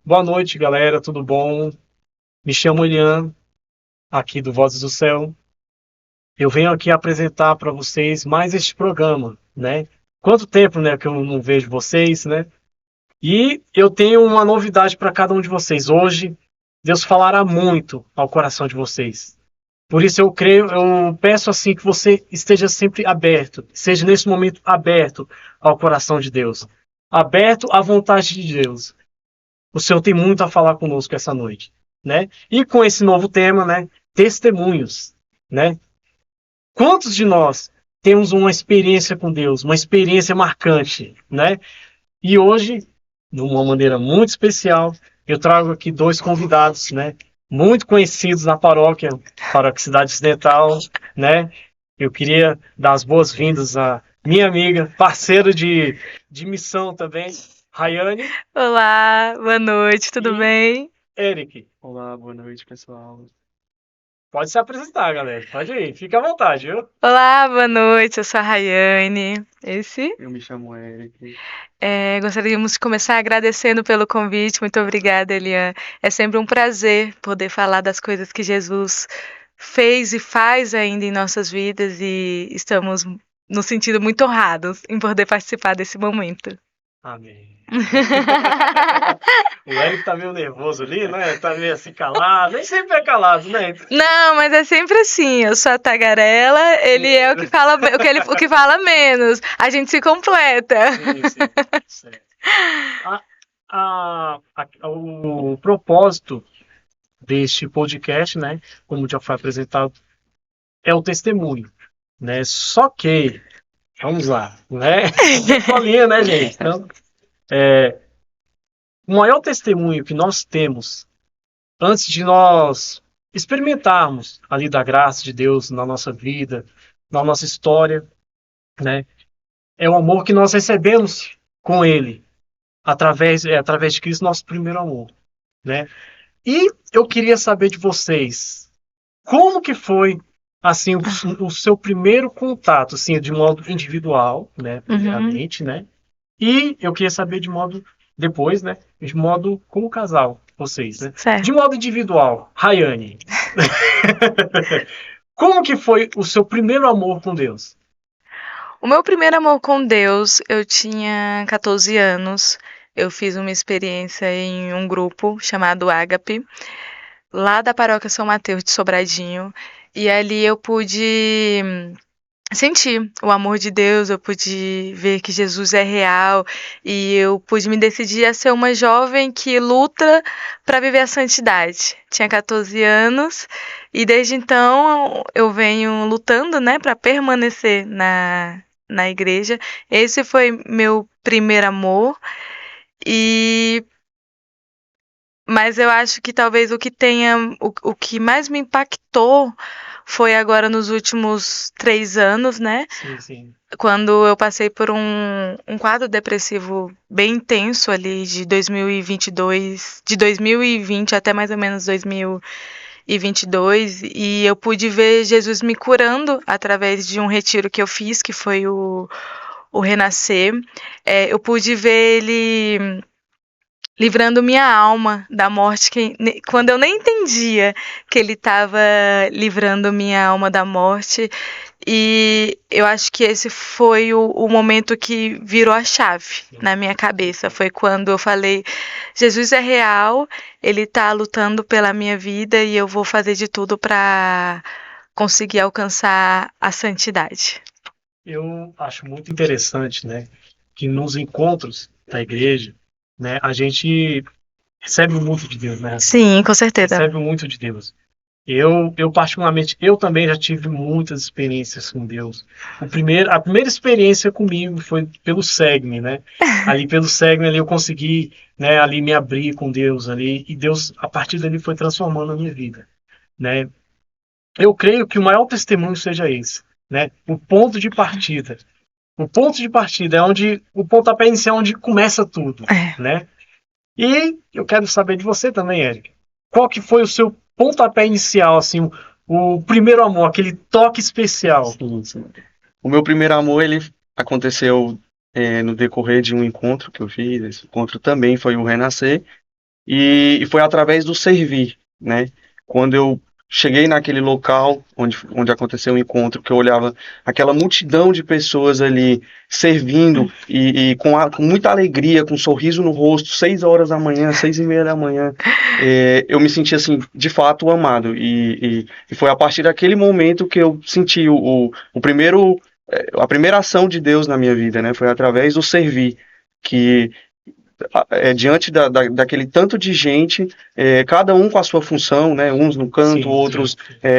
Boa noite, galera, tudo bom? Me chamo Elian, aqui do Vozes do Céu. Eu venho aqui apresentar para vocês mais este programa, né? Quanto tempo, né, que eu não vejo vocês, né? E eu tenho uma novidade para cada um de vocês. Hoje, Deus falará muito ao coração de vocês. Por isso eu peço assim que você esteja sempre aberto, seja nesse momento aberto ao coração de Deus, aberto à vontade de Deus. O Senhor tem muito a falar conosco essa noite, né? E com esse novo tema, né? Testemunhos, né? Quantos de nós temos uma experiência com Deus, uma experiência marcante, né? E hoje, de uma maneira muito especial, eu trago aqui dois convidados, né? Muito conhecidos na paróquia Cidade Ocidental, né? Eu queria dar as boas-vindas à minha amiga, parceira de missão também, Rayane Olá, boa noite, tudo e bem? Eric. Olá, boa noite, pessoal. Pode se apresentar, galera. Pode ir, fica à vontade, viu? Olá, boa noite, eu sou a Rayane. Eu me chamo Eric. Gostaríamos de começar agradecendo pelo convite, muito obrigada, Elian. É sempre um prazer poder falar das coisas que Jesus fez e faz ainda em nossas vidas e estamos nos sentindo muito honrados em poder participar desse momento. Amém. O Eric tá meio nervoso ali, né? Tá meio assim calado. Nem sempre é calado, né? Não, mas é sempre assim. Eu sou a tagarela, ele é o que fala, o que fala menos. A gente se completa. Sim, sim. Certo. O propósito deste podcast, né? Como já foi apresentado, é o testemunho, né? Só que, vamos lá, né? Bolinha, né, gente? Então, o maior testemunho que nós temos antes de nós experimentarmos ali da graça de Deus na nossa vida, na nossa história, né? É o amor que nós recebemos com Ele, através de Cristo, nosso primeiro amor, né? E eu queria saber de vocês, como que foi assim o seu primeiro contato, assim, de modo individual, né, Uhum, primeiramente, né? E eu queria saber de modo depois, né, de modo como casal, vocês, né? De certo. modo individual, Rayane, como que foi o seu primeiro amor com Deus? O meu primeiro amor com Deus, eu tinha 14 anos. Eu fiz uma experiência em um grupo chamado Ágape, lá da paróquia São Mateus de Sobradinho. E ali eu pude sentir o amor de Deus, eu pude ver que Jesus é real e eu pude me decidir a ser uma jovem que luta para viver a santidade. Tinha 14 anos e desde então eu venho lutando, né, para permanecer na igreja. Esse foi meu primeiro amor e mas eu acho que talvez o que mais me impactou foi agora nos últimos 3 anos, né? Sim, sim. Quando eu passei por um quadro depressivo bem intenso ali de 2022, de 2020 até mais ou menos 2022, e eu pude ver Jesus me curando através de um retiro que eu fiz, que foi o Renascer. Eu pude ver ele livrando minha alma da morte, quando eu nem entendia que ele estava livrando minha alma da morte. E eu acho que esse foi o momento que virou a chave na minha cabeça. Foi quando eu falei: Jesus é real, ele está lutando pela minha vida e eu vou fazer de tudo para conseguir alcançar a santidade. Eu acho muito interessante, né, que nos encontros da igreja, né, a gente recebe muito de Deus, né? Sim, com certeza. Recebe muito de Deus. Eu particularmente, eu também já tive muitas experiências com Deus. A primeira experiência comigo foi pelo Segme, né? Ali pelo Segme ali eu consegui, né, ali me abrir com Deus ali e Deus a partir dali foi transformando a minha vida, né? Eu creio que o maior testemunho seja esse, né? O ponto de partida. O ponto de partida é onde o pontapé inicial é onde começa tudo, É. né? E eu quero saber de você também, Eric. Qual que foi o seu pontapé inicial, assim, o primeiro amor, aquele toque especial? Sim, sim. O meu primeiro amor, ele aconteceu no decorrer de um encontro que eu fiz. Esse encontro também foi o Renascer. e foi através do servir, né? Quando eu cheguei naquele local onde aconteceu o encontro, que eu olhava aquela multidão de pessoas ali servindo e com muita alegria, com um sorriso no rosto, 6 horas da manhã, 6:30 da manhã, eu me senti assim, de fato amado. E foi a partir daquele momento que eu senti o primeiro, a primeira ação de Deus na minha vida, né? Foi através do servir que diante daquele tanto de gente, cada um com a sua função, né? Uns no canto, Sim, sim. outros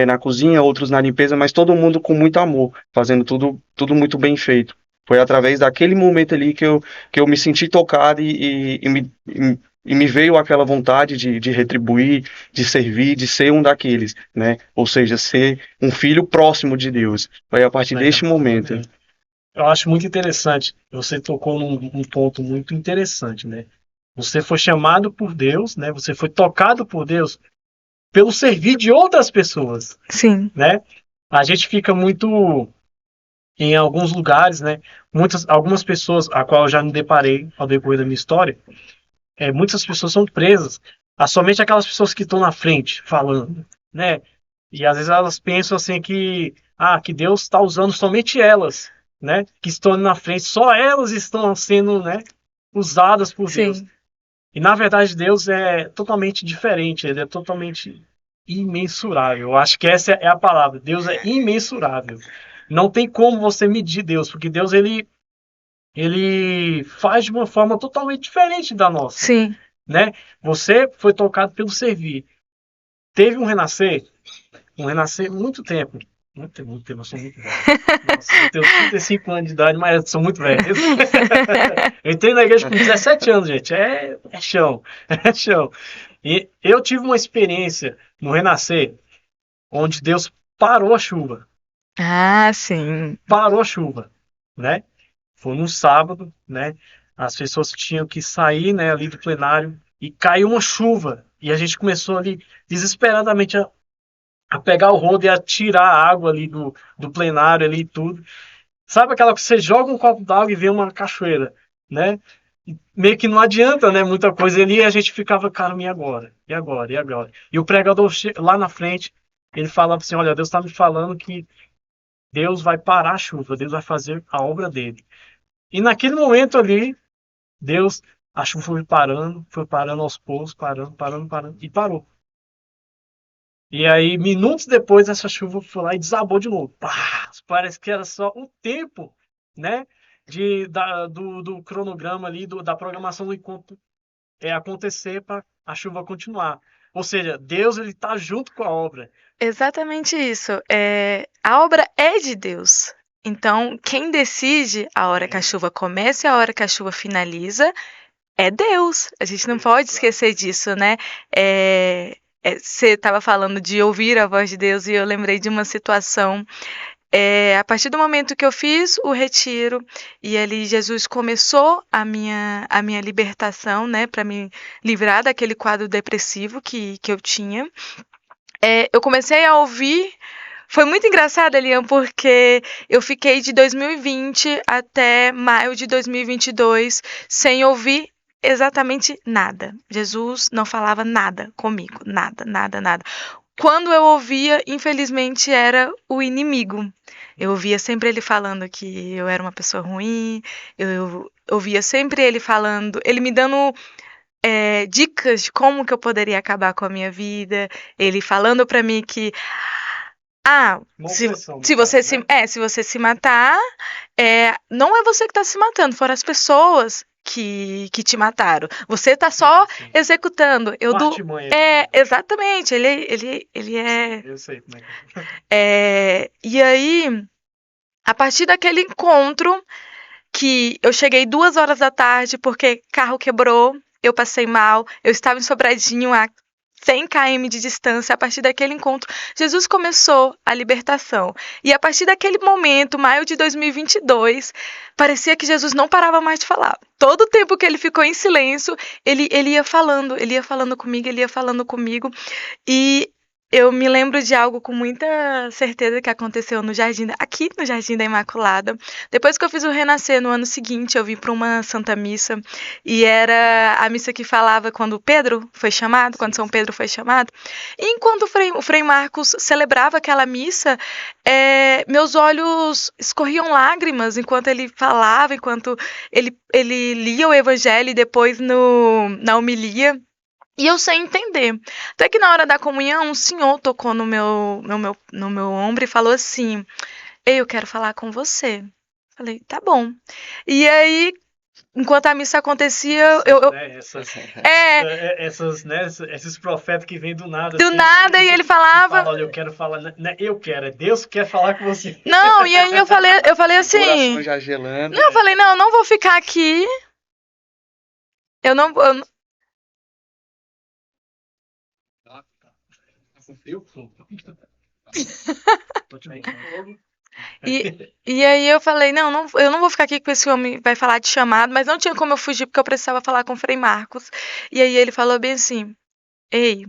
na cozinha, outros na limpeza, mas todo mundo com muito amor, fazendo tudo muito bem feito. Foi através daquele momento ali que eu me senti tocado e me veio aquela vontade de retribuir, de servir, de ser um daqueles, né? Ou seja, ser um filho próximo de Deus. Foi a partir Legal. deste momento. Eu acho muito interessante. Você tocou num ponto muito interessante, né? Você foi chamado por Deus, né? Você foi tocado por Deus pelo servir de outras pessoas, Sim, né? A gente fica muito em alguns lugares, né? Algumas pessoas, a qual eu já me deparei ao decorrer da minha história, muitas pessoas são presas a somente aquelas pessoas que estão na frente falando, né? E às vezes elas pensam assim que Deus está usando somente elas, né? Que estão na frente, só elas estão sendo, né, usadas por Deus. sim, E na verdade Deus é totalmente diferente, ele é totalmente imensurável. Eu acho que essa é a palavra. Deus é imensurável. Não tem como você medir Deus, porque Deus ele faz de uma forma totalmente diferente da nossa, sim. né? Você foi tocado pelo servir. Teve um renascer muito tempo. Muito tempo, eu sou muito velho. Nossa, eu tenho 35 anos de idade, mas eu sou muito velho. Eu entrei na igreja com 17 anos, gente. É chão. É chão. E eu tive uma experiência no renascer onde Deus parou a chuva. Ah, sim. Parou a chuva, né? Foi num sábado, né? As pessoas tinham que sair, né, ali do plenário e caiu uma chuva. E a gente começou ali desesperadamente a pegar o rodo e a tirar a água ali do plenário ali e tudo. Sabe aquela que você joga um copo d'água e vê uma cachoeira, né? E meio que não adianta, né? Muita coisa ali e a gente ficava, cara, e agora? E agora? E agora? E o pregador lá na frente, ele falava assim, olha, Deus está me falando que Deus vai parar a chuva, Deus vai fazer a obra dele. E naquele momento ali, Deus, a chuva foi parando aos poucos, parando, e parou. E aí, minutos depois, essa chuva foi lá e desabou de novo. Pá! Parece que era só o tempo, né? Do cronograma ali, da programação do encontro acontecer para a chuva continuar. Ou seja, Deus ele está junto com a obra. Exatamente isso. A obra é de Deus. Então, quem decide a hora que a chuva começa e a hora que a chuva finaliza é Deus. A gente não pode esquecer disso, né? Você estava falando de ouvir a voz de Deus e eu lembrei de uma situação. A partir do momento que eu fiz o retiro e ali Jesus começou a minha libertação, né, para me livrar daquele quadro depressivo que eu tinha, eu comecei a ouvir. Foi muito engraçado, Elian, porque eu fiquei de 2020 até maio de 2022 sem ouvir exatamente nada. Jesus não falava nada comigo, nada, nada, nada. Quando eu ouvia, infelizmente, era o inimigo. Eu ouvia sempre ele falando que eu era uma pessoa ruim, eu ouvia sempre ele falando, ele me dando dicas de como que eu poderia acabar com a minha vida, ele falando pra mim que se você se matar, não é você que tá se matando, foram as pessoas que te mataram. Você tá só executando. Exatamente. Ele é. Eu sei como é. E aí, a partir daquele encontro, que eu cheguei 2 horas da tarde porque carro quebrou, eu passei mal, eu estava em Sobradinho a 100 km de distância. A partir daquele encontro, Jesus começou a libertação. E a partir daquele momento, maio de 2022, parecia que Jesus não parava mais de falar. Todo o tempo que ele ficou em silêncio, ele ia falando comigo, ele ia falando comigo. E eu me lembro de algo com muita certeza que aconteceu aqui no Jardim da Imaculada. Depois que eu fiz o Renascer no ano seguinte, eu vim para uma Santa Missa e era a missa que falava quando Pedro foi chamado, quando São Pedro foi chamado. E enquanto o Frei Marcos celebrava aquela missa, meus olhos escorriam lágrimas enquanto ele falava, enquanto ele lia o Evangelho e depois na homilia. E eu sem entender. Até que na hora da comunhão, um senhor tocou no meu ombro e falou assim: Ei, eu quero falar com você. Falei, tá bom. E aí, enquanto a missa acontecia, Esses profetas que vêm do nada. Do assim, nada, e ele falava. Olha, eu quero falar. Não é eu quero, é Deus que quer falar com você. Não, e aí eu falei assim. Coração já gelando. Não, eu falei, não, eu não vou ficar aqui. Eu não. E aí eu falei, não, eu não vou ficar aqui com esse homem, vai falar de chamado, mas não tinha como eu fugir, porque eu precisava falar com o Frei Marcos. E aí ele falou bem assim, ei,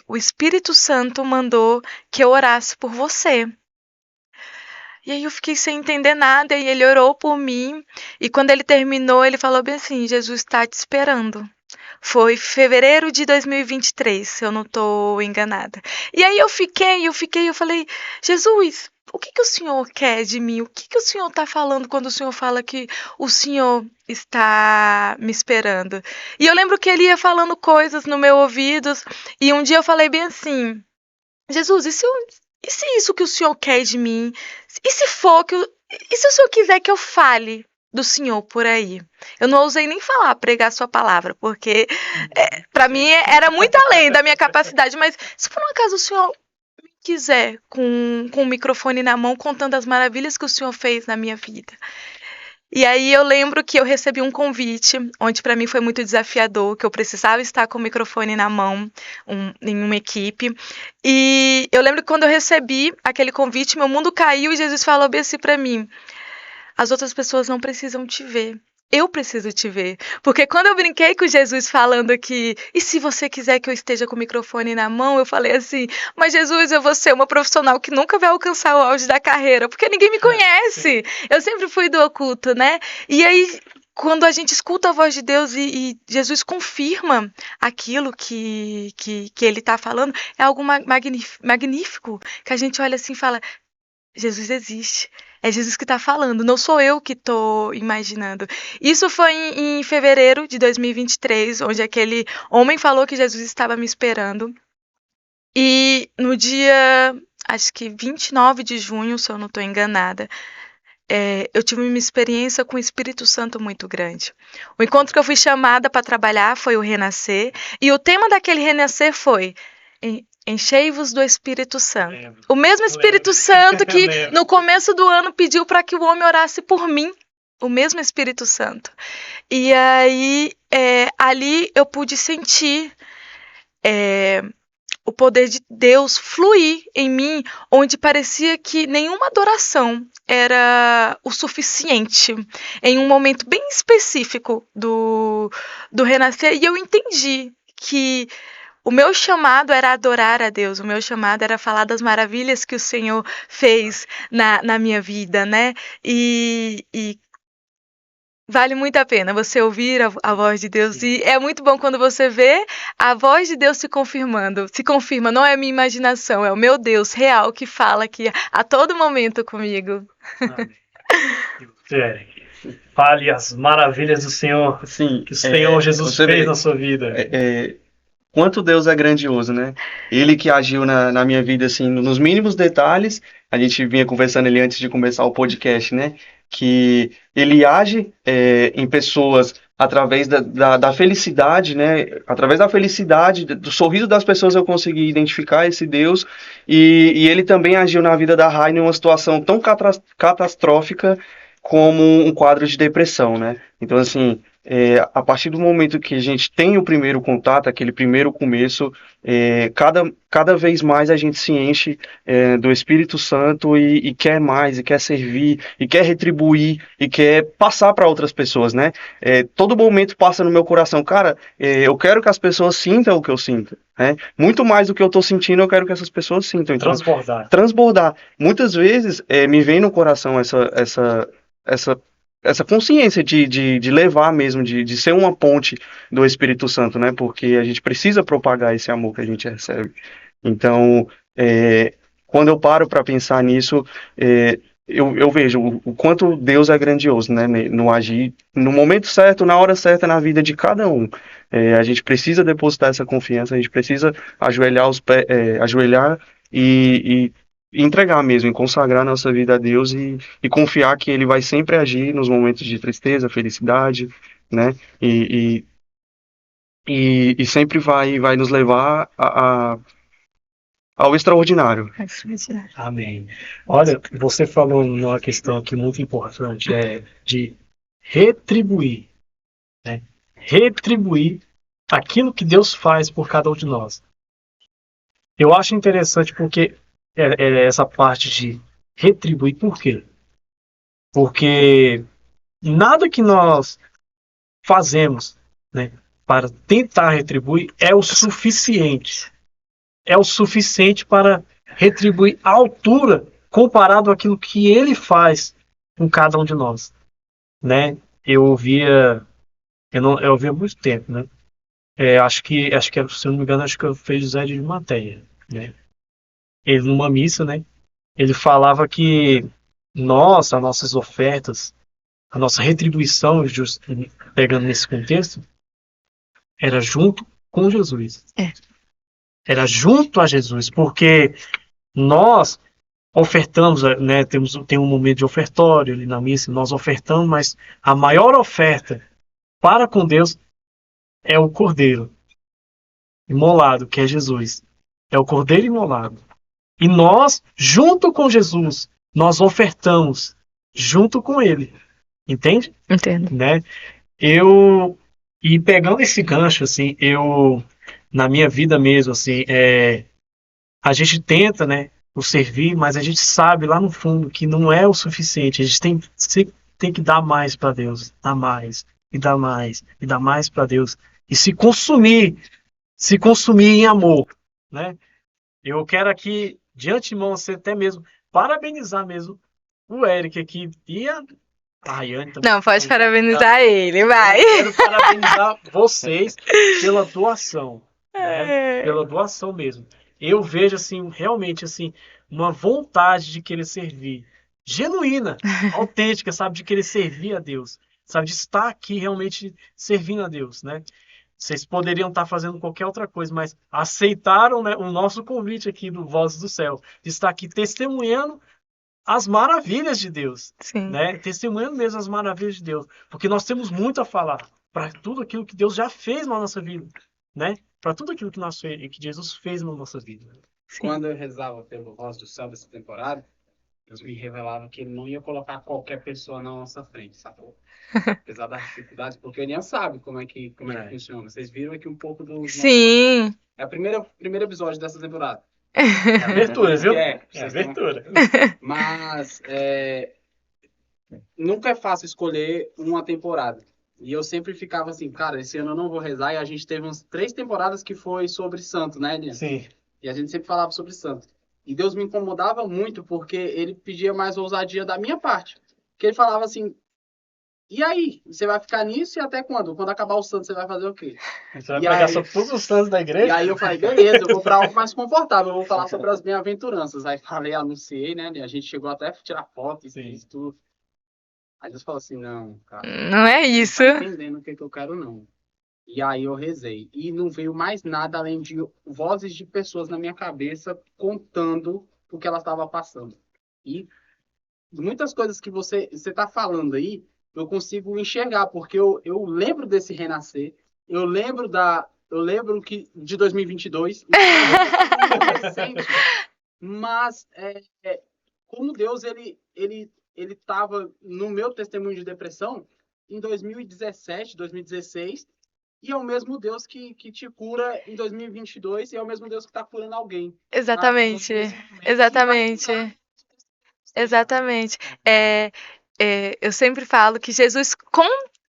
o Espírito Santo mandou que eu orasse por você. E aí eu fiquei sem entender nada, e ele orou por mim, e quando ele terminou, ele falou bem assim, Jesus está te esperando. Foi fevereiro de 2023, se eu não estou enganada. E aí eu falei, Jesus, o que o Senhor quer de mim? O que o Senhor está falando quando o Senhor fala que o Senhor está me esperando? E eu lembro que ele ia falando coisas no meu ouvido, e um dia eu falei bem assim, Jesus, e se isso que o Senhor quer de mim? E se o Senhor quiser que eu fale do Senhor por aí? Eu não ousei nem pregar sua palavra, porque para mim era muito além da minha capacidade, mas se por um acaso o Senhor quiser, com o microfone na mão, contando as maravilhas que o Senhor fez na minha vida. E aí eu lembro que eu recebi um convite, onde para mim foi muito desafiador, que eu precisava estar com o microfone na mão, em uma equipe. E eu lembro que quando eu recebi aquele convite, meu mundo caiu e Jesus falou bem assim para mim, as outras pessoas não precisam te ver. Eu preciso te ver. Porque quando eu brinquei com Jesus falando que, e se você quiser que eu esteja com o microfone na mão, eu falei assim, mas Jesus, eu vou ser uma profissional que nunca vai alcançar o auge da carreira, porque ninguém me conhece. Eu sempre fui do oculto, né? E aí, quando a gente escuta a voz de Deus e Jesus confirma aquilo que ele está falando, é algo magnífico, que a gente olha assim e fala, Jesus existe. É Jesus que está falando, não sou eu que estou imaginando. Isso foi em fevereiro de 2023, onde aquele homem falou que Jesus estava me esperando. E no dia, acho que 29 de junho, se eu não estou enganada, eu tive uma experiência com o Espírito Santo muito grande. O encontro que eu fui chamada para trabalhar foi o Renascer, e o tema daquele Renascer foi enchei-vos do Espírito Santo. O mesmo Espírito Santo que no começo do ano pediu para que o homem orasse por mim. O mesmo Espírito Santo. E aí, ali eu pude sentir o poder de Deus fluir em mim, onde parecia que nenhuma adoração era o suficiente, em um momento bem específico do Renascer. E eu entendi que o meu chamado era adorar a Deus, o meu chamado era falar das maravilhas que o Senhor fez na minha vida, né? E vale muito a pena você ouvir a voz de Deus. E é muito bom quando você vê a voz de Deus se confirmando. Se confirma, não é a minha imaginação, é o meu Deus real que fala aqui a todo momento comigo. Amém. Fale as maravilhas do Senhor, Sim, que o Senhor Jesus fez na sua vida. Quanto Deus é grandioso, né? Ele que agiu na minha vida, assim, nos mínimos detalhes. A gente vinha conversando ali antes de começar o podcast, né? Que ele age em pessoas através da felicidade, né? Através da felicidade, do sorriso das pessoas eu consegui identificar esse Deus. E ele também agiu na vida da Rai em uma situação tão catastrófica como um quadro de depressão, né? Então, assim, a partir do momento que a gente tem o primeiro contato, aquele primeiro começo, cada vez mais a gente se enche do Espírito Santo e quer mais, e quer servir, e quer retribuir, e quer passar para outras pessoas, né? Todo momento passa no meu coração, cara, eu quero que as pessoas sintam o que eu sinto, né? Muito mais do que eu estou sentindo, eu quero que essas pessoas sintam. Então, Transbordar. transbordar. Muitas vezes me vem no coração essa consciência de levar mesmo, de ser uma ponte do Espírito Santo, né? Porque a gente precisa propagar esse amor que a gente recebe. Então, quando eu paro para pensar nisso, eu vejo o quanto Deus é grandioso, né? No agir, no momento certo, na hora certa, na vida de cada um. A gente precisa depositar essa confiança, a gente precisa ajoelhar ajoelhar e entregar mesmo, e consagrar nossa vida a Deus e confiar que Ele vai sempre agir nos momentos de tristeza, felicidade, né? E sempre vai nos levar ao extraordinário. Amém. Olha, você falou numa questão aqui muito importante, de retribuir, né? Retribuir aquilo que Deus faz por cada um de nós. Eu acho interessante porque essa parte de retribuir, por quê? Porque nada que nós fazemos, né, para tentar retribuir é o suficiente. É o suficiente para retribuir à altura comparado àquilo que ele faz com cada um de nós, né? Eu ouvia há muito tempo, né? Acho que, se eu não me engano, acho que eu fiz José de Matéria, né? Ele numa missa, né? Ele falava que as nossas ofertas, a nossa retribuição, pegando nesse contexto, era junto com Jesus. Era junto a Jesus, porque nós ofertamos, né? Tem um momento de ofertório ali na missa, nós ofertamos, mas a maior oferta para com Deus é o Cordeiro imolado, que é Jesus. É o Cordeiro imolado. E nós, junto com Jesus, nós ofertamos junto com Ele. Entende? Entendo. Né? E pegando esse gancho, assim, na minha vida mesmo, assim, a gente tenta, né, o servir, mas a gente sabe lá no fundo que não é o suficiente. A gente tem que dar mais para Deus, dar mais, e dar mais, e dar mais para Deus. E se consumir em amor, né? Eu quero aqui, de antemão, assim, até mesmo, parabenizar mesmo o Eric aqui e a Rayane também. Não, pode parabenizar ele, vai. Eu quero parabenizar vocês pela doação, né? Pela doação mesmo. Eu vejo, assim, realmente, assim, uma vontade de querer servir, genuína, autêntica, sabe? De querer servir a Deus, sabe? De estar aqui realmente servindo a Deus, né? Vocês poderiam estar fazendo qualquer outra coisa, mas aceitaram, né, o nosso convite aqui do Vozes do Céu, de estar aqui testemunhando as maravilhas de Deus, Sim. né? Testemunhando mesmo as maravilhas de Deus, porque nós temos muito a falar para tudo aquilo que Deus já fez na nossa vida, né? Para tudo aquilo que Jesus fez na nossa vida. Sim. Quando eu rezava pelo Voz do Céu dessa temporada, Deus me revelava que Ele não ia colocar qualquer pessoa na nossa frente, sacou? Apesar das dificuldades, porque o Elian sabe como é que funciona. Vocês viram aqui um pouco do... Sim. É o primeiro episódio dessa temporada. É abertura, viu? É abertura. Mas nunca é fácil escolher uma temporada. E eu sempre ficava assim, cara, esse ano eu não vou rezar. E a gente teve umas 3 temporadas que foi sobre santo, né, Elian? Sim. E a gente sempre falava sobre santo. E Deus me incomodava muito porque ele pedia mais ousadia da minha parte. Porque ele falava assim, e aí? Você vai ficar nisso e até quando? Quando acabar o santo, você vai fazer o quê? Você vai pegar sobre todos os santos da igreja? E aí eu falei, beleza, eu vou para algo mais confortável, eu vou falar sobre as bem-aventuranças. Aí falei, anunciei, né? A gente chegou até a tirar foto e isso tudo. Aí Deus falou assim, não, cara. Não é isso. Não tá entendendo o que eu quero, não. E aí eu rezei. E não veio mais nada além de vozes de pessoas na minha cabeça contando o que ela estava passando. E muitas coisas que você tá falando aí, eu consigo enxergar, porque eu lembro desse renascer, eu lembro que de 2022, recente, mas como Deus ele estava no meu testemunho de depressão, em 2017, 2016, e é o mesmo Deus que te cura em 2022, e é o mesmo Deus que está curando alguém. Tá? Exatamente. Nesse momento, e vai Exatamente. curar. Exatamente. Eu sempre falo que Jesus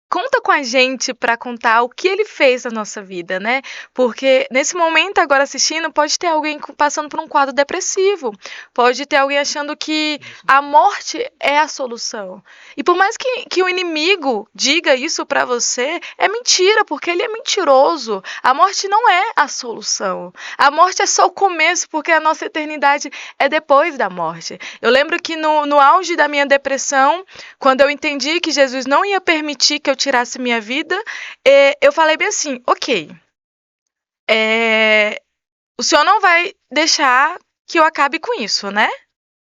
conta com a gente para contar o que ele fez na nossa vida, né? Porque nesse momento, agora assistindo, pode ter alguém passando por um quadro depressivo, pode ter alguém achando que a morte é a solução. E por mais que o inimigo diga isso para você, é mentira, porque ele é mentiroso. A morte não é a solução. A morte é só o começo, porque a nossa eternidade é depois da morte. Eu lembro que no auge da minha depressão, quando eu entendi que Jesus não ia permitir que eu tirasse minha vida, eu falei bem assim, ok, o senhor não vai deixar que eu acabe com isso, né?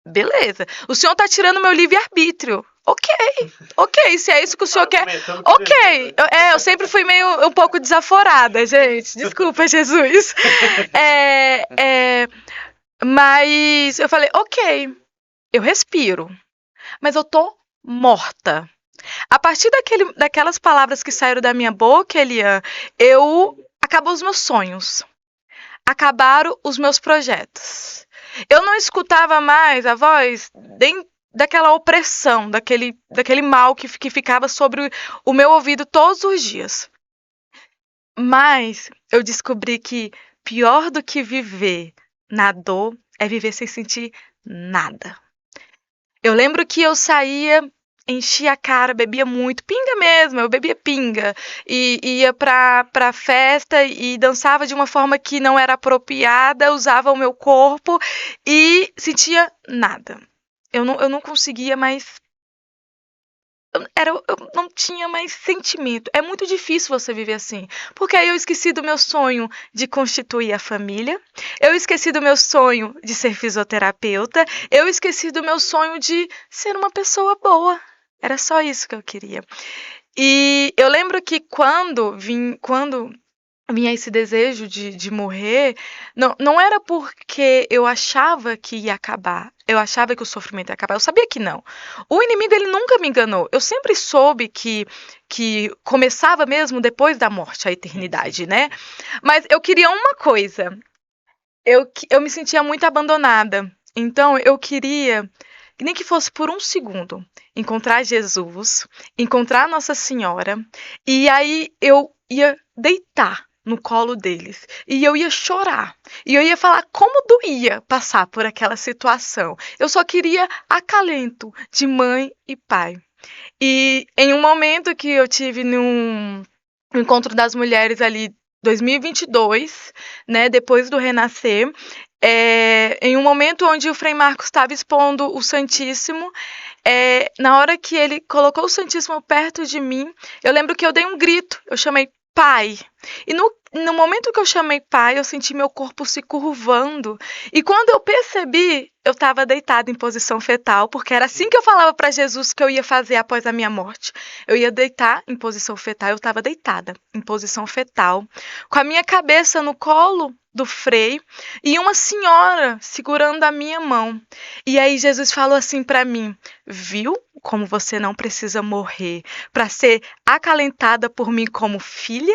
Beleza. O senhor tá tirando meu livre-arbítrio. Ok, se é isso que o senhor quer. Ok, eu sempre fui meio um pouco desaforada, gente. Desculpa, Jesus. Mas eu falei, ok, eu respiro, mas eu tô morta. A partir daquelas palavras que saíram da minha boca, Elian, acabou os meus sonhos, acabaram os meus projetos. Eu não escutava mais a voz daquela opressão, daquele mal que ficava sobre o meu ouvido todos os dias. Mas eu descobri que pior do que viver na dor é viver sem sentir nada. Eu lembro que eu saía, enchia a cara, bebia muito, pinga mesmo, eu bebia pinga. E ia pra festa e dançava de uma forma que não era apropriada, usava o meu corpo e sentia nada. Eu não conseguia mais. Eu não tinha mais sentimento. É muito difícil você viver assim. Porque aí eu esqueci do meu sonho de constituir a família. Eu esqueci do meu sonho de ser fisioterapeuta. Eu esqueci do meu sonho de ser uma pessoa boa. Era só isso que eu queria. E eu lembro que quando vinha esse desejo de morrer, não era porque eu achava que ia acabar, eu achava que o sofrimento ia acabar, eu sabia que não. O inimigo, ele nunca me enganou, eu sempre soube que começava mesmo depois da morte, a eternidade, né? Mas eu queria uma coisa, eu me sentia muito abandonada, então eu queria, nem que fosse por um segundo, encontrar Jesus, encontrar Nossa Senhora, e aí eu ia deitar no colo deles. E eu ia chorar. E eu ia falar como doía passar por aquela situação. Eu só queria acalento de mãe e pai. E em um momento que eu tive num encontro das mulheres ali, 2022, né, depois do Renascer, em um momento onde o Frei Marcos estava expondo o Santíssimo, na hora que ele colocou o Santíssimo perto de mim, eu lembro que eu dei um grito, eu chamei Pai. E no momento que eu chamei Pai, eu senti meu corpo se curvando. E quando eu percebi, eu estava deitada em posição fetal, porque era assim que eu falava para Jesus que eu ia fazer após a minha morte. Eu ia deitar em posição fetal, eu estava deitada em posição fetal, com a minha cabeça no colo do Frei e uma senhora segurando a minha mão. E aí Jesus falou assim para mim: viu como você não precisa morrer para ser acalentada por mim como filha?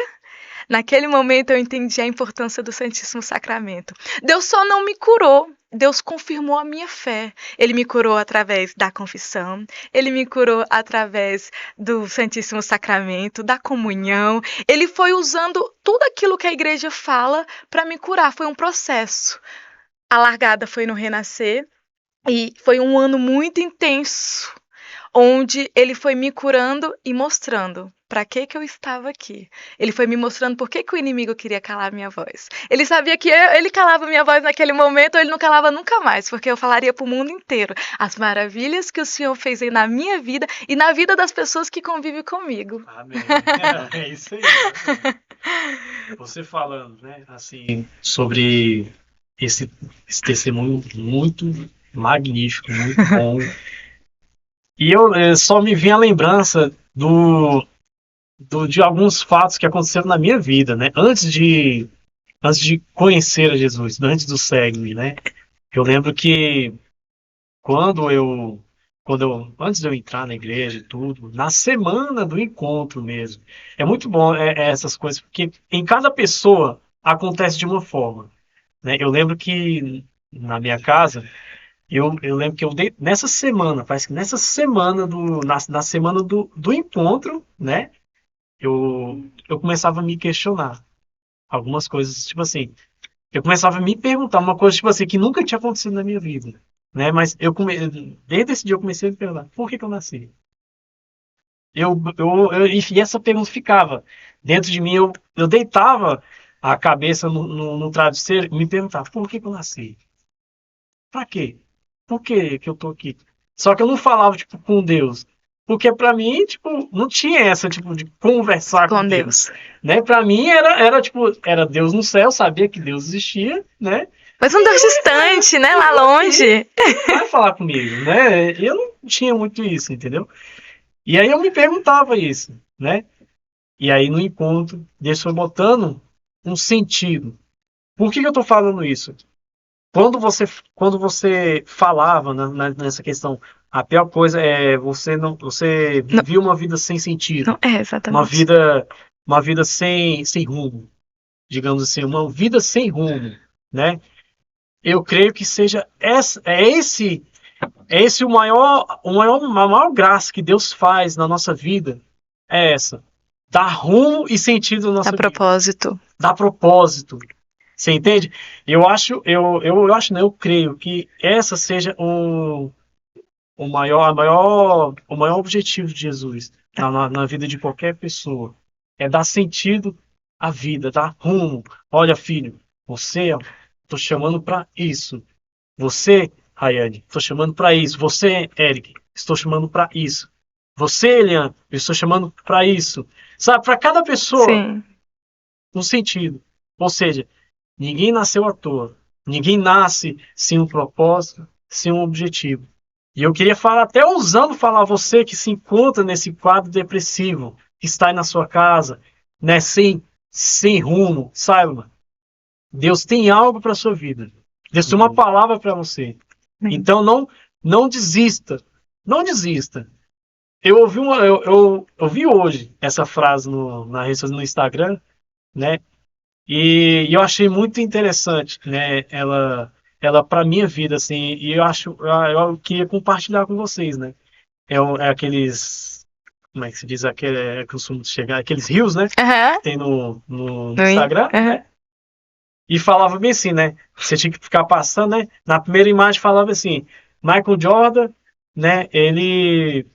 Naquele momento eu entendi a importância do Santíssimo Sacramento. Deus só não me curou, Deus confirmou a minha fé. Ele me curou através da confissão, ele me curou através do Santíssimo Sacramento, da comunhão. Ele foi usando tudo aquilo que a igreja fala para me curar. Foi um processo. A largada foi no Renascer e foi um ano muito intenso, onde ele foi me curando e mostrando para que eu estava aqui. Ele foi me mostrando por que o inimigo queria calar minha voz. Ele sabia que ele calava minha voz naquele momento, ou ele não calava nunca mais, porque eu falaria para o mundo inteiro as maravilhas que o Senhor fez na minha vida e na vida das pessoas que convivem comigo. Amém. É isso aí. Você falando, né, assim, sobre esse testemunho muito magnífico, muito bom. E só me vem a lembrança de alguns fatos que aconteceram na minha vida, né? Antes de conhecer a Jesus, antes do segue, né? Eu lembro que quando eu antes de eu entrar na igreja e tudo, na semana do encontro mesmo. É muito bom essas coisas, porque em cada pessoa acontece de uma forma, né? Eu lembro que na minha casa, eu lembro que eu dei nessa semana, parece que nessa semana na semana do encontro, né? Eu começava a me questionar algumas coisas, tipo assim, eu começava a me perguntar uma coisa, tipo assim, que nunca tinha acontecido na minha vida, né? Mas desde esse dia eu comecei a me perguntar, por que que eu nasci? E essa pergunta ficava dentro de mim, eu deitava a cabeça no travesseiro e me perguntava, por que que eu nasci? Pra quê? Por que que eu tô aqui? Só que eu não falava, tipo, com Deus. Porque pra mim, tipo, não tinha essa, tipo, de conversar com Com Deus, Deus. né? Pra mim era, tipo, era Deus no céu, sabia que Deus existia, né? Mas um Deus distante, né? Lá longe. Vai falar comigo, né? Eu não tinha muito isso, entendeu? E aí eu me perguntava isso, né? E aí no encontro, Deus foi botando um sentido. Por que que eu tô falando isso? Quando você, quando você falava nessa questão, a pior coisa é você Não, vivia uma vida sem sentido, não é uma exatamente. vida, uma vida sem rumo, digamos assim, uma vida sem rumo, né? Eu creio que seja esse a maior graça que Deus faz na nossa vida é essa, dar rumo e sentido na A nossa vida, propósito. dar propósito. Você entende? Eu acho, não, eu creio que essa seja o maior objetivo de Jesus na vida de qualquer pessoa. É dar sentido à vida, dar rumo. Olha, filho, você, estou chamando para isso. Você, Rayane, estou chamando para isso. Você, Eric, estou chamando para isso. Você, Elian, eu estou chamando para isso. Sabe, para cada pessoa, Sim. um sentido. Ou seja, ninguém nasceu à toa. Ninguém nasce sem um propósito, sem um objetivo. E eu queria falar, até ousando falar, você que se encontra nesse quadro depressivo, que está aí na sua casa, né, sem rumo, saiba, Deus tem algo para a sua vida. Deus tem uma palavra para você. Então não desista. Não desista. Eu vi hoje essa frase no Instagram, né? E eu achei muito interessante, né? Ela para minha vida, assim, e eu queria compartilhar com vocês, né? É aqueles, como é que se diz, costumo chegar, aqueles rios, né? Aham. Que tem no Oi. Instagram, Aham. né? E falava bem assim, né? Você tinha que ficar passando, né? Na primeira imagem falava assim, Michael Jordan, né? Ele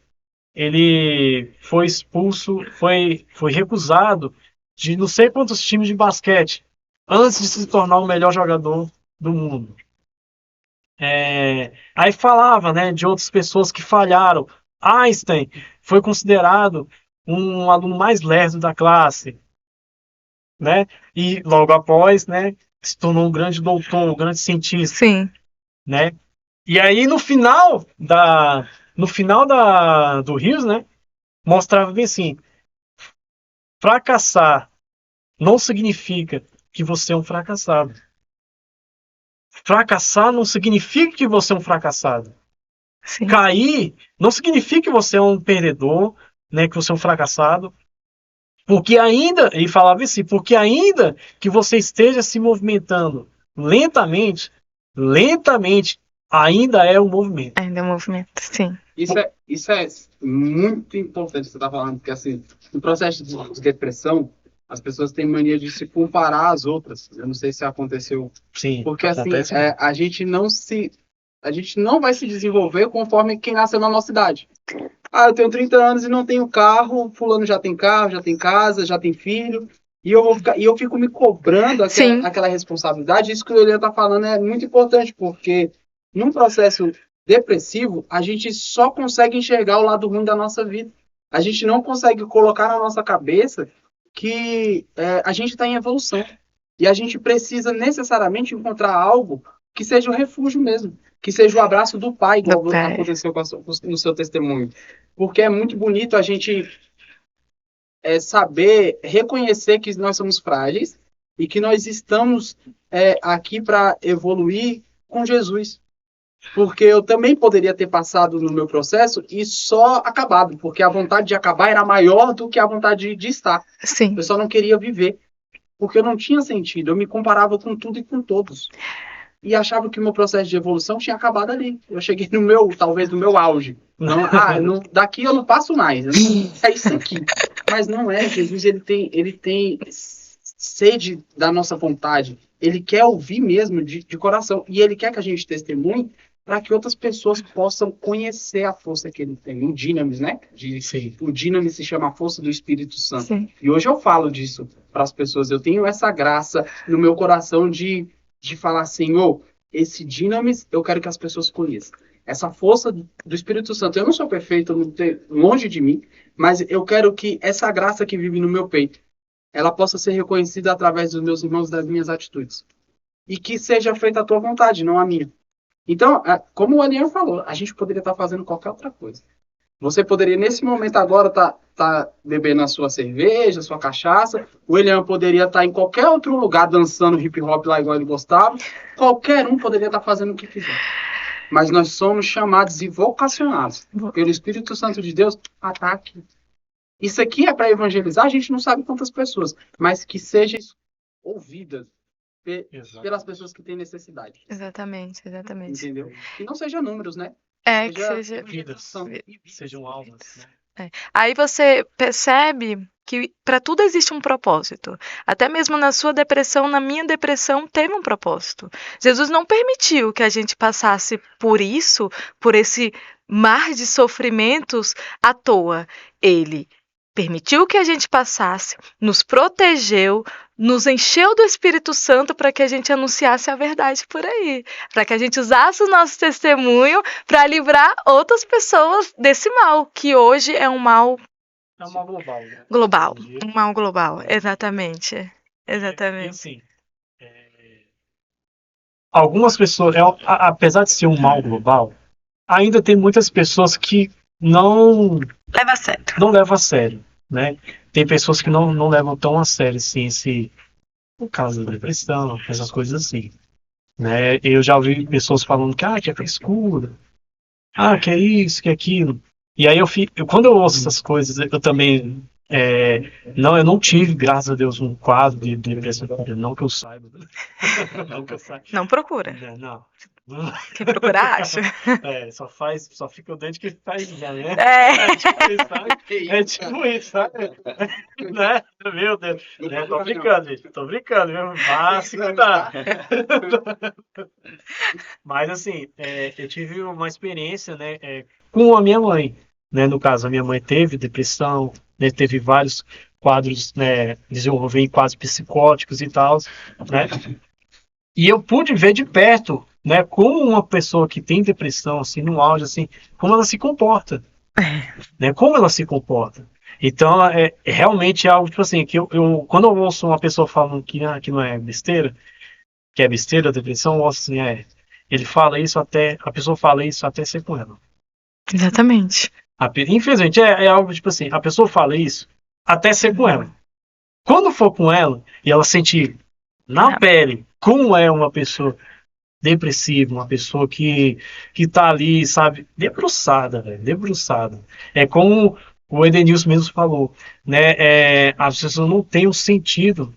foi expulso, foi recusado de não sei quantos times de basquete antes de se tornar o melhor jogador do mundo. Aí falava, né, de outras pessoas que falharam. Einstein foi considerado um aluno mais lerdo da classe, né? E logo após, né, se tornou um grande doutor, um grande cientista, Sim. né? E aí no final do Rios, né, mostrava bem assim, fracassar não significa que você é um fracassado. Fracassar não significa que você é um fracassado. Sim. Cair não significa que você é um perdedor, né, que você é um fracassado. Porque ainda, ele falava assim, porque ainda que você esteja se movimentando lentamente, ainda é um movimento. Ainda é um movimento. Sim. Isso é muito importante que você está falando, porque assim, no processo de depressão, as pessoas têm mania de se comparar às outras. Eu não sei se aconteceu. Sim, Porque assim, acontece mesmo. a gente não vai se desenvolver conforme quem nasceu na nossa idade. Ah, eu tenho 30 anos e não tenho carro, fulano já tem carro, já tem casa, já tem filho, e eu fico me cobrando Sim. aquela responsabilidade. Isso que o Elian está falando é muito importante, porque num processo depressivo, a gente só consegue enxergar o lado ruim da nossa vida. A gente não consegue colocar na nossa cabeça que a gente está em evolução. E a gente precisa necessariamente encontrar algo que seja o refúgio mesmo, que seja o abraço do pai, igual Do pai. aconteceu no seu testemunho. Porque é muito bonito a gente saber reconhecer que nós somos frágeis e que nós estamos aqui para evoluir com Jesus. Porque eu também poderia ter passado no meu processo e só acabado, porque a vontade de acabar era maior do que a vontade de estar. Sim. Eu só não queria viver, porque eu não tinha sentido. Eu me comparava com tudo e com todos. E achava que o meu processo de evolução tinha acabado ali. Eu cheguei no meu, talvez no meu auge. Não, daqui eu não passo mais. É isso aqui. Mas não é. Jesus, ele tem sede da nossa vontade. Ele quer ouvir mesmo de coração. E ele quer que a gente testemunhe para que outras pessoas possam conhecer a força que ele tem. O Dynamis, né? Sim. O Dynamis se chama a força do Espírito Santo. Sim. E hoje eu falo disso para as pessoas. Eu tenho essa graça no meu coração de falar, Senhor, esse Dynamis eu quero que as pessoas conheçam. Essa força do Espírito Santo. Eu não sou perfeito, eu não tenho, longe de mim, mas eu quero que essa graça que vive no meu peito, ela possa ser reconhecida através dos meus irmãos, das minhas atitudes. E que seja feita a tua vontade, não a minha. Então, como o Elian falou, a gente poderia estar fazendo qualquer outra coisa. Você poderia, nesse momento agora, tá bebendo a sua cerveja, a sua cachaça. O Elian poderia estar em qualquer outro lugar dançando hip hop lá igual ele gostava. Qualquer um poderia estar fazendo o que quiser. Mas nós somos chamados e vocacionados pelo Espírito Santo de Deus a estar aqui. Isso aqui é para evangelizar, a gente não sabe quantas pessoas, mas que seja ouvidas pelas pessoas que têm necessidade. Exatamente. Entendeu? E não seja números, né? Que seja Vidas. Sejam almas, né? Aí você percebe que para tudo existe um propósito. Até mesmo na sua depressão, na minha depressão, teve um propósito. Jesus não permitiu que a gente passasse por isso, por esse mar de sofrimentos à toa. Ele permitiu que a gente passasse, nos protegeu, nos encheu do Espírito Santo para que a gente anunciasse a verdade por aí, para que a gente usasse o nosso testemunho para livrar outras pessoas desse mal, que hoje é um mal É um mal global, né? global. Hoje em dia. Um mal global, exatamente. E Exatamente. assim, algumas pessoas, apesar de ser um mal global, ainda tem muitas pessoas que não Leva a sério. levam a sério, né? Tem pessoas que não levam tão a sério, assim, no caso da depressão, essas coisas assim, né? Eu já ouvi pessoas falando que é frescura, que é isso, que é aquilo. E aí quando eu ouço essas coisas, eu também eu não tive, graças a Deus, um quadro de depressão, não que eu saiba. Não que eu saiba. Não procura. Não. Quem procura, acha. Só fica o dente que faz já, né? É. Tipo isso, sabe? É tipo isso, sabe? Né? Meu Deus. Tô brincando, gente. Tô brincando, viu? Mas se cuidar. Mas assim, eu tive uma experiência, né, com a minha mãe, né? No caso, a minha mãe teve depressão, né, teve vários quadros, né, desenvolver em quadros psicóticos e tal, né? E eu pude ver de perto, né, como uma pessoa que tem depressão, assim, no auge, assim, como ela se comporta, né? Como ela se comporta. Então, realmente algo, tipo assim, que quando eu ouço uma pessoa falando que não é besteira, que é besteira a depressão, eu ouço assim, a pessoa fala isso até ser com ela. Exatamente. Infelizmente, é algo, tipo assim, a pessoa fala isso até ser com ela. Quando for com ela, e ela sentir na pele como é uma pessoa depressiva, uma pessoa que tá ali, sabe, debruçada, velho, debruçada. É como o Edenilson mesmo falou, né? As pessoas não têm um sentido,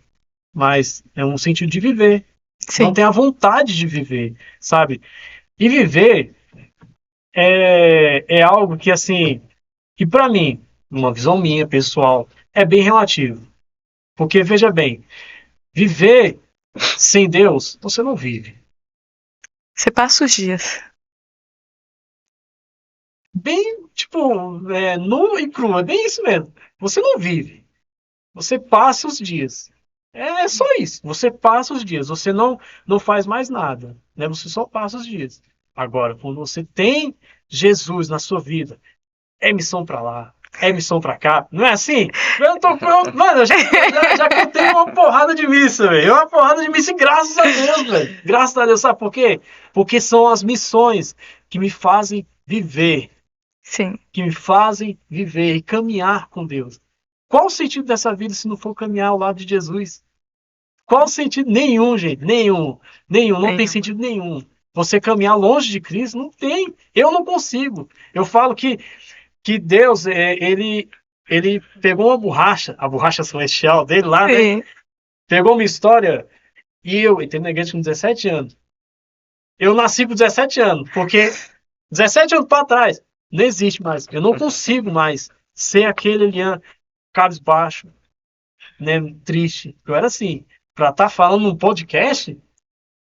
mas é um sentido de viver. Sim. Não tem a vontade de viver, sabe? E viver é algo que, assim, que para mim, uma visão minha, pessoal, é bem relativo. Porque, veja bem, viver sem Deus, você não vive. Você passa os dias. Bem, tipo, nu e cru, é bem isso mesmo. Você não vive. Você passa os dias. É só isso. Você passa os dias. Você não faz mais nada, né? Você só passa os dias. Agora, quando você tem Jesus na sua vida, é missão pra lá, é missão pra cá. Não é assim? Eu tô pronto. Mano, eu já cantei uma porrada de missa, velho. Uma porrada de missa, e graças a Deus, velho. Graças a Deus, sabe por quê? Porque são as missões que me fazem viver. Sim. Que me fazem viver e caminhar com Deus. Qual o sentido dessa vida se não for caminhar ao lado de Jesus? Qual o sentido? Nenhum, gente. Nenhum. Não tem sentido nenhum. você caminhar longe de Cristo? Não tem. Eu não consigo. Eu falo que Deus, ele pegou uma borracha, a borracha celestial dele lá, né? Sim. Pegou uma história e eu entrei na igreja com 17 anos. Eu nasci com 17 anos, porque 17 anos para trás não existe mais. Eu não consigo mais ser aquele Elian cabisbaixo, né, triste. Eu era assim, para estar falando num podcast,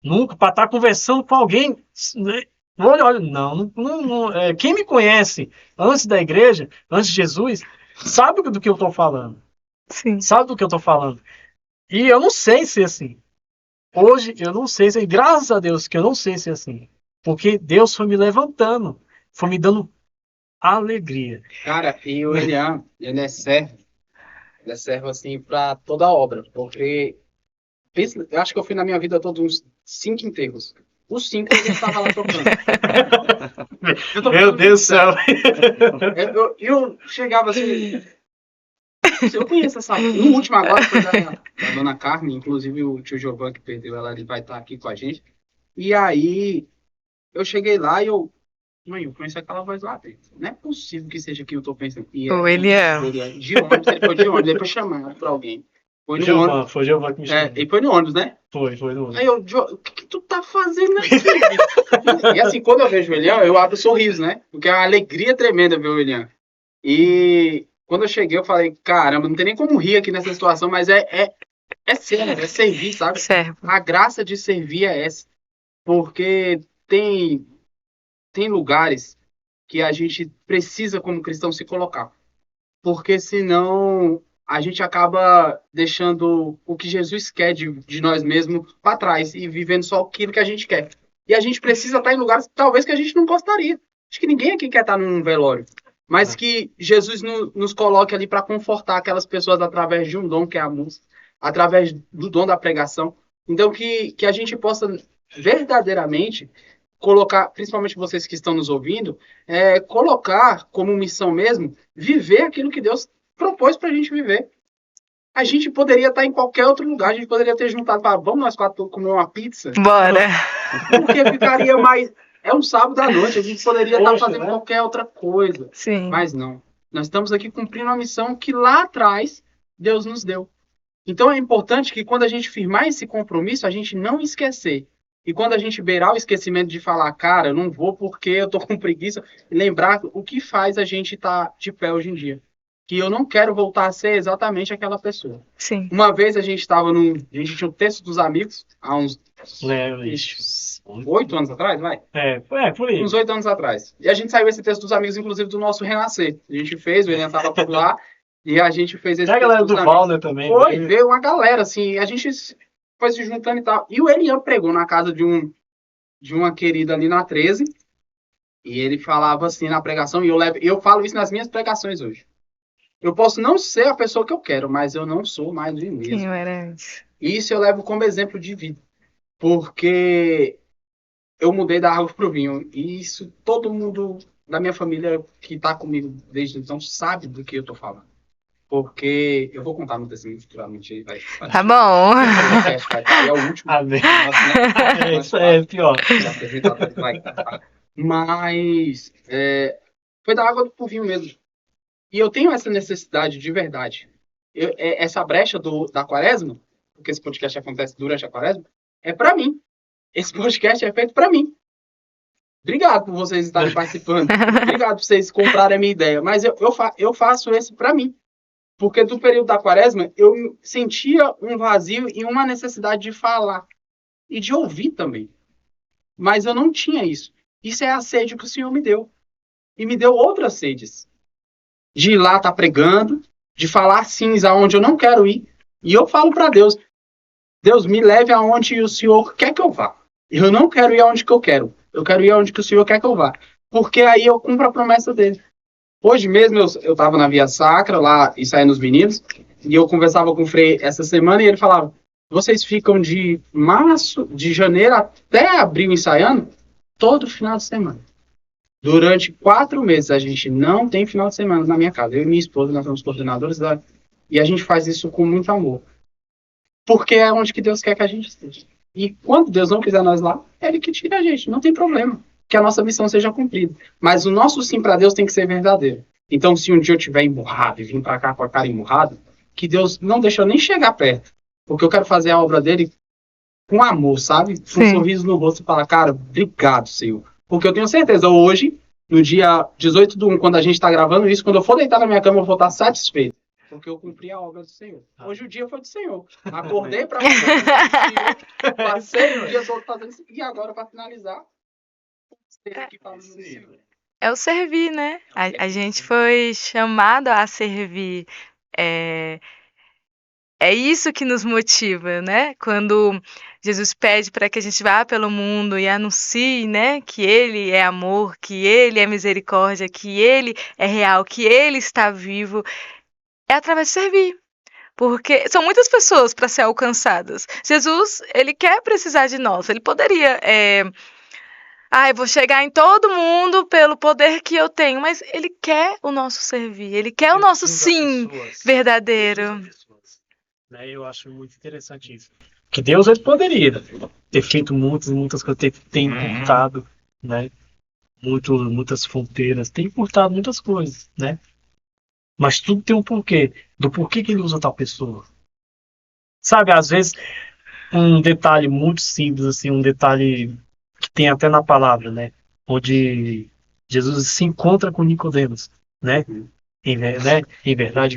nunca, para estar conversando com alguém, né, olha, quem me conhece antes da igreja, antes de Jesus, sabe do que eu estou falando. Sim. Sabe do que eu estou falando. E eu não sei ser assim. Hoje eu não sei ser, graças a Deus que eu não sei ser assim. Porque Deus foi me levantando, foi me dando alegria. Cara, e o Elian, ele é servo assim para toda a obra, porque eu acho que eu fui na minha vida todos uns 5 enterros. Os 5 ele estava lá tocando. Meu Deus do céu. Eu chegava assim. Eu conheço essa. No último agora foi da Dona Carmen, inclusive o tio Giovan que perdeu ela, ele vai estar aqui com a gente. E aí eu cheguei lá e mãe, eu conheço aquela voz lá dentro. Não é possível que seja quem eu tô pensando. E O Elian. de ônibus, ele foi de ônibus, ele foi chamado por alguém. Foi no ônibus. Foi o Giovan que me chamou. Ele foi no ônibus, né? Foi no ônibus. Aí eu, o que tu tá fazendo aqui? E assim, quando eu vejo o Elian, eu abro o sorriso, né? Porque é uma alegria tremenda ver o Elian. E quando eu cheguei, eu falei, caramba, não tem nem como rir aqui nessa situação, mas é sério, é servir, sabe? Servo. A graça de servir é essa. Porque tem lugares que a gente precisa, como cristão, se colocar. Porque senão a gente acaba deixando o que Jesus quer de nós mesmos para trás e vivendo só aquilo que a gente quer. E a gente precisa estar em lugares talvez que a gente não gostaria. Acho que ninguém aqui quer estar num velório. Mas que Jesus nos coloque ali para confortar aquelas pessoas através de um dom que é a música, através do dom da pregação. Então que a gente possa verdadeiramente colocar, principalmente vocês que estão nos ouvindo, colocar como missão mesmo, viver aquilo que Deus propôs para a gente viver. A gente poderia estar em qualquer outro lugar, a gente poderia ter juntado para vamos nós 4 comer uma pizza. Bora. Porque ficaria mais. É um sábado à noite, a gente poderia estar Poxa, fazendo né? qualquer outra coisa. Sim. Mas não. Nós estamos aqui cumprindo uma missão que lá atrás Deus nos deu. Então é importante que quando a gente firmar esse compromisso, a gente não esquecer. E quando a gente beirar o esquecimento de falar, cara, eu não vou porque eu tô com preguiça, lembrar o que faz a gente estar de pé hoje em dia. Que eu não quero voltar a ser exatamente aquela pessoa. Sim. Uma vez a gente tinha o texto dos amigos, há uns 8 anos atrás, vai? Por aí. Uns 8 anos atrás. E a gente saiu esse texto dos amigos, inclusive, do nosso Renascer. A gente fez, o Elian estava por lá, e a gente fez esse Tem a texto galera dos do amigos. Val, né, também. Foi, né? veio uma galera, assim, a gente foi se juntando e tal. E o Elian pregou na casa de uma querida ali na 13, e ele falava assim na pregação, e eu falo isso nas minhas pregações hoje. Eu posso não ser a pessoa que eu quero, mas eu não sou mais de mim mesmo. Quem eu era antes. E isso eu levo como exemplo de vida. Porque eu mudei da água pro vinho. E isso todo mundo da minha família que tá comigo desde então sabe do que eu tô falando. Porque eu vou contar no testemunho futuramente aí, vai. Tá bom. É o último. Amém. Nossa, Isso é pior. Mas foi da água pro vinho mesmo. E eu tenho essa necessidade de verdade. Essa brecha da quaresma, porque esse podcast acontece durante a quaresma, é para mim. Esse podcast é feito para mim. Obrigado por vocês estarem participando. Obrigado por vocês comprarem a minha ideia. Mas eu faço esse para mim. Porque do período da quaresma, eu sentia um vazio e uma necessidade de falar. E de ouvir também. Mas eu não tinha isso. Isso é a sede que o Senhor me deu. E me deu outras sedes. De ir lá estar pregando, de falar sims aonde eu não quero ir. E eu falo para Deus, Deus me leve aonde o Senhor quer que eu vá. Eu não quero ir aonde que eu quero. Eu quero ir aonde que o Senhor quer que eu vá. Porque aí eu cumpro a promessa dele. Hoje mesmo eu estava na Via Sacra, lá, e saindo os meninos, e eu conversava com o Frei essa semana, e ele falava, vocês ficam de janeiro até abril ensaiando, todo final de semana. Durante 4 meses a gente não tem final de semana na minha casa. Eu e minha esposa, nós somos coordenadores e a gente faz isso com muito amor. Porque é onde que Deus quer que a gente esteja. E quando Deus não quiser nós lá, é Ele que tira a gente, não tem problema. Que a nossa missão seja cumprida. Mas o nosso sim para Deus tem que ser verdadeiro. Então, se um dia eu estiver emburrado e vim para cá com a cara emburrada, que Deus não deixa eu nem chegar perto. Porque eu quero fazer a obra dele com amor, sabe? Com um Sim. sorriso no rosto e falar, cara, obrigado, Senhor. Porque eu tenho certeza, hoje, no dia 18/1, quando a gente está gravando isso, quando eu for deitar na minha cama, eu vou estar satisfeito. Porque eu cumpri a obra do Senhor. Hoje o dia foi do Senhor. Acordei para fazer o Senhor. Passei o dia todo fazendo isso. E agora, para finalizar, esteja aqui falando do Senhor. É o servir, né? A gente foi chamado a servir. É isso que nos motiva, né? Quando Jesus pede para que a gente vá pelo mundo e anuncie, né, que Ele é amor, que Ele é misericórdia, que Ele é real, que Ele está vivo, é através de servir. Porque são muitas pessoas para ser alcançadas. Jesus, Ele quer precisar de nós. Ele poderia, eu vou chegar em todo mundo pelo poder que eu tenho, mas Ele quer o nosso servir. Ele quer o nosso Deus usa sim pessoas. verdadeiro. Deus usa pessoas. Né? Eu acho muito interessante isso. Que Deus ele poderia ter feito muitas coisas, tem encurtado, né? Muitas fronteiras, tem encurtado muitas coisas, né? Mas tudo tem um porquê. Do porquê que ele usa tal pessoa. Sabe, às vezes, um detalhe muito simples, assim, um detalhe que tem até na palavra, né? Onde Jesus se encontra com Nicodemos, né? Em verdade,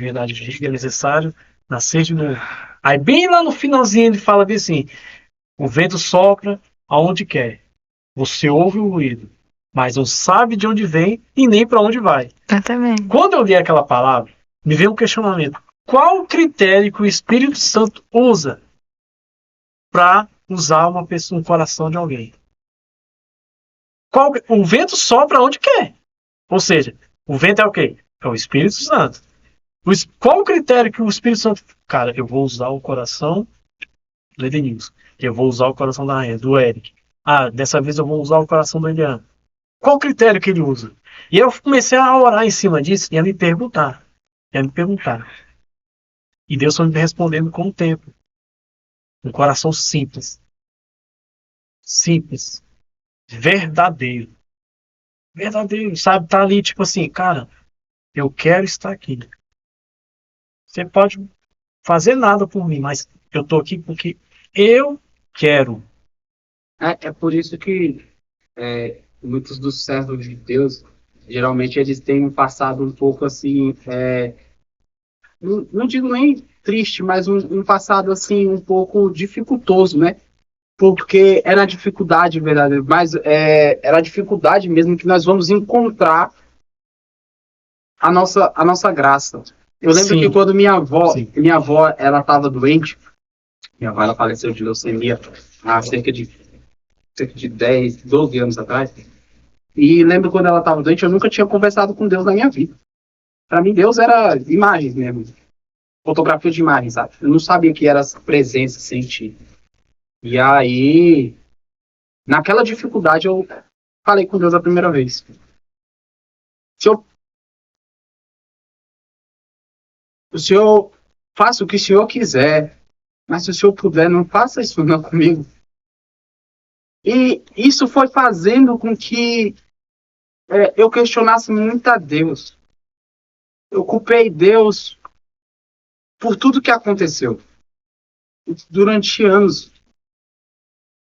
eu digo que é necessário nascer de novo. Aí bem lá no finalzinho ele fala bem assim, o vento sopra aonde quer. Você ouve o ruído, mas não sabe de onde vem e nem para onde vai. Exatamente. Quando eu li aquela palavra, me veio um questionamento. Qual o critério que o Espírito Santo usa para usar uma pessoa, um coração de alguém? O vento sopra onde quer. Ou seja, o vento é o quê? É o Espírito Santo. Qual o critério que o Espírito Santo... Cara, eu vou usar o coração do Edenilson. Eu vou usar o coração da Rainha, do Eric. Dessa vez eu vou usar o coração do Eliano. Qual o critério que ele usa? E eu comecei a orar em cima disso e a me perguntar. E Deus foi me respondendo com o tempo. Um coração simples. Simples. Verdadeiro. Verdadeiro. Sabe? Tá ali tipo assim, cara, eu quero estar aqui. Você pode fazer nada por mim, mas eu tô aqui porque eu quero. É por isso que muitos dos servos de Deus, geralmente eles têm um passado um pouco assim, não digo nem triste, mas um passado assim um pouco dificultoso, né? Porque era a dificuldade verdadeira, mas era a dificuldade mesmo que nós vamos encontrar a nossa graça. Eu lembro Sim. que quando minha avó, Sim. ela estava doente, minha avó ela faleceu de leucemia há cerca de 10, 12 anos atrás. E lembro quando ela estava doente, eu nunca tinha conversado com Deus na minha vida. Para mim, Deus era imagens mesmo. Fotografia de imagens, sabe? Eu não sabia que era essa presença, sentir. E aí, naquela dificuldade, eu falei com Deus a primeira vez. O Senhor faça o que o Senhor quiser, mas se o Senhor puder, não faça isso não comigo. E isso foi fazendo com que eu questionasse muito a Deus. Eu culpei Deus por tudo que aconteceu. Durante anos,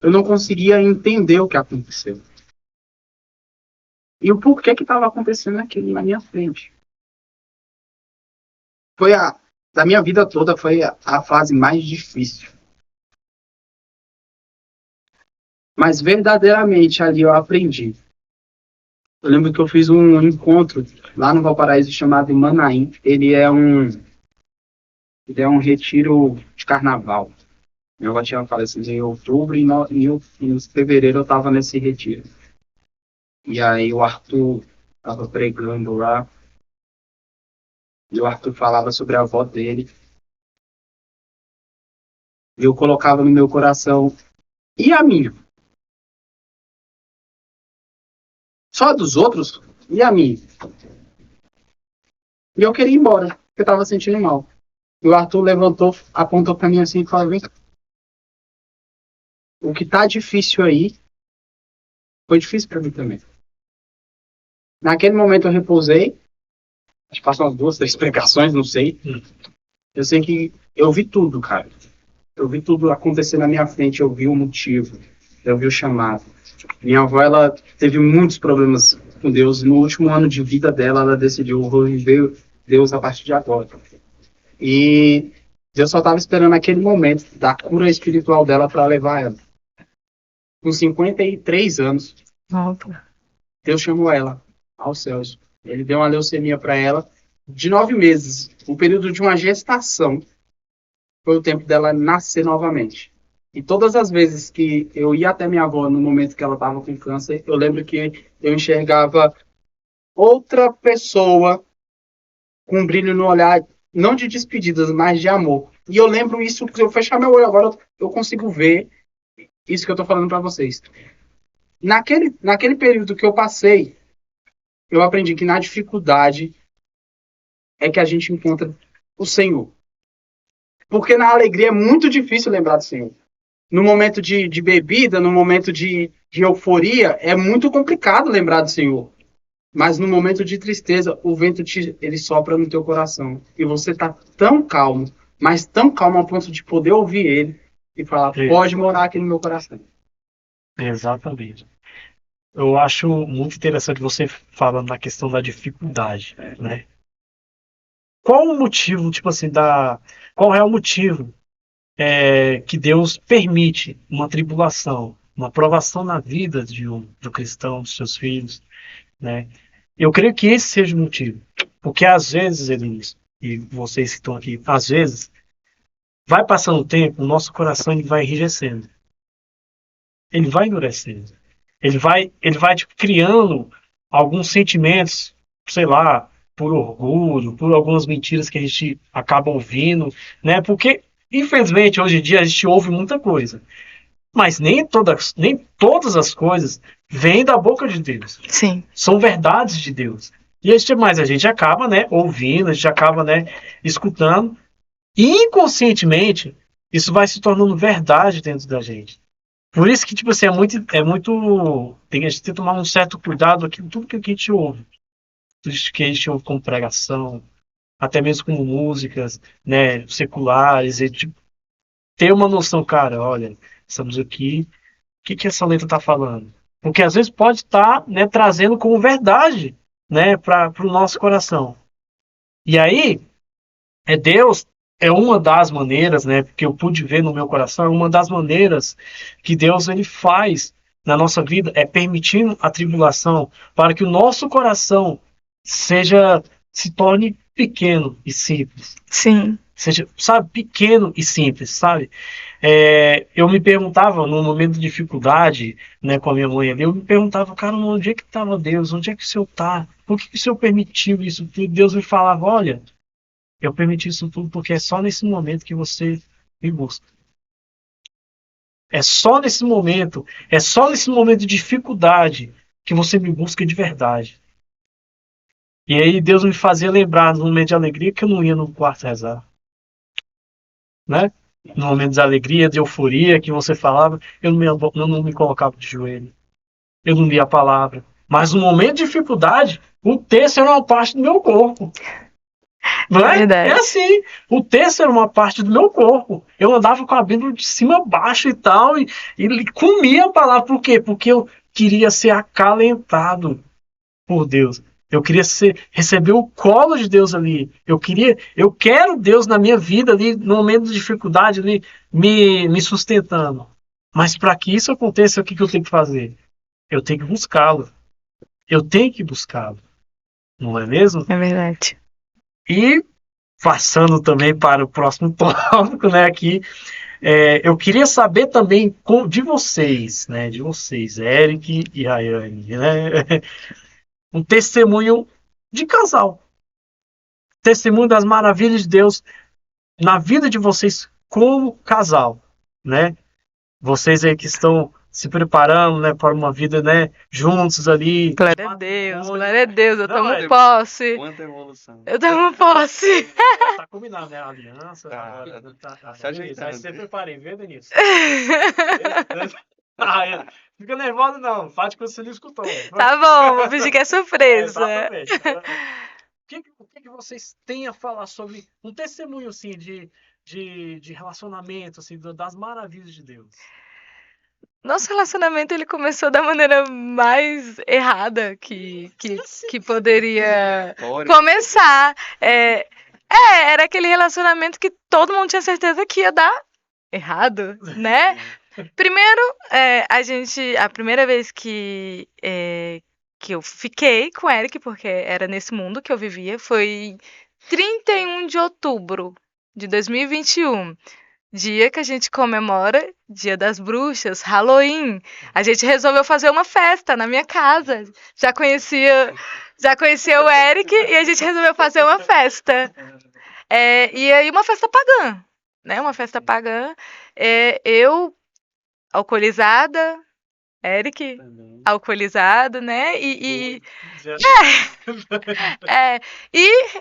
eu não conseguia entender o que aconteceu. E o porquê que estava acontecendo aquilo na minha frente. Da minha vida toda, foi a fase mais difícil. Mas verdadeiramente ali eu aprendi. Eu lembro que eu fiz um encontro lá no Valparaíso chamado Manaim. Ele é um retiro de carnaval. Meu avó tinha falecido em outubro e em fevereiro eu estava nesse retiro. E aí o Arthur estava pregando lá. E o Arthur falava sobre a avó dele. E eu colocava no meu coração, e a minha? Só a dos outros? E a minha? E eu queria ir embora, porque eu estava sentindo mal. E o Arthur levantou, apontou para mim assim e falou, vem cá. o que tá difícil aí foi difícil para mim também. Naquele momento eu repousei, acho que passam umas 2, 3 pregações, não sei. Eu sei que eu vi tudo, cara. Eu vi tudo acontecer na minha frente, eu vi o motivo, eu vi o chamado. Minha avó, ela teve muitos problemas com Deus. No último ano de vida dela, ela decidiu, vou viver Deus a partir de agora. E Deus só estava esperando aquele momento da cura espiritual dela para levar ela. Com 53 anos, Opa. Deus chamou ela aos céus. Ele deu uma leucemia para ela de 9 meses. O período de uma gestação foi o tempo dela nascer novamente. E todas as vezes que eu ia até minha avó no momento que ela estava com câncer, eu lembro que eu enxergava outra pessoa com um brilho no olhar, não de despedidas, mas de amor. E eu lembro isso, se eu fechar meu olho agora, eu consigo ver isso que eu estou falando para vocês. Naquele período que eu passei, eu aprendi que na dificuldade é que a gente encontra o Senhor. Porque na alegria é muito difícil lembrar do Senhor. No momento de bebida, no momento de euforia, é muito complicado lembrar do Senhor. Mas no momento de tristeza, o vento ele sopra no teu coração. E você está tão calmo, mas tão calmo a ponto de poder ouvir ele e falar, pode morar aqui no meu coração. Exatamente. Eu acho muito interessante você falando na questão da dificuldade, né? Qual o motivo, tipo assim, qual é o motivo que Deus permite uma tribulação, uma provação na vida do cristão, dos seus filhos, né? Eu creio que esse seja o motivo. Porque às vezes, Elias, e vocês que estão aqui, às vezes, vai passando o tempo, o nosso coração ele vai enrijecendo. Ele vai endurecendo. Ele vai tipo, criando alguns sentimentos, sei lá, por orgulho, por algumas mentiras que a gente acaba ouvindo, né? Porque, infelizmente, hoje em dia a gente ouve muita coisa. Mas nem todas as coisas vêm da boca de Deus. Sim. São verdades de Deus. E a gente acaba, né, ouvindo, a gente acaba, né, escutando. E inconscientemente, isso vai se tornando verdade dentro da gente. Por isso que, tipo assim, a gente tem que tomar um certo cuidado aqui com tudo que a gente ouve. Tudo que a gente ouve como pregação, até mesmo como músicas, né, seculares, e tipo, ter uma noção, cara, olha, estamos aqui, o que essa letra está falando? Porque às vezes pode estar, né, trazendo como verdade, né, para o nosso coração. E aí, Deus é uma das maneiras, né, que eu pude ver no meu coração, uma das maneiras que Deus ele faz na nossa vida é permitindo a tribulação para que o nosso coração se torne pequeno e simples. Sim. Seja, sabe, pequeno e simples, sabe? Eu me perguntava, no momento de dificuldade, né, com a minha mãe ali, eu me perguntava, cara, onde é que estava Deus? Onde é que o Senhor está? Por que o Senhor permitiu isso tudo? Deus me falava, olha, eu permiti isso tudo porque é só nesse momento que você me busca. É só nesse momento de dificuldade que você me busca de verdade. E aí Deus me fazia lembrar no momento de alegria que eu não ia no quarto rezar. Né? No momento de alegria, de euforia que você falava, eu não me colocava de joelho. Eu não lia a palavra. Mas no momento de dificuldade, o texto era uma parte do meu corpo. Não é? Verdade. É assim. O texto era uma parte do meu corpo. Eu andava com a Bíblia de cima a baixo e tal, e comia a palavra. Por quê? Porque eu queria ser acalentado por Deus. Eu queria receber o colo de Deus ali. Eu quero Deus na minha vida ali, no momento de dificuldade ali, me sustentando. Mas para que isso aconteça, o que eu tenho que fazer? Eu tenho que buscá-lo. Eu tenho que buscá-lo. Não é mesmo? É verdade. E passando também para o próximo tópico, né, aqui, eu queria saber também de vocês, né, Eric e Rayane, né, um testemunho de casal, testemunho das maravilhas de Deus na vida de vocês como casal, né, vocês aí que estão se preparando, né, para uma vida, né, juntos ali. Glória a Deus, eu Não, tomo é- posse. Quanta evolução. Eu tomo posse. Tá combinado, né? A aliança. Tá, Tá se ajeitando. Aí você preparem, viu, Denise? Fica nervosa, não. Faz de conta que você não escutou. Tá bom, vou fingir que é surpresa. Exatamente. O que vocês têm a falar sobre um testemunho, assim, de relacionamento, assim, das maravilhas de Deus? Nosso relacionamento ele começou da maneira mais errada que poderia Glória. começar. Era aquele relacionamento que todo mundo tinha certeza que ia dar errado, né? Primeiro, a primeira vez que eu fiquei com o Eric, porque era nesse mundo que eu vivia, foi 31 de outubro de 2021. Dia que a gente comemora Dia das Bruxas, Halloween. A gente resolveu fazer uma festa na minha casa. Já conhecia o Eric e a gente resolveu fazer uma festa. E aí uma festa pagã, né? Uma festa pagã. Eu, alcoolizada, Eric, Também. alcoolizado, né? E Já-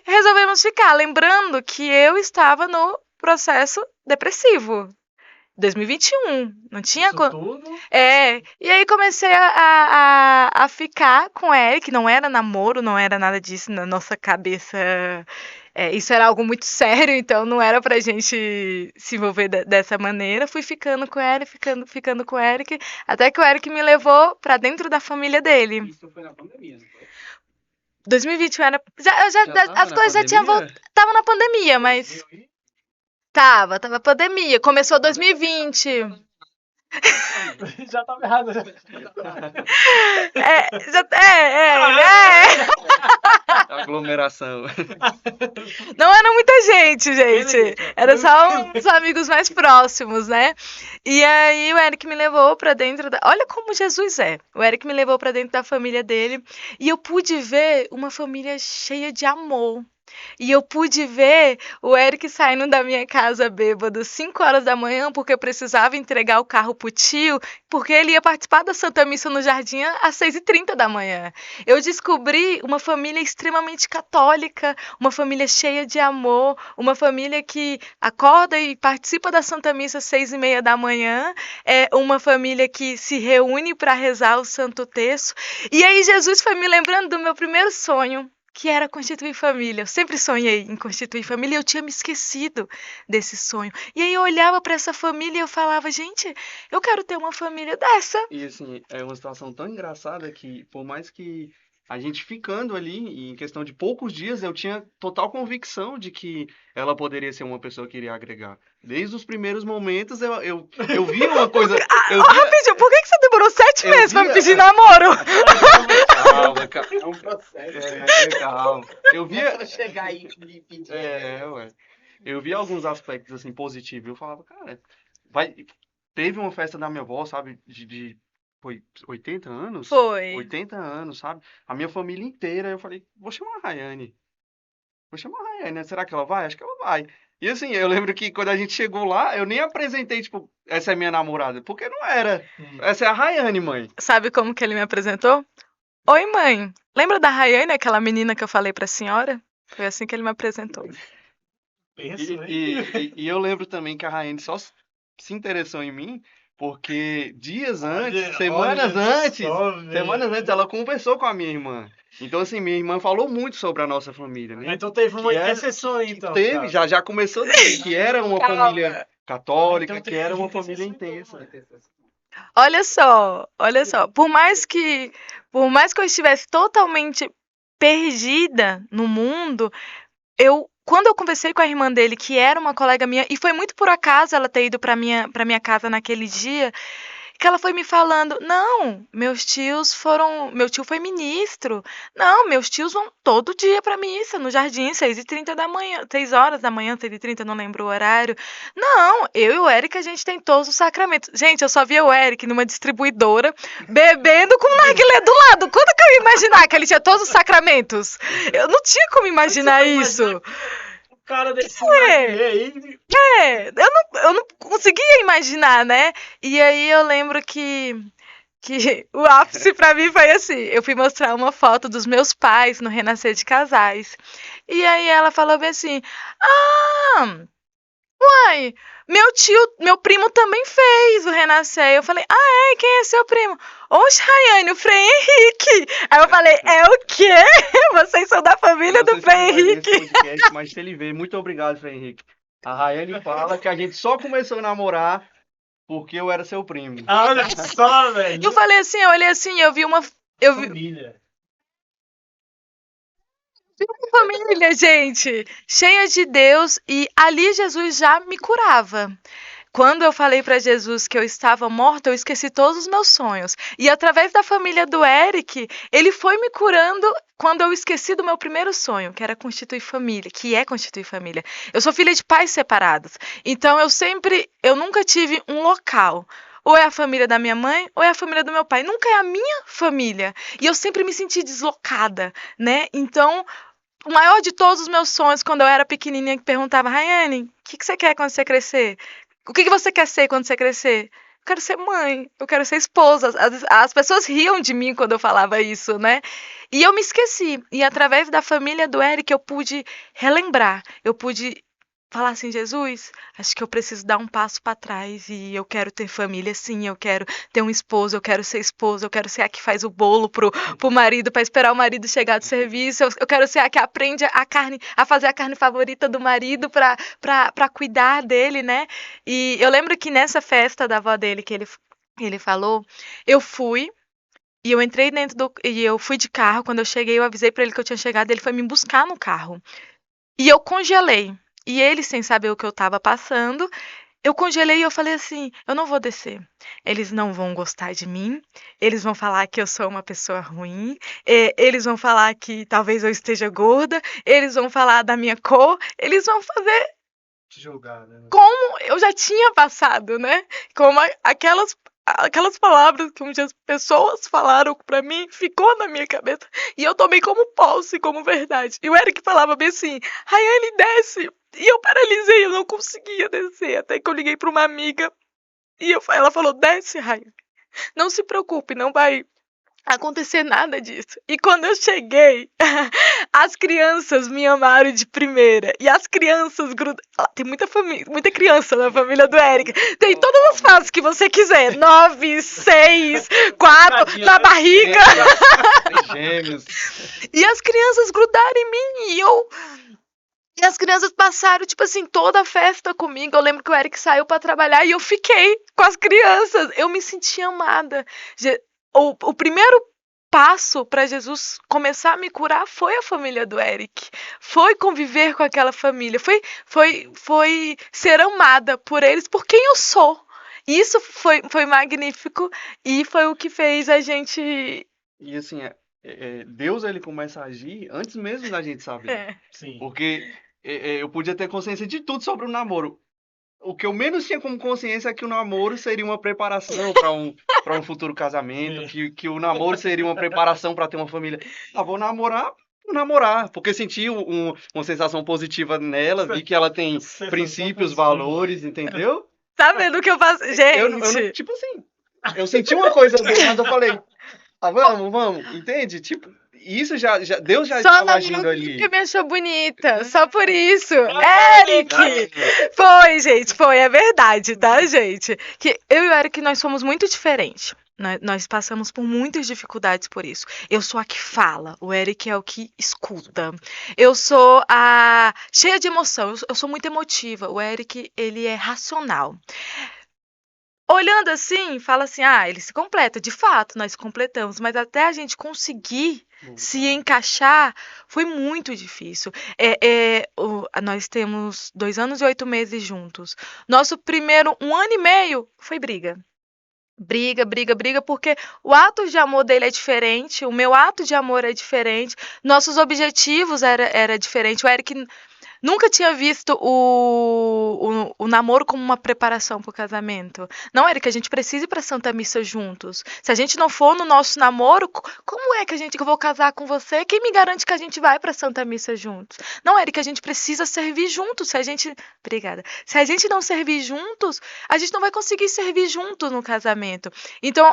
resolvemos ficar. Lembrando que eu estava no processo depressivo. 2021. Não tinha. Isso tudo. E aí comecei a ficar com o Eric. Não era namoro, não era nada disso na nossa cabeça. Isso era algo muito sério, então não era pra gente se envolver dessa maneira. Fui ficando com o Eric, ficando com o Eric, até que o Eric me levou pra dentro da família dele. Isso foi na pandemia, não foi? 2021 era. tava As na coisas já tinham pandemia? voltado. Tava na pandemia, mas. Tava pandemia. Começou 2020. Já tava errado. Aglomeração. Não era muita gente. Era só uns amigos mais próximos, né? E aí o Eric me levou pra dentro da... Olha como Jesus é. O Eric me levou pra dentro da família dele e eu pude ver uma família cheia de amor. E eu pude ver o Eric saindo da minha casa bêbado 5 horas da manhã porque eu precisava entregar o carro pro tio, porque ele ia participar da Santa Missa no Jardim às 6h30 da manhã. Eu descobri uma família extremamente católica, uma família cheia de amor, uma família que acorda e participa da Santa Missa às 6h30 da manhã, uma família que se reúne para rezar o Santo Terço. E aí Jesus foi me lembrando do meu primeiro sonho, que era constituir família. Eu sempre sonhei em constituir família e eu tinha me esquecido desse sonho. E aí eu olhava para essa família e eu falava, gente, eu quero ter uma família dessa. E assim, é uma situação tão engraçada que, por mais que a gente ficando ali, e em questão de poucos dias, eu tinha total convicção de que ela poderia ser uma pessoa que iria agregar. Desde os primeiros momentos, eu via uma coisa... Rapidinho, por que você demorou 7 Eu meses pra me via- pedir namoro? Calma, É um processo. calma. Eu via... Pra chegar aí e me pedir. Ué. Eu vi alguns aspectos, assim, positivos. Eu falava, cara, teve uma festa da minha avó, sabe, foi 80 anos? Foi. 80 anos, sabe? A minha família inteira. Eu falei, vou chamar a Rayane. Né? Será que ela vai? Acho que ela vai. E assim, eu lembro que quando a gente chegou lá, eu nem apresentei, tipo, essa é minha namorada. Porque não era. Essa é a Rayane, mãe. Sabe como que ele me apresentou? Oi, mãe. Lembra da Rayane, aquela menina que eu falei pra senhora? Foi assim que ele me apresentou. Pensa, né? E eu lembro também que a Rayane só se interessou em mim porque dias antes, semanas antes, ela conversou com a minha irmã. Então, assim, minha irmã falou muito sobre a nossa família, né? Então teve uma Que era- intercessão aí, então. Teve, já começou daí, que era uma Calma. família católica, Então que teve era uma intercessão, família então, intensa. Olha só. Por mais que eu estivesse totalmente perdida no mundo, quando eu conversei com a irmã dele, que era uma colega minha, e foi muito por acaso ela ter ido pra minha casa naquele dia, que ela foi me falando, não, meu tio foi ministro, não, meus tios vão todo dia pra missa, no jardim, 6h30 da manhã, 6 horas da manhã, 6h30, não lembro o horário. Não, eu e o Eric, a gente tem todos os sacramentos. Gente, eu só via o Eric numa distribuidora, bebendo com o narguilé do lado. Quando que eu ia imaginar que ele tinha todos os sacramentos? Eu não tinha como imaginar isso. cara desse É. aí. Eu não conseguia imaginar, né? E aí eu lembro que o ápice pra mim foi assim, eu fui mostrar uma foto dos meus pais no Renascer de Casais. E aí ela falou bem assim: "Ah, mãe, meu primo também fez o Renascer". Eu falei: "Ah, é? Quem é seu primo?". "Oxe, Rayane, o Frei Henrique". Aí eu falei: "É o quê? Vocês são da família do Não sei se Frei ele vai ver Henrique?". esse podcast, mas se ele ver, muito obrigado, Frei Henrique. A Rayane fala que a gente só começou a namorar porque eu era seu primo. Olha só, velho. Eu falei assim, eu olhei assim, eu vi Família. família, gente, cheia de Deus, e ali Jesus já me curava. Quando eu falei para Jesus que eu estava morta, eu esqueci todos os meus sonhos. E através da família do Eric, ele foi me curando quando eu esqueci do meu primeiro sonho, que era constituir família, que é constituir família. Eu sou filha de pais separados. Então eu nunca tive um local. Ou é a família da minha mãe, ou é a família do meu pai. Nunca é a minha família. E eu sempre me senti deslocada, né? Então, o maior de todos os meus sonhos, quando eu era pequenininha, que perguntava: "Rayane, o que você quer quando você crescer? O que você quer ser quando você crescer?". "Eu quero ser mãe, eu quero ser esposa". As pessoas riam de mim quando eu falava isso, né? E eu me esqueci. E através da família do Eric, eu pude relembrar. Eu pude falar assim: "Jesus, acho que eu preciso dar um passo para trás e eu quero ter família, sim, eu quero ter um esposo, eu quero ser esposa, eu quero ser a que faz o bolo pro marido, para esperar o marido chegar do serviço, eu quero ser a que aprende a fazer a carne favorita do marido para cuidar dele", né? E eu lembro que nessa festa da avó dele que ele falou, eu fui e eu entrei e eu fui de carro. Quando eu cheguei, eu avisei para ele que eu tinha chegado, ele foi me buscar no carro. E eu congelei. E ele, sem saber o que eu estava passando, eu congelei e eu falei assim: "Eu não vou descer. Eles não vão gostar de mim, eles vão falar que eu sou uma pessoa ruim, eles vão falar que talvez eu esteja gorda, eles vão falar da minha cor, eles vão fazer Te julgar, né? como eu já tinha passado, né? Como aquelas palavras que um dia as pessoas falaram pra mim, ficou na minha cabeça e eu tomei como posse, como verdade. E o Eric falava bem assim: "Rayane, desce". E eu paralisei, eu não conseguia descer, até que eu liguei pra uma amiga e ela falou: "Desce, Rayane. Não se preocupe, não vai acontecer nada disso". E quando eu cheguei, as crianças me amaram de primeira. E as crianças grudaram. Tem muita família, muita criança na família do Eric. Tem todas as fases que você quiser. 9, 6, 4, na barriga. Gêmeos. E as crianças grudaram em mim. E as crianças passaram, tipo assim, toda a festa comigo. Eu lembro que o Eric saiu pra trabalhar e eu fiquei com as crianças. Eu me senti amada. O primeiro passo para Jesus começar a me curar foi a família do Eric. Foi conviver com aquela família. Foi ser amada por eles, por quem eu sou. Isso foi magnífico e foi o que fez a gente. E assim, Deus ele começa a agir antes mesmo da gente saber. É. Sim. Porque eu podia ter consciência de tudo sobre o namoro. O que eu menos tinha como consciência é que o namoro seria uma preparação para um futuro casamento, que o namoro seria uma preparação para ter uma família. Ah, vou namorar, porque senti uma sensação positiva nela, vi que ela tem princípios, valores, entendeu? Tá vendo o que eu faço? Gente, Tipo assim, eu senti uma coisa boa, mas eu falei, vamos, entende? Tipo, isso Deus já só estava na agindo ali. que me achou bonita. Só por isso. Eric! Foi, gente, foi, é verdade, tá, gente? Que eu e o Eric, nós somos muito diferentes. Nós passamos por muitas dificuldades por isso. Eu sou a que fala, o Eric é o que escuta. Eu sou a cheia de emoção, eu sou muito emotiva. O Eric, ele é racional. Olhando assim, fala assim: "Ah, ele se completa". De fato, nós completamos, mas até a gente conseguir se encaixar foi muito difícil. Nós temos 2 anos e 8 meses juntos. Nosso primeiro 1 ano e meio foi briga. Briga, briga, briga, porque o ato de amor dele é diferente, o meu ato de amor é diferente, nossos objetivos era diferente. O Eric Nunca tinha visto o namoro como uma preparação para o casamento. Não, Eric, a gente precisa ir para Santa Missa juntos. Se a gente não for no nosso namoro, como é que eu vou casar com você? Quem me garante que a gente vai para Santa Missa juntos? Não, Eric, a gente precisa servir juntos. Obrigada. Se a gente não servir juntos, a gente não vai conseguir servir juntos no casamento. Então,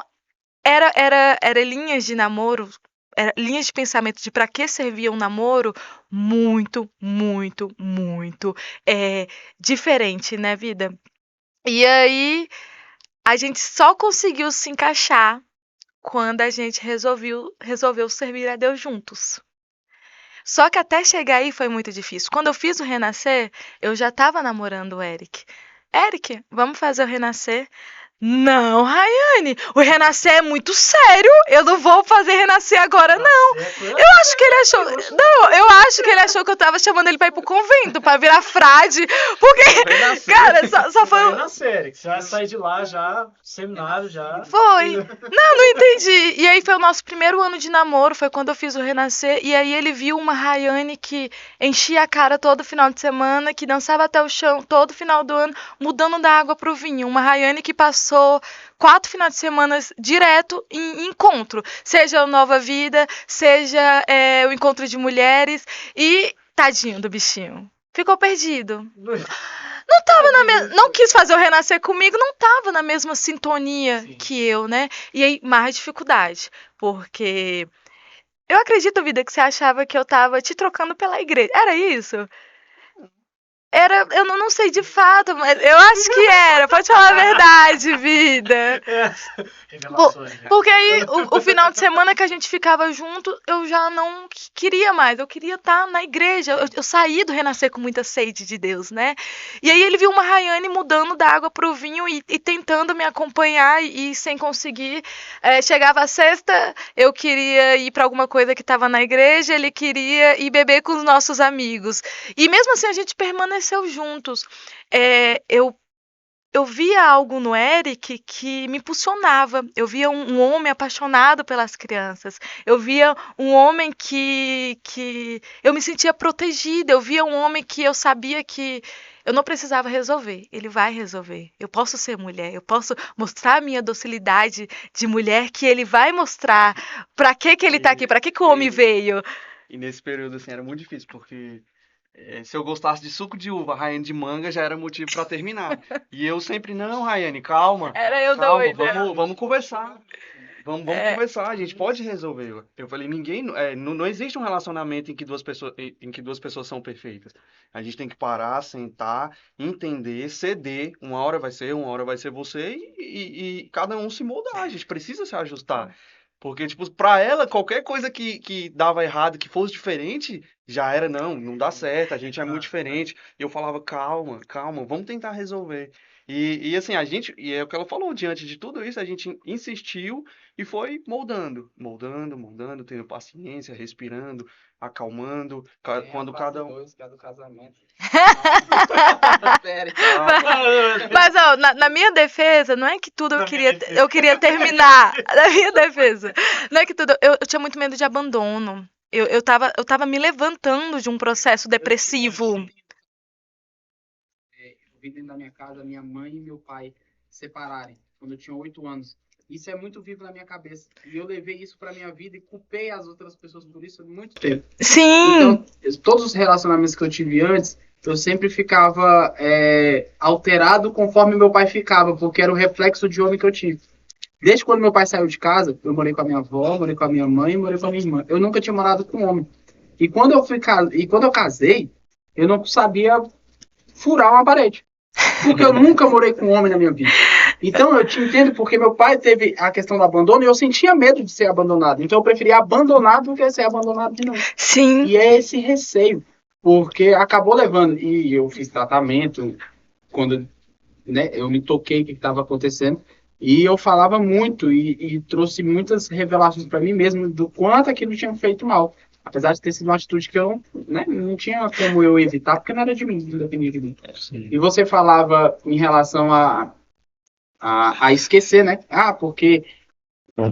era linhas de namoro, linhas de pensamento de para que servia um namoro muito, muito, muito diferente, né, vida? E aí a gente só conseguiu se encaixar quando a gente resolveu servir a Deus juntos. Só que até chegar aí foi muito difícil. Quando eu fiz o Renascer, eu já estava namorando o Eric. Eric, vamos fazer o Renascer? Não, Rayane, o Renascer é muito sério. Eu não vou fazer Renascer agora, não. Eu acho que ele achou. Não, eu acho que ele achou que eu tava chamando ele pra ir pro convento, pra virar frade. Porque, cara, só foi. Renascer, que você vai sair de lá já, seminário já. Foi. Não entendi. E aí foi o nosso primeiro ano de namoro, foi quando eu fiz o Renascer. E aí ele viu uma Rayane que enchia a cara todo final de semana, que dançava até o chão todo final do ano, mudando da água pro vinho. Uma Rayane que passou 4 finais de semana direto em encontro. Seja o Nova Vida, seja o encontro de mulheres. E tadinho do bichinho. Ficou perdido. Não tava não quis fazer o Renascer comigo, não tava na mesma sintonia que eu, né? E aí, mais dificuldade. Porque eu acredito, vida, que você achava que eu tava te trocando pela igreja. Era isso? Eu não sei de fato, mas eu acho que era. Pode falar a verdade, vida. Porque aí, o final de semana que a gente ficava junto, eu já não queria mais. Eu queria estar na igreja. Eu saí do Renascer com muita sede de Deus, né? E aí ele viu uma Rayane mudando da água pro vinho e tentando me acompanhar e sem conseguir. Chegava a sexta, eu queria ir para alguma coisa que estava na igreja, ele queria ir beber com os nossos amigos. E mesmo assim a gente permaneceu juntos. Eu via algo no Eric que me impulsionava. Eu via um homem apaixonado pelas crianças. Eu via um homem que eu me sentia protegida. Eu via um homem que eu sabia que eu não precisava resolver. Ele vai resolver. Eu posso ser mulher. Eu posso mostrar a minha docilidade de mulher que ele vai mostrar. Pra que ele tá aqui? Pra que o homem veio? E nesse período, assim, era muito difícil, porque se eu gostasse de suco de uva, Rayane de manga, já era motivo pra terminar. E eu sempre, não, Rayane, calma. Era eu Calma, doida. vamos conversar. Vamos conversar, a gente pode resolver. Eu falei, não existe um relacionamento em que duas pessoas são perfeitas. A gente tem que parar, sentar, entender, ceder. Uma hora vai ser você e cada um se moldar. A gente precisa se ajustar. Porque, tipo, pra ela, qualquer coisa que dava errado, que fosse diferente, já era, não dá certo, a gente é muito diferente. E eu falava, calma, vamos tentar resolver. E assim, e é o que ela falou, diante de tudo isso, a gente insistiu e foi moldando, tendo paciência, respirando, acalmando, quando cada um... Que é do casamento. Mas ó, na minha defesa, não é que tudo eu queria terminar. Na minha defesa, não é que tudo. Eu tinha muito medo de abandono. Eu tava me levantando de um processo depressivo. Eu vim dentro da minha casa, minha mãe e meu pai se separarem quando eu tinha 8 anos. Isso é muito vivo na minha cabeça. E eu levei isso pra minha vida e culpei as outras pessoas por isso há muito tempo. Sim. Então, todos os relacionamentos que eu tive antes, eu sempre ficava alterado conforme meu pai ficava, porque era o reflexo de homem que eu tive. Desde quando meu pai saiu de casa, eu morei com a minha avó, morei com a minha mãe, morei com a minha irmã. Eu nunca tinha morado com homem. E quando eu casei, eu não sabia furar uma parede. Porque eu nunca morei com homem na minha vida. Então eu te entendo porque meu pai teve a questão do abandono e eu sentia medo de ser abandonado. Então eu preferia abandonar do que ser abandonado de novo. Sim. E é esse receio. Porque acabou levando. E eu fiz tratamento quando eu me toquei o que estava acontecendo. E eu falava muito e trouxe muitas revelações para mim mesmo do quanto aquilo tinha feito mal. Apesar de ter sido uma atitude que eu não tinha como eu evitar, porque não era de mim, não dependia de mim. Sim. E você falava em relação a esquecer, né? Porque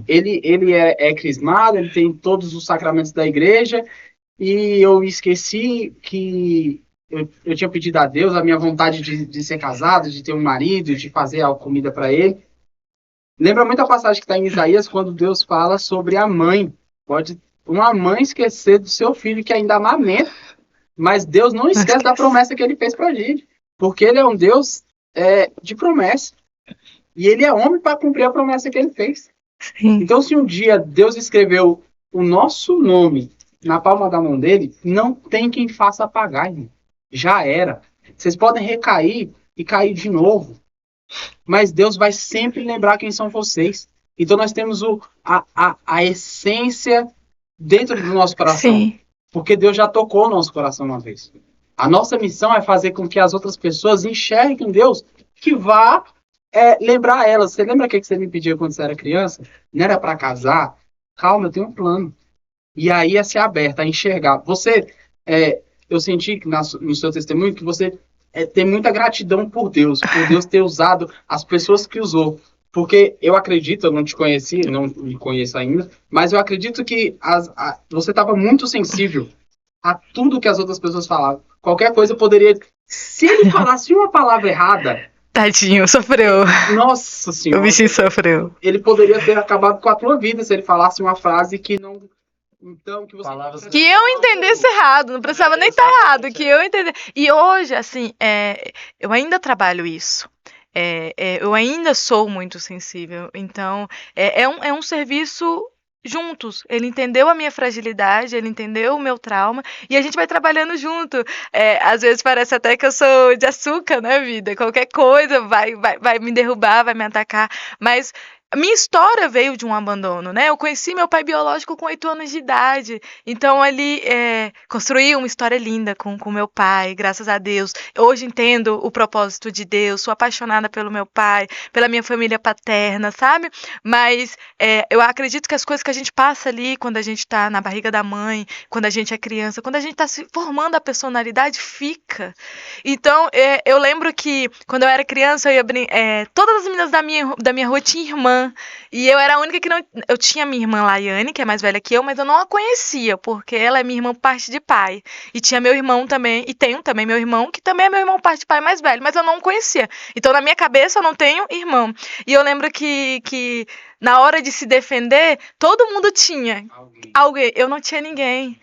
ele é crismado, ele tem todos os sacramentos da igreja, e eu esqueci que eu tinha pedido a Deus a minha vontade de ser casado, de ter um marido, de fazer a comida para ele. Lembra muito a passagem que está em Isaías, quando Deus fala sobre a mãe. Pode uma mãe esquecer do seu filho que ainda amamenta, mas Deus não esquece da promessa que ele fez para a gente. Porque ele é um Deus de promessa. E ele é homem para cumprir a promessa que ele fez. Sim. Então, se um dia Deus escreveu o nosso nome na palma da mão dele, não tem quem faça apagar, irmão. Já era. Vocês podem recair e cair de novo. Mas Deus vai sempre lembrar quem são vocês. Então nós temos a essência dentro do nosso coração. Sim. Porque Deus já tocou o nosso coração uma vez. A nossa missão é fazer com que as outras pessoas enxerguem Deus, que vá lembrar elas. Você lembra o que você me pediu quando você era criança? Não era para casar? Calma, eu tenho um plano. E aí é ser aberta a enxergar. Você, eu senti que no seu testemunho que você tem muita gratidão por Deus ter usado as pessoas que usou. Porque eu acredito, eu não te conheci, não me conheço ainda, mas eu acredito que você estava muito sensível a tudo que as outras pessoas falavam. Qualquer coisa poderia... Se ele falasse uma palavra errada... Tadinho, sofreu. Nossa Senhora. O bichinho sofreu. Ele poderia ter acabado com a tua vida se ele falasse uma frase que não... Então, que você... Que eu entendesse errado, não precisava nem estar errado, que eu entendesse. E hoje, assim, eu ainda trabalho isso. Eu ainda sou muito sensível. Então, é um serviço juntos. Ele entendeu a minha fragilidade, ele entendeu o meu trauma, e a gente vai trabalhando junto. Às vezes parece até que eu sou de açúcar, né, vida? Qualquer coisa vai me derrubar, vai me atacar. Mas minha história veio de um abandono, né? Eu conheci meu pai biológico com 8 anos de idade. Então, ele construiu uma história linda com meu pai, graças a Deus. Hoje entendo o propósito de Deus, sou apaixonada pelo meu pai, pela minha família paterna, sabe? Mas eu acredito que as coisas que a gente passa ali, quando a gente está na barriga da mãe, quando a gente é criança, quando a gente está se formando a personalidade, fica. Então, eu lembro que quando eu era criança, todas as meninas da minha rua tinham irmã. E eu era a única que não... Eu tinha minha irmã Laiane, que é mais velha que eu, mas eu não a conhecia, porque ela é minha irmã por parte de pai. E tinha meu irmão também, e tenho também meu irmão, que também é meu irmão por parte de pai mais velho, mas eu não conhecia. Então, na minha cabeça, eu não tenho irmão. E eu lembro que na hora de se defender, todo mundo tinha alguém. Eu não tinha ninguém.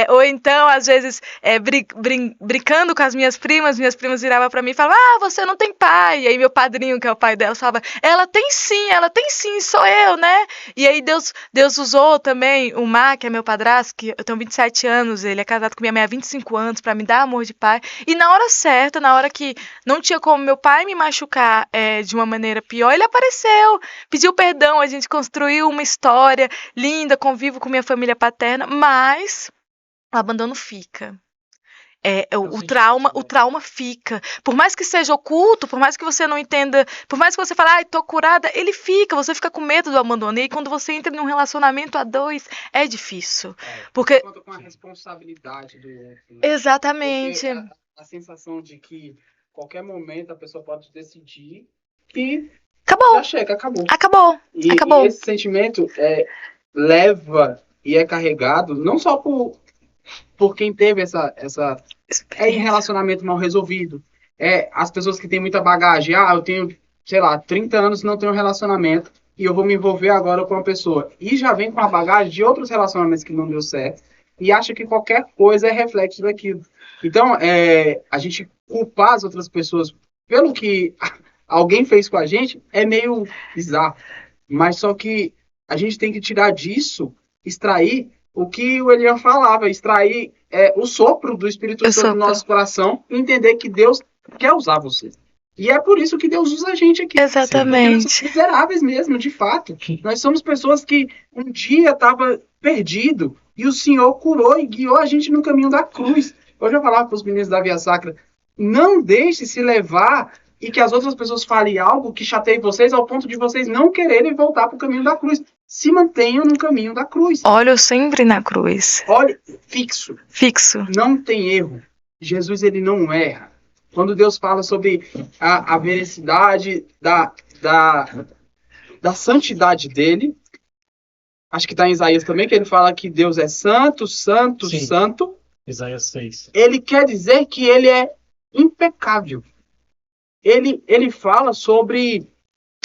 Ou então, às vezes, brincando com as minhas primas viravam pra mim e falavam, você não tem pai. E aí meu padrinho, que é o pai dela, falava, ela tem sim, sou eu, né? E aí Deus usou também o Mar, que é meu padrasto, que eu tenho 27 anos, ele é casado com minha mãe há 25 anos, pra me dar amor de pai. E na hora certa, na hora que não tinha como meu pai me machucar de uma maneira pior, ele apareceu, pediu perdão, a gente construiu uma história linda, convivo com minha família paterna, mas o abandono fica. O trauma fica. Por mais que seja oculto, por mais que você não entenda, por mais que você fale, tô curada, ele fica, você fica com medo do abandono. E quando você entra num relacionamento a dois, é difícil. Porque conta com a responsabilidade do outro. Né? Exatamente. Porque a sensação de que qualquer momento a pessoa pode decidir e acabou. Já chega, acabou. Acabou. E esse sentimento leva e é carregado não só por quem teve essa em relacionamento mal resolvido. As pessoas que têm muita bagagem. Eu tenho, sei lá, 30 anos e não tenho relacionamento e eu vou me envolver agora com uma pessoa. E já vem com a bagagem de outros relacionamentos que não deu certo e acha que qualquer coisa é reflexo daquilo. Então, a gente culpar as outras pessoas pelo que alguém fez com a gente é meio bizarro. Mas só que a gente tem que tirar disso, extrair o que o Elian falava, extrair o sopro do Espírito Santo no nosso coração e entender que Deus quer usar você. E é por isso que Deus usa a gente aqui. Exatamente. Nós somos miseráveis mesmo, de fato. Nós somos pessoas que um dia estavam perdido e o Senhor curou e guiou a gente no caminho da cruz. Hoje eu falava para os meninos da Via Sacra, não deixe se levar e que as outras pessoas falem algo que chateie vocês ao ponto de vocês não quererem voltar para o caminho da cruz. Se mantenham no caminho da cruz. Olha sempre na cruz. Olhe, fixo. Fixo. Não tem erro. Jesus, ele não erra. Quando Deus fala sobre a veracidade da santidade dele, acho que está em Isaías também, que ele fala que Deus é santo, santo, Sim. santo, Isaías 6. Ele quer dizer que ele é impecável. Ele fala sobre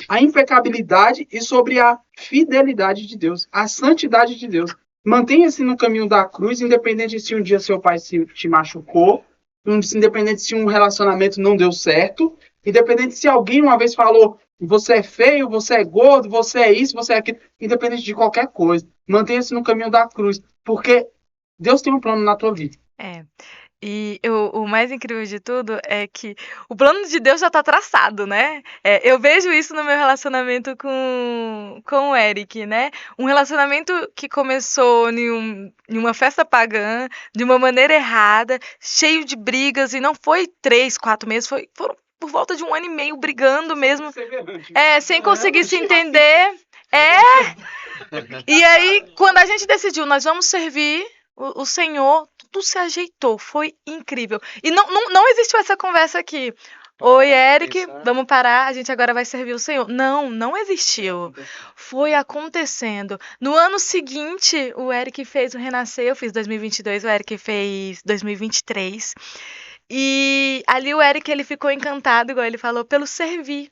a impecabilidade e sobre a fidelidade de Deus, a santidade de Deus. Mantenha-se no caminho da cruz, independente se um dia seu pai te machucou, independente se um relacionamento não deu certo, independente se alguém uma vez falou você é feio, você é gordo, você é isso, você é aquilo, independente de qualquer coisa. Mantenha-se no caminho da cruz, porque Deus tem um plano na tua vida. É. E o mais incrível de tudo é que o plano de Deus já está traçado, né? Eu vejo isso no meu relacionamento com o Eric, né? Um relacionamento que começou em uma festa pagã, de uma maneira errada, cheio de brigas, e não foi 3, 4 meses, foram por volta de 1 ano e meio brigando mesmo. Sem conseguir se entender. E aí, quando a gente decidiu, nós vamos servir o Senhor, tudo se ajeitou, foi incrível. E não existiu essa conversa aqui. Oi, Eric, vamos parar, a gente agora vai servir o Senhor. Não existiu. Foi acontecendo. No ano seguinte, o Eric fez o Renascer, eu fiz 2022, o Eric fez 2023. E ali o Eric, ele ficou encantado, igual ele falou, pelo servir.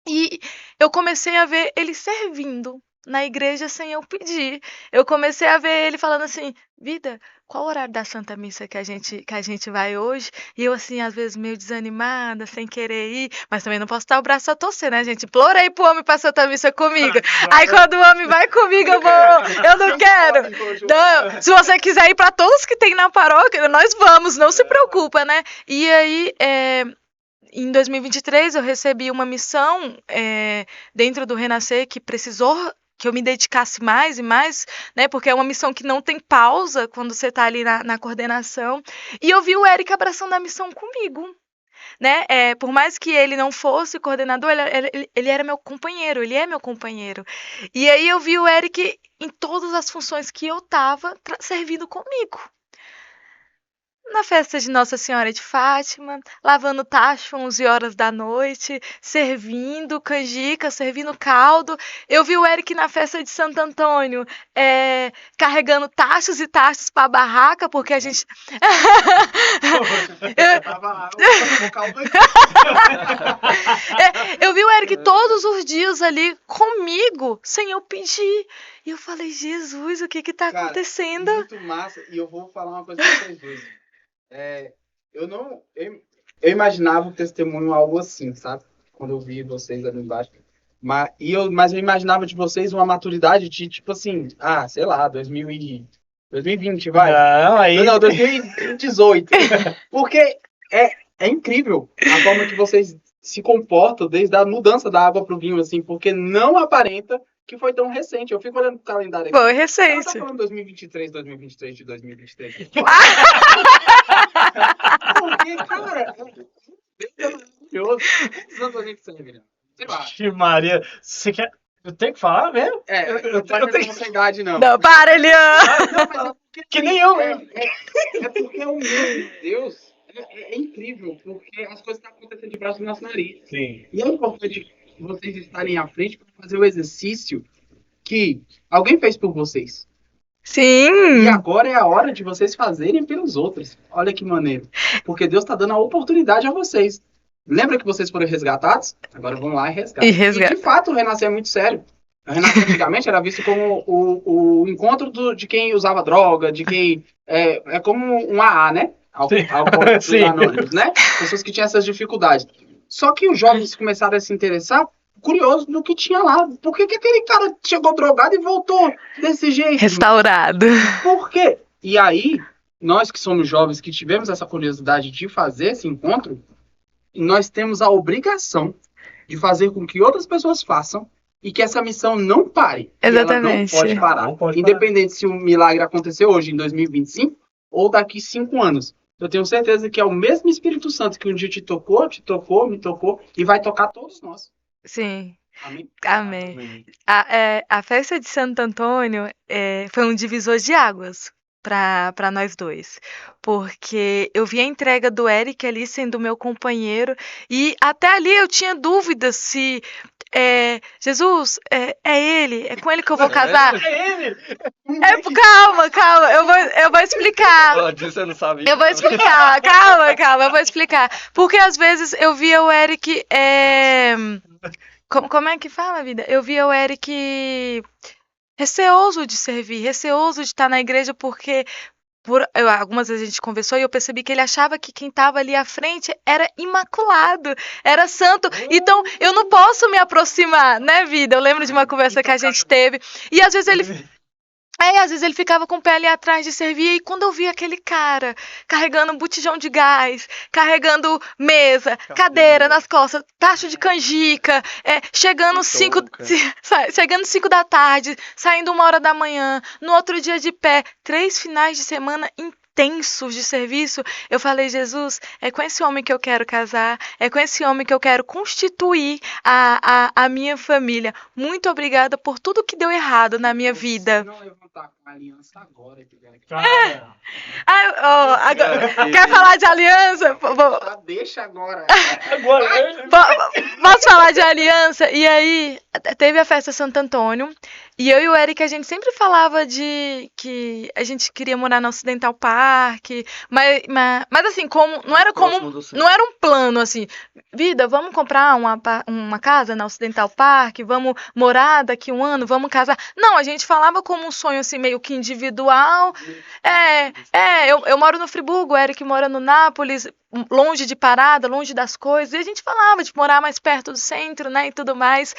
E eu comecei a ver ele servindo na igreja sem eu pedir. Eu comecei a ver ele falando assim, vida, qual o horário da Santa Missa que a gente vai hoje? E eu, assim, às vezes meio desanimada, sem querer ir, mas também não posso dar o braço a torcer, né, gente? Implorei pro homem pra Santa Missa comigo. Aí quando o homem vai comigo, eu não quero. Não, se você quiser ir pra todos que tem na paróquia, nós vamos, não se preocupa, né? E aí, em 2023, eu recebi uma missão dentro do Renascer que precisou que eu me dedicasse mais e mais, né? Porque é uma missão que não tem pausa quando você está ali na coordenação. E eu vi o Eric abraçando a missão comigo, né? Por mais que ele não fosse coordenador, ele era meu companheiro, ele é meu companheiro. E aí eu vi o Eric em todas as funções que eu estava servindo comigo. Na festa de Nossa Senhora de Fátima, lavando tacho 11 horas da noite, servindo canjica, servindo caldo. Eu vi o Eric na festa de Santo Antônio, carregando tachos e tachos para a barraca, porque a gente... Eu vi o Eric todos os dias ali comigo, sem eu pedir. E eu falei, Jesus, o que está acontecendo? Muito massa, e eu vou falar uma coisa para vocês dois. Eu imaginava o testemunho algo assim, sabe? Quando eu vi vocês ali embaixo. Mas eu imaginava de vocês uma maturidade de, tipo assim, sei lá, 2020, vai. Não, 2018. Porque é incrível a forma que vocês se comportam desde a mudança da água pro vinho, assim, porque não aparenta que foi tão recente. Eu fico olhando pro calendário aqui. Foi recente. Tá falando 2023 de 2023. Porque, cara, Deus é maravilhoso. Quantos anos a gente serve, né? Sei lá. Ixi, Maria, você quer... Eu tenho que falar mesmo? Eu não tenho essa idade, não. Não, para, Elian! Não, mas é porque, Que nem eu mesmo. É porque o meu Deus é incrível, porque as coisas estão acontecendo de braço no nosso nariz. Sim. E é importante vocês estarem à frente para fazer o exercício que alguém fez por vocês. Sim! E agora é a hora de vocês fazerem pelos outros. Olha que maneiro. Porque Deus está dando a oportunidade a vocês. Lembra que vocês foram resgatados? Agora vão lá e resgatem. E de fato o Renascer é muito sério. O Renascer antigamente era visto como o encontro de quem usava droga, de quem... É como um AA, né? Alcoólicos Anônimos, né? Pessoas que tinham essas dificuldades. Só que os jovens começaram a se interessar, curiosos do que tinha lá. Por que aquele cara chegou drogado e voltou desse jeito? Restaurado. Por quê? E aí, nós que somos jovens, que tivemos essa curiosidade de fazer esse encontro, nós temos a obrigação de fazer com que outras pessoas façam e que essa missão não pare. Exatamente. Ela não pode parar. Não pode Independente se o milagre aconteceu hoje, em 2025, ou daqui 5 anos. Eu tenho certeza que é o mesmo Espírito Santo que um dia te tocou, me tocou, e vai tocar todos nós. Sim. Amém? Amém. A festa de Santo Antônio foi um divisor de águas para nós dois, porque eu vi a entrega do Eric ali sendo meu companheiro, e até ali eu tinha dúvidas se Jesus, é ele, é com ele que eu vou casar. É ele! Calma, eu vou explicar. Ó, disso eu não sabia. Eu vou explicar, calma, eu vou explicar. Porque às vezes eu via o Eric. Como é que fala, vida? Eu via o Eric receoso de servir, receoso de estar na igreja, porque algumas vezes a gente conversou e eu percebi que ele achava que quem estava ali à frente era imaculado, era santo. Então eu não posso me aproximar, né, vida? Eu lembro de uma conversa que a gente teve. E às vezes ele ficava com o pé ali atrás de servir, e quando eu via aquele cara carregando um botijão de gás, carregando mesa, cadeira nas costas, tacho de canjica, chegando chegando 5 da tarde, saindo 1 hora da manhã, no outro dia de pé, 3 finais de semana intensos de serviço, eu falei, Jesus, é com esse homem que eu quero casar, é com esse homem que eu quero constituir a minha família. Muito obrigada por tudo que deu errado na minha vida. Se não levantar com a aliança agora, que tiver aqui. Cara, Quer falar de aliança? Tá, deixa agora. agora. Posso falar de aliança? E aí, teve a festa Santo Antônio, e eu e o Eric, a gente sempre falava de que a gente queria morar no Ocidental Park, mas assim, não era um plano, assim, vida, vamos comprar uma casa na Ocidental Park, vamos morar daqui 1 ano, vamos casar. Não, a gente falava como um sonho, assim, meio que individual. Eu moro no Friburgo, o Eric mora no Nápoles, longe de parada, longe das coisas, e a gente falava de morar mais perto do centro, né, e tudo mais.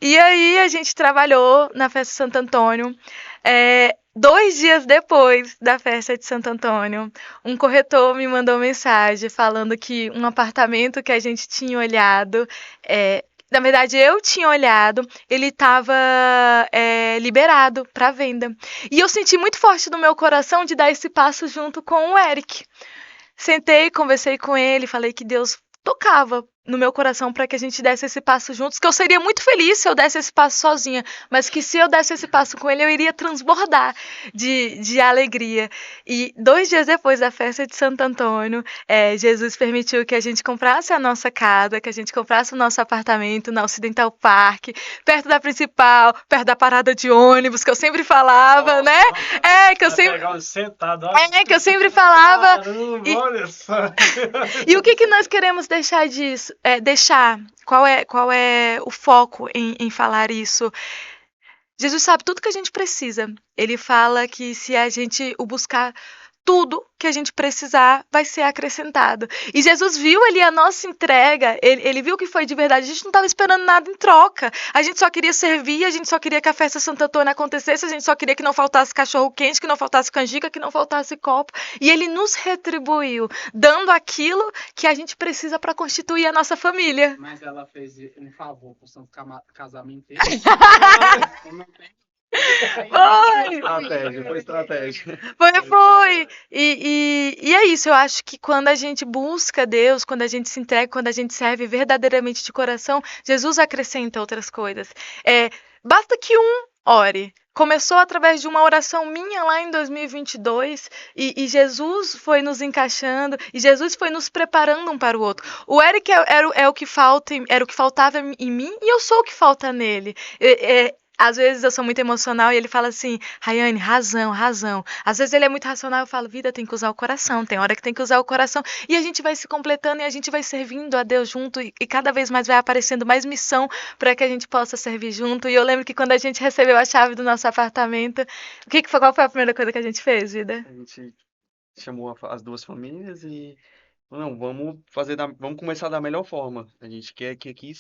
E aí a gente trabalhou na festa Santo Antônio. 2 dias depois da festa de Santo Antônio, um corretor me mandou mensagem falando que um apartamento que a gente tinha olhado, na verdade eu tinha olhado, ele estava liberado para venda. E eu senti muito forte no meu coração de dar esse passo junto com o Eric. Sentei, conversei com ele, falei que Deus tocava no meu coração para que a gente desse esse passo juntos, que eu seria muito feliz se eu desse esse passo sozinha, mas que se eu desse esse passo com ele, eu iria transbordar de alegria. E 2 dias depois da festa de Santo Antônio, Jesus permitiu que a gente comprasse a nossa casa, que a gente comprasse o nosso apartamento na Ocidental Park, perto da principal, perto da parada de ônibus, que eu sempre falava, né? Que eu sempre falava. Caramba, olha só. E o que nós queremos deixar disso? Qual é o foco em falar isso? Jesus sabe tudo que a gente precisa. Ele fala que se a gente o buscar, tudo que a gente precisar vai ser acrescentado. E Jesus viu ali a nossa entrega, ele viu que foi de verdade. A gente não estava esperando nada em troca. A gente só queria servir, a gente só queria que a festa Santo Antônio acontecesse, a gente só queria que não faltasse cachorro quente, que não faltasse canjica, que não faltasse copo. E ele nos retribuiu, dando aquilo que a gente precisa para constituir a nossa família. Mas ela fez um favor pro Santo Casamento. Foi estratégia. Foi. E é isso, eu acho que quando a gente busca Deus, quando a gente se entrega, quando a gente serve verdadeiramente de coração, Jesus acrescenta outras coisas. Basta que ore. Começou através de uma oração minha lá em 2022 e Jesus foi nos encaixando e Jesus foi nos preparando um para o outro. O Eric era o que faltava em mim e eu sou o que falta nele. Às vezes eu sou muito emocional e ele fala assim, Rayane, razão. Às vezes ele é muito racional, eu falo, vida, tem que usar o coração, tem hora que tem que usar o coração. E a gente vai se completando e a gente vai servindo a Deus junto e cada vez mais vai aparecendo mais missão para que a gente possa servir junto. E eu lembro que quando a gente recebeu a chave do nosso apartamento, qual foi a primeira coisa que a gente fez, vida? A gente chamou as 2 famílias e não, vamos começar da melhor forma. A gente quer que aqui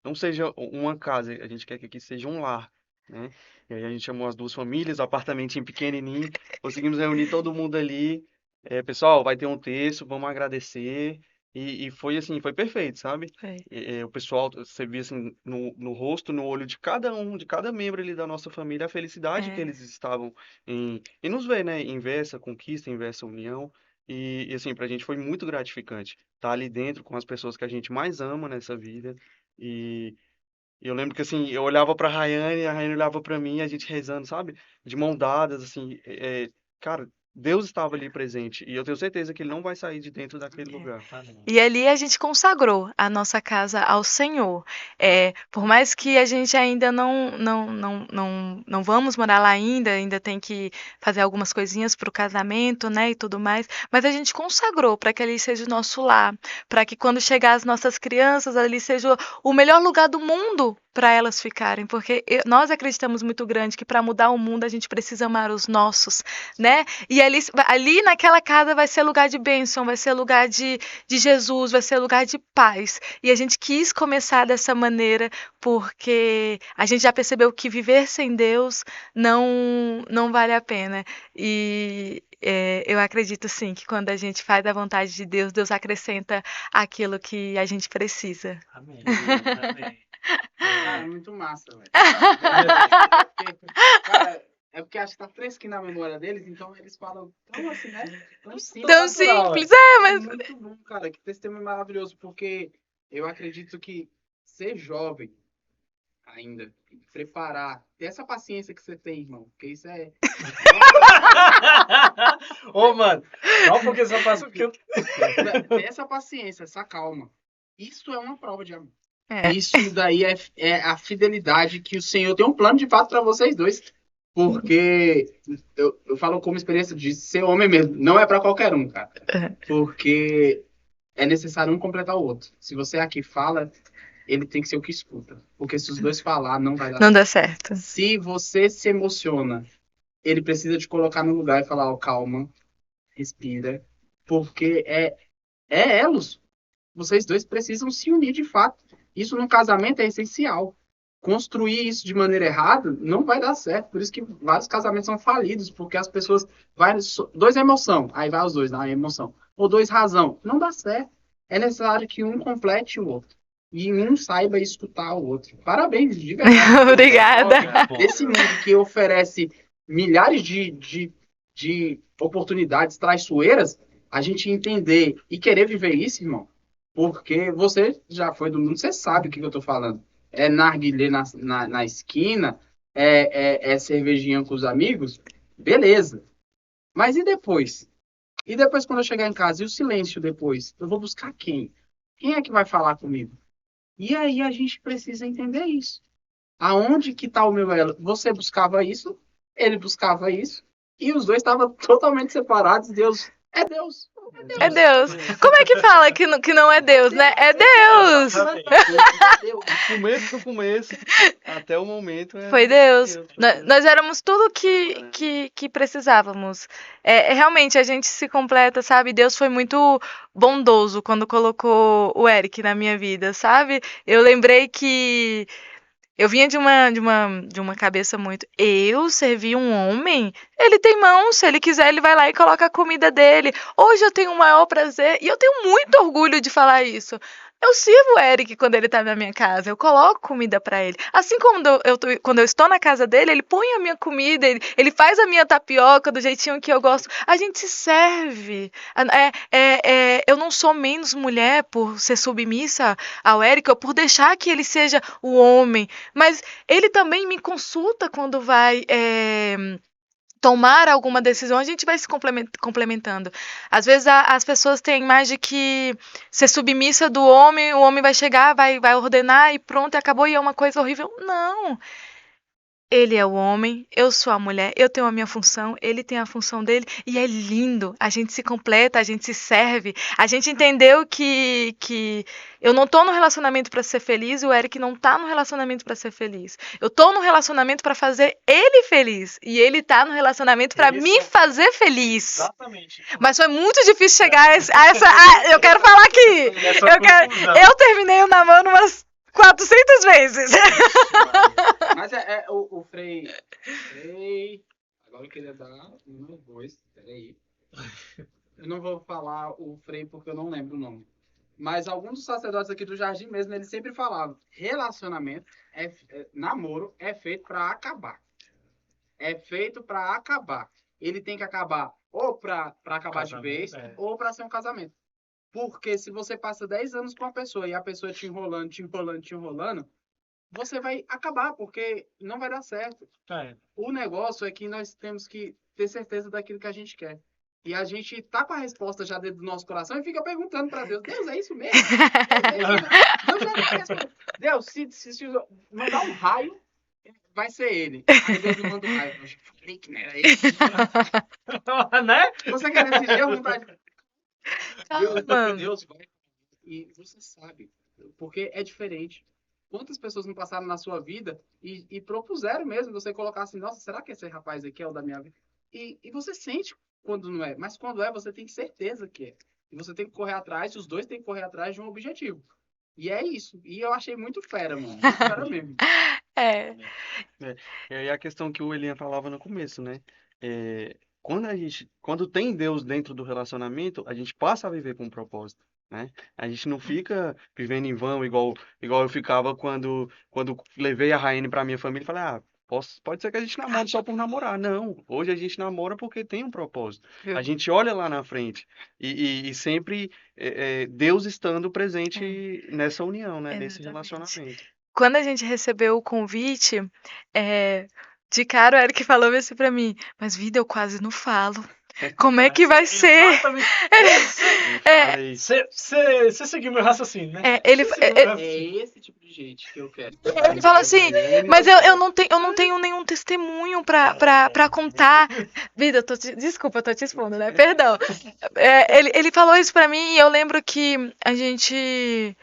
não seja uma casa, a gente quer que aqui seja um lar, né? E aí a gente chamou as 2 famílias, apartamentinho pequenininho, conseguimos reunir todo mundo ali. Pessoal, vai ter um texto, vamos agradecer. E foi assim, foi perfeito, sabe? Foi. O pessoal, você via assim, no rosto, no olho de cada membro ali da nossa família, a felicidade que eles estavam em nos ver, né? Em ver essa conquista, em ver essa união. E assim, pra gente foi muito gratificante estar ali dentro com as pessoas que a gente mais ama nessa vida. E eu lembro que assim, eu olhava pra Rayane, a Rayane olhava pra mim, a gente rezando, sabe? De mão dadas, assim, cara, Deus estava ali presente. E eu tenho certeza que ele não vai sair de dentro daquele É. lugar. Amém. E ali a gente consagrou a nossa casa ao Senhor. Por mais que a gente ainda não vamos morar lá ainda tem que fazer algumas coisinhas para o casamento, né, e tudo mais, mas a gente consagrou para que ali seja o nosso lar, para que quando chegar as nossas crianças, ali seja o melhor lugar do mundo para elas ficarem, porque nós acreditamos muito grande que para mudar o mundo a gente precisa amar os nossos, né? E ali naquela casa vai ser lugar de bênção, vai ser lugar de Jesus, vai ser lugar de paz. E a gente quis começar dessa maneira porque a gente já percebeu que viver sem Deus não vale a pena. E eu acredito sim que quando a gente faz a vontade de Deus, Deus acrescenta aquilo que a gente precisa. Amém. Amém. Cara, É, muito massa, velho. é, Cara, é porque acho que tá fresquinho na memória deles, então eles falam tão assim, né? Tão simples. Tão natural, simples, É muito bom, cara. Que testemunho maravilhoso, porque eu acredito que ser jovem ainda, preparar, ter essa paciência que você tem, irmão, porque isso é. Ô, mano, só porque só faço o que eu. Ter essa paciência, essa calma. Isso é uma prova de amor. É. Isso daí é a fidelidade que o Senhor tem um plano de fato para vocês dois. Porque eu falo como experiência de ser homem mesmo. Não é para qualquer um, cara. Porque é necessário um completar o outro. Se você aqui fala, ele tem que ser o que escuta. Porque se os dois falar, não vai dar Não certo. dá certo. Se você se emociona, ele precisa te colocar no lugar e falar, ó, calma, respira. Porque é elos. Vocês dois precisam se unir de fato. Isso no casamento é essencial. Construir isso de maneira errada não vai dar certo. Por isso que vários casamentos são falidos, porque as pessoas dois é emoção, aí vai os dois na emoção. Ou dois razão, não dá certo. É necessário que um complete o outro e um saiba escutar o outro. Parabéns, de verdade. Obrigada. Esse mundo que oferece milhares de oportunidades traiçoeiras, a gente entender e querer viver isso, irmão. Porque você já foi do mundo, você sabe o que eu tô falando. É narguilé na esquina, é cervejinha com os amigos, beleza. Mas e depois? E depois quando eu chegar em casa? E o silêncio depois? Eu vou buscar quem? Quem é que vai falar comigo? E aí a gente precisa entender isso. Aonde que tá o meu elo? Você buscava isso, ele buscava isso, e os dois estavam totalmente separados. Deus é Deus. É Deus. Como é que fala que não é Deus, né? É Deus. Do começo até o momento Foi Deus. Deus. Nós éramos tudo que precisávamos. Realmente, a gente se completa, sabe? Deus foi muito bondoso quando colocou o Eric na minha vida, sabe? Eu lembrei que eu vinha de uma cabeça muito. Eu servi um homem? Ele tem mãos, se ele quiser, ele vai lá e coloca a comida dele. Hoje eu tenho o maior prazer, e eu tenho muito orgulho de falar isso. Eu sirvo o Eric quando ele tá na minha casa, eu coloco comida pra ele. Assim como quando eu estou na casa dele, ele põe a minha comida, ele faz a minha tapioca do jeitinho que eu gosto. A gente se serve. Eu não sou menos mulher por ser submissa ao Eric ou por deixar que ele seja o homem. Mas ele também me consulta quando vai tomar alguma decisão, a gente vai se complementando. Às vezes as pessoas têm a imagem que ser submissa do homem, o homem vai chegar, vai ordenar e pronto, acabou e é uma coisa horrível. Não. Ele é o homem, eu sou a mulher, eu tenho a minha função, ele tem a função dele, e é lindo. A gente se completa, a gente se serve. A gente entendeu que eu não tô no relacionamento para ser feliz, e o Eric não tá no relacionamento para ser feliz. Eu tô no relacionamento para fazer ele feliz, e ele tá no relacionamento para me fazer feliz. Exatamente. Mas foi muito difícil chegar a essa. Eu quero falar aqui. Eu terminei o namoro umas 400 vezes. Mas o Frei. Agora eu queria dar um dois. Peraí. Eu não vou falar o Frei porque eu não lembro o nome. Mas alguns dos sacerdotes aqui do Jardim mesmo, eles sempre falavam: relacionamento, namoro é feito para acabar. É feito para acabar. Ele tem que acabar ou para acabar de vez, ou para ser um casamento. Porque se você passa 10 anos com a pessoa e a pessoa te enrolando, você vai acabar, porque não vai dar certo. É, O negócio é que nós temos que ter certeza daquilo que a gente quer. E a gente tá com a resposta já dentro do nosso coração e fica perguntando para Deus: Deus, é isso mesmo? Deus, é isso mesmo? Deus já tem a resposta. Deus, se mandar um raio, vai ser ele. Aí Deus não manda um raio. Eu falei que não era ele. né? Você quer decidir a vontade? Mano. Deus vai. E você sabe. Porque é diferente. Quantas pessoas não passaram na sua vida e propuseram mesmo você colocar assim: nossa, será que esse rapaz aqui é o da minha vida? E você sente quando não é. Mas quando é, você tem certeza que é. E você tem que correr atrás, os dois têm que correr atrás de um objetivo. E é isso. E eu achei muito fera, mano. Muito fera mesmo. É, E aí a questão que o Elian falava no começo, né? Quando tem Deus dentro do relacionamento, a gente passa a viver com um propósito, né? A gente não fica vivendo em vão igual eu ficava quando levei a Raiane para minha família e falei, pode ser que a gente namore só por namorar. Não, hoje a gente namora porque tem um propósito. viu? A gente olha lá na frente e sempre Deus estando presente nessa união, né? Nesse Exatamente. relacionamento. Quando a gente recebeu o convite, de cara o Eric falou assim pra mim, mas vida, eu quase não falo. Como é que vai ser? Exatamente. Você seguiu meu raciocínio, né? Ele, Você seguiu meu É raciocínio. esse tipo de gente que eu quero. ele falou assim, mas eu não tenho nenhum testemunho pra contar. Vida, desculpa, eu tô te expondo, né? Perdão. Ele falou isso pra mim e eu lembro que a gente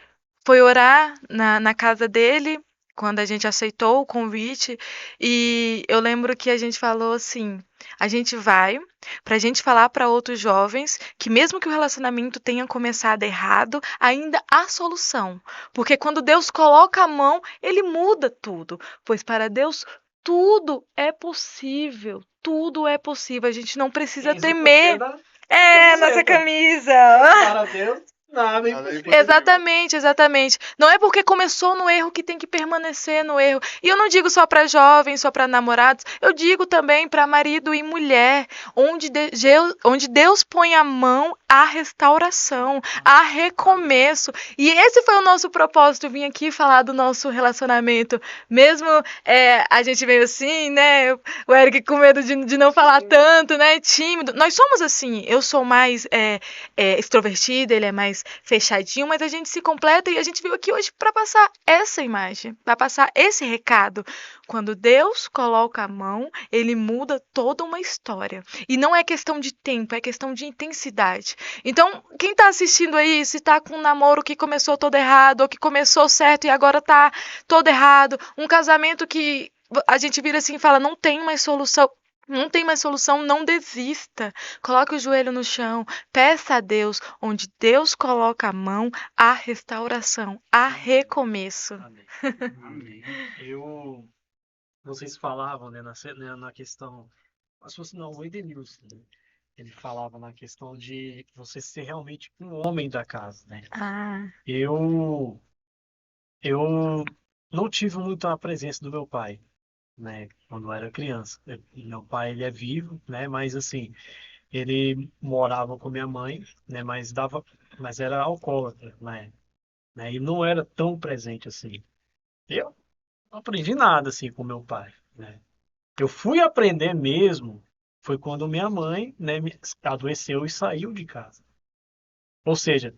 foi orar na casa dele quando a gente aceitou o convite e eu lembro que a gente falou assim, a gente vai pra gente falar pra outros jovens que mesmo que o relacionamento tenha começado errado, ainda há solução, porque quando Deus coloca a mão, ele muda tudo, pois para Deus tudo é possível. Tudo é possível, a gente não precisa temer. Nossa camisa. Para Deus, nada é impossível. Exatamente, exatamente. Não é porque começou no erro que tem que permanecer no erro. E eu não digo só para jovens, só para namorados, eu digo também para marido e mulher, onde Deus põe a mão à restauração, a recomeço. E esse foi o nosso propósito, vir aqui falar do nosso relacionamento. Mesmo a gente meio assim, né? O Eric com medo de não falar tanto, né? Tímido. Nós somos assim. Eu sou mais extrovertida, ele é mais fechadinho, mas a gente se completa e a gente veio aqui hoje para passar essa imagem, para passar esse recado. Quando Deus coloca a mão, ele muda toda uma história. E não é questão de tempo, é questão de intensidade. Então, quem tá assistindo aí, se tá com um namoro que começou todo errado, ou que começou certo e agora tá todo errado, um casamento que a gente vira assim e fala, não tem mais solução. Não tem mais solução, não desista. Coloque o joelho no chão, peça a Deus, onde Deus coloca a mão, há restauração, há recomeço. Amém. Vocês falavam, né, na questão, se fosse não, o Edenilson, né? Ele falava na questão de você ser realmente um homem da casa, né? Ah, Eu não tive muito a presença do meu pai, né, quando eu era criança. Meu pai, ele é vivo, né, mas assim, ele morava com minha mãe, né, mas era alcoólatra, né, e não era tão presente assim. Eu não aprendi nada assim com meu pai, né. Eu fui aprender mesmo foi quando minha mãe, né, adoeceu e saiu de casa. Ou seja,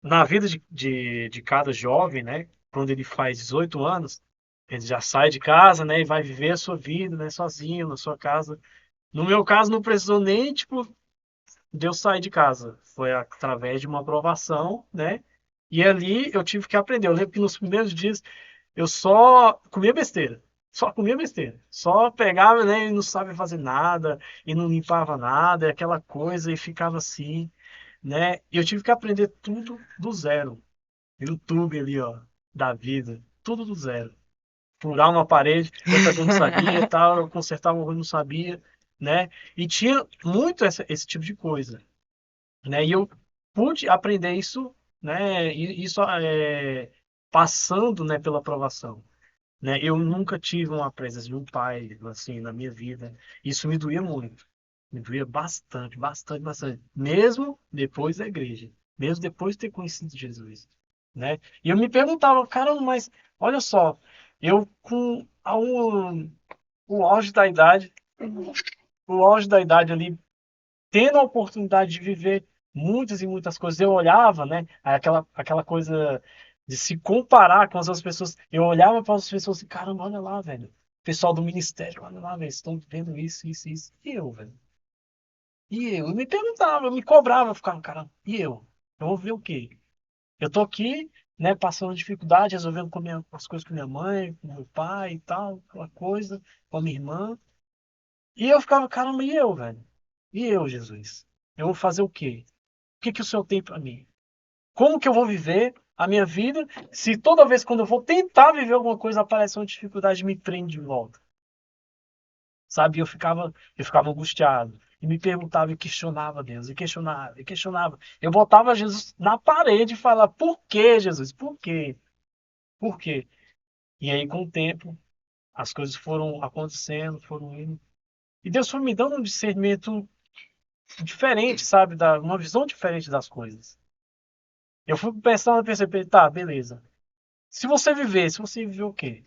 na vida de cada jovem, né, quando ele faz 18 anos, ele já sai de casa, né, e vai viver a sua vida, né, sozinho, na sua casa. No meu caso, não precisou nem, tipo, de eu sair de casa. Foi através de uma aprovação, né, e ali eu tive que aprender. Eu lembro que nos primeiros dias eu só comia besteira. Só comia besteira. Só pegava, né, e não sabia fazer nada, e não limpava nada, e aquela coisa, e ficava assim, né? E eu tive que aprender tudo do zero. YouTube ali, ó, da vida. Tudo do zero. Furar uma parede, eu também não sabia, tal, eu consertava uma coisa, não sabia, né? E tinha muito esse tipo de coisa, né? E eu pude aprender isso, né? E isso passando, né, pela aprovação, né? Eu nunca tive uma presença de um pai, assim, na minha vida. Isso me doía muito. Me doía bastante, bastante, bastante. Mesmo depois da igreja. Mesmo depois de ter conhecido Jesus. né? E eu me perguntava, caramba, mas olha só, eu com o auge da idade, o auge da idade ali, tendo a oportunidade de viver muitas e muitas coisas, eu olhava, né? Aquela coisa de se comparar com as outras pessoas. Eu olhava para as pessoas e, caramba, olha lá, velho. Pessoal do ministério, olha lá, velho, estão vivendo isso, isso, isso. E eu, velho? E eu? Eu me perguntava, eu me cobrava, eu ficava, caramba, e eu? Eu vou ver o quê? Eu tô aqui, né, passando dificuldade, resolvendo as coisas com minha mãe, com meu pai e tal, aquela coisa, com a minha irmã. E eu ficava, caramba, e eu, velho? E eu, Jesus? Eu vou fazer o quê? O que que o Senhor tem para mim? Como que eu vou viver a minha vida se toda vez quando eu vou tentar viver alguma coisa aparece uma dificuldade e me prende de volta? Sabe? Eu ficava angustiado e me perguntava e questionava Deus, e questionava, e questionava. Eu botava Jesus na parede e falava: "Por que, Jesus? Por quê? Por quê?" E aí com o tempo as coisas foram acontecendo, foram indo, e Deus foi me dando um discernimento diferente, sabe, uma visão diferente das coisas. Eu fui pensando, perceber, tá, beleza. Se você viveu o quê?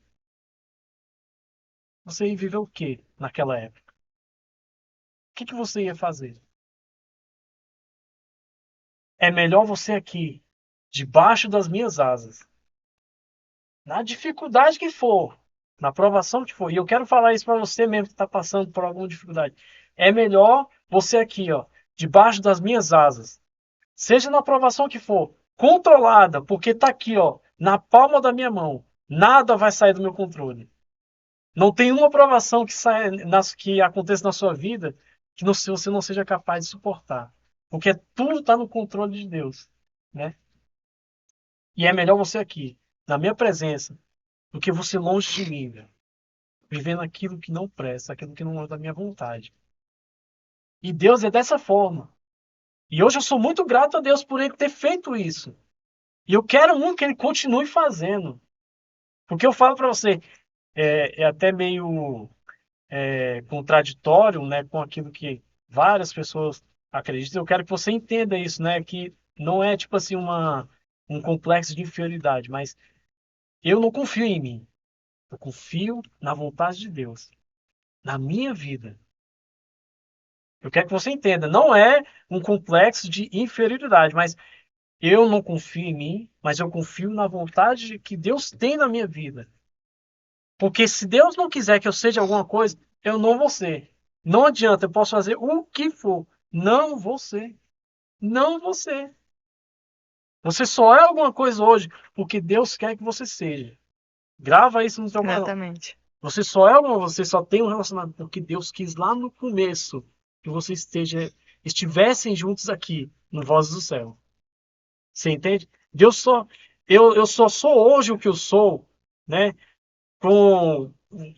Você viveu o quê naquela época? O que que você ia fazer? É melhor você aqui, debaixo das minhas asas, na dificuldade que for, na provação que for. E eu quero falar isso para você mesmo que está passando por alguma dificuldade. É melhor você aqui, ó, debaixo das minhas asas, seja na provação que for, controlada, porque está aqui, ó, na palma da minha mão. Nada vai sair do meu controle. Não tem uma provação que aconteça na sua vida que você não seja capaz de suportar. Porque tudo está no controle de Deus, né? E é melhor você aqui, na minha presença, do que você longe de mim, velho, vivendo aquilo que não presta, aquilo que não é da minha vontade. E Deus é dessa forma. E hoje eu sou muito grato a Deus por ele ter feito isso. E eu quero muito que ele continue fazendo. Porque eu falo para você, é até meio contraditório, né, com aquilo que várias pessoas acreditam. Eu quero que você entenda isso, né, que não é tipo assim um complexo de inferioridade, mas eu não confio em mim. Eu confio na vontade de Deus, na minha vida. Eu quero que você entenda, não é um complexo de inferioridade, mas eu não confio em mim, mas eu confio na vontade que Deus tem na minha vida. Porque se Deus não quiser que eu seja alguma coisa, eu não vou ser. Não adianta, eu posso fazer o que for. Não vou ser. Não vou ser. Você só é alguma coisa hoje porque Deus quer que você seja. Grava isso no seu canal. Exatamente. Você só é alguma, você só tem um relacionamento porque Deus quis lá no começo que você estivessem juntos aqui no Vozes do Céu. Você entende? Deus só eu só sou hoje o que eu sou, né? com,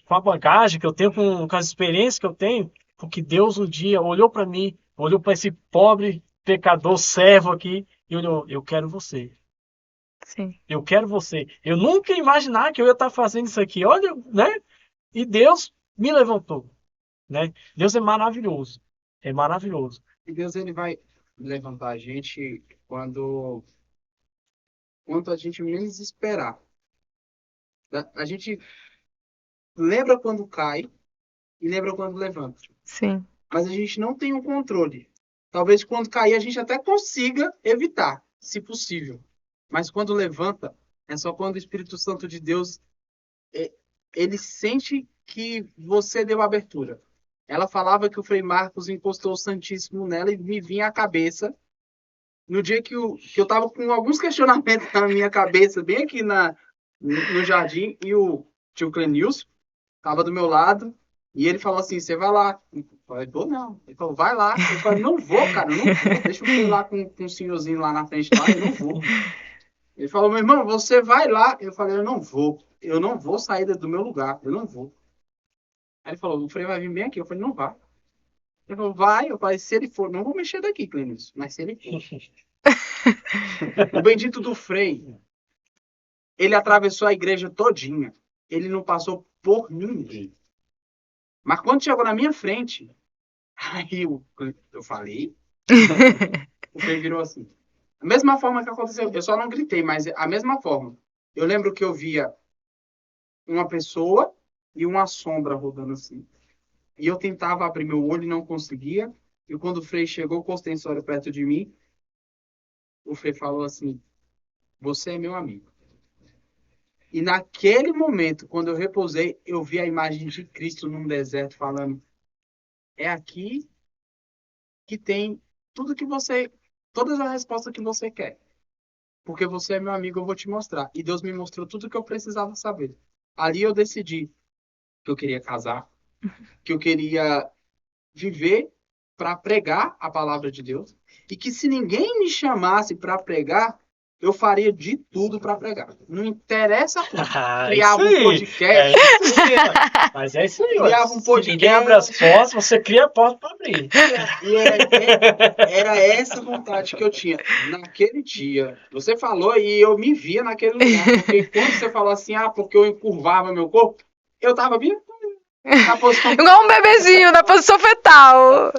com a bagagem que eu tenho, com as experiências que eu tenho, porque Deus um dia olhou para mim, olhou para esse pobre pecador servo aqui e olhou: eu quero você, Sim. eu quero você. Eu nunca ia imaginar que eu ia estar fazendo isso aqui, olha, né? E Deus me levantou, né? Deus é maravilhoso. E Deus ele vai levantar a gente quando a gente menos esperar. A gente lembra quando cai e lembra quando levanta. Sim. Mas a gente não tem um controle. Talvez quando cair a gente até consiga evitar, se possível. Mas quando levanta, é só quando o Espírito Santo de Deus é, ele sente que você deu abertura. Ela falava que o Frei Marcos encostou o Santíssimo nela e me vinha à cabeça no dia que eu estava com alguns questionamentos na minha cabeça, bem aqui no jardim, e o tio Clenilson estava do meu lado, e ele falou assim: você vai lá. Eu falei: vou não. Ele falou: vai lá. Eu falei: não vou, cara, eu não vou. Deixa eu ir lá com um senhorzinho lá na frente lá, eu não vou. Ele falou: meu irmão, você vai lá. Eu falei: eu não vou. Eu não vou sair do meu lugar, eu não vou. Aí ele falou: o Frei vai vir bem aqui. Eu falei: não vai. Ele falou: vai. Eu falei: se ele for, não vou mexer daqui, Clenilson, mas se ele for. O bendito do Frei, ele atravessou a igreja todinha. Ele não passou por ninguém. Mas quando chegou na minha frente, aí eu falei, o Frei virou assim. A mesma forma que aconteceu, eu só não gritei, mas a mesma forma. Eu lembro que eu via uma pessoa e uma sombra rodando assim. E eu tentava abrir meu olho e não conseguia. E quando o Frei chegou com o ostensório perto de mim, o Frei falou assim: Você é meu amigo. E naquele momento, quando eu repousei, eu vi a imagem de Cristo num deserto falando: É aqui que tem tudo que você, todas as respostas que você quer. Porque você é meu amigo, eu vou te mostrar. E Deus me mostrou tudo que eu precisava saber. Ali eu decidi que eu queria casar, que eu queria viver para pregar a palavra de Deus e que se ninguém me chamasse para pregar, eu faria de tudo para pregar. Não interessa Isso criava um aí. podcast, Isso aí, ué. Mas é isso aí, ué. criava um Se ninguém abre as podcast. portas, você cria a porta para abrir. E era essa vontade que eu tinha. Naquele dia, você falou e eu me via naquele lugar. Porque quando você falou assim, porque eu encurvava meu corpo, eu tava bem na posição. Igual um bebezinho na posição fetal.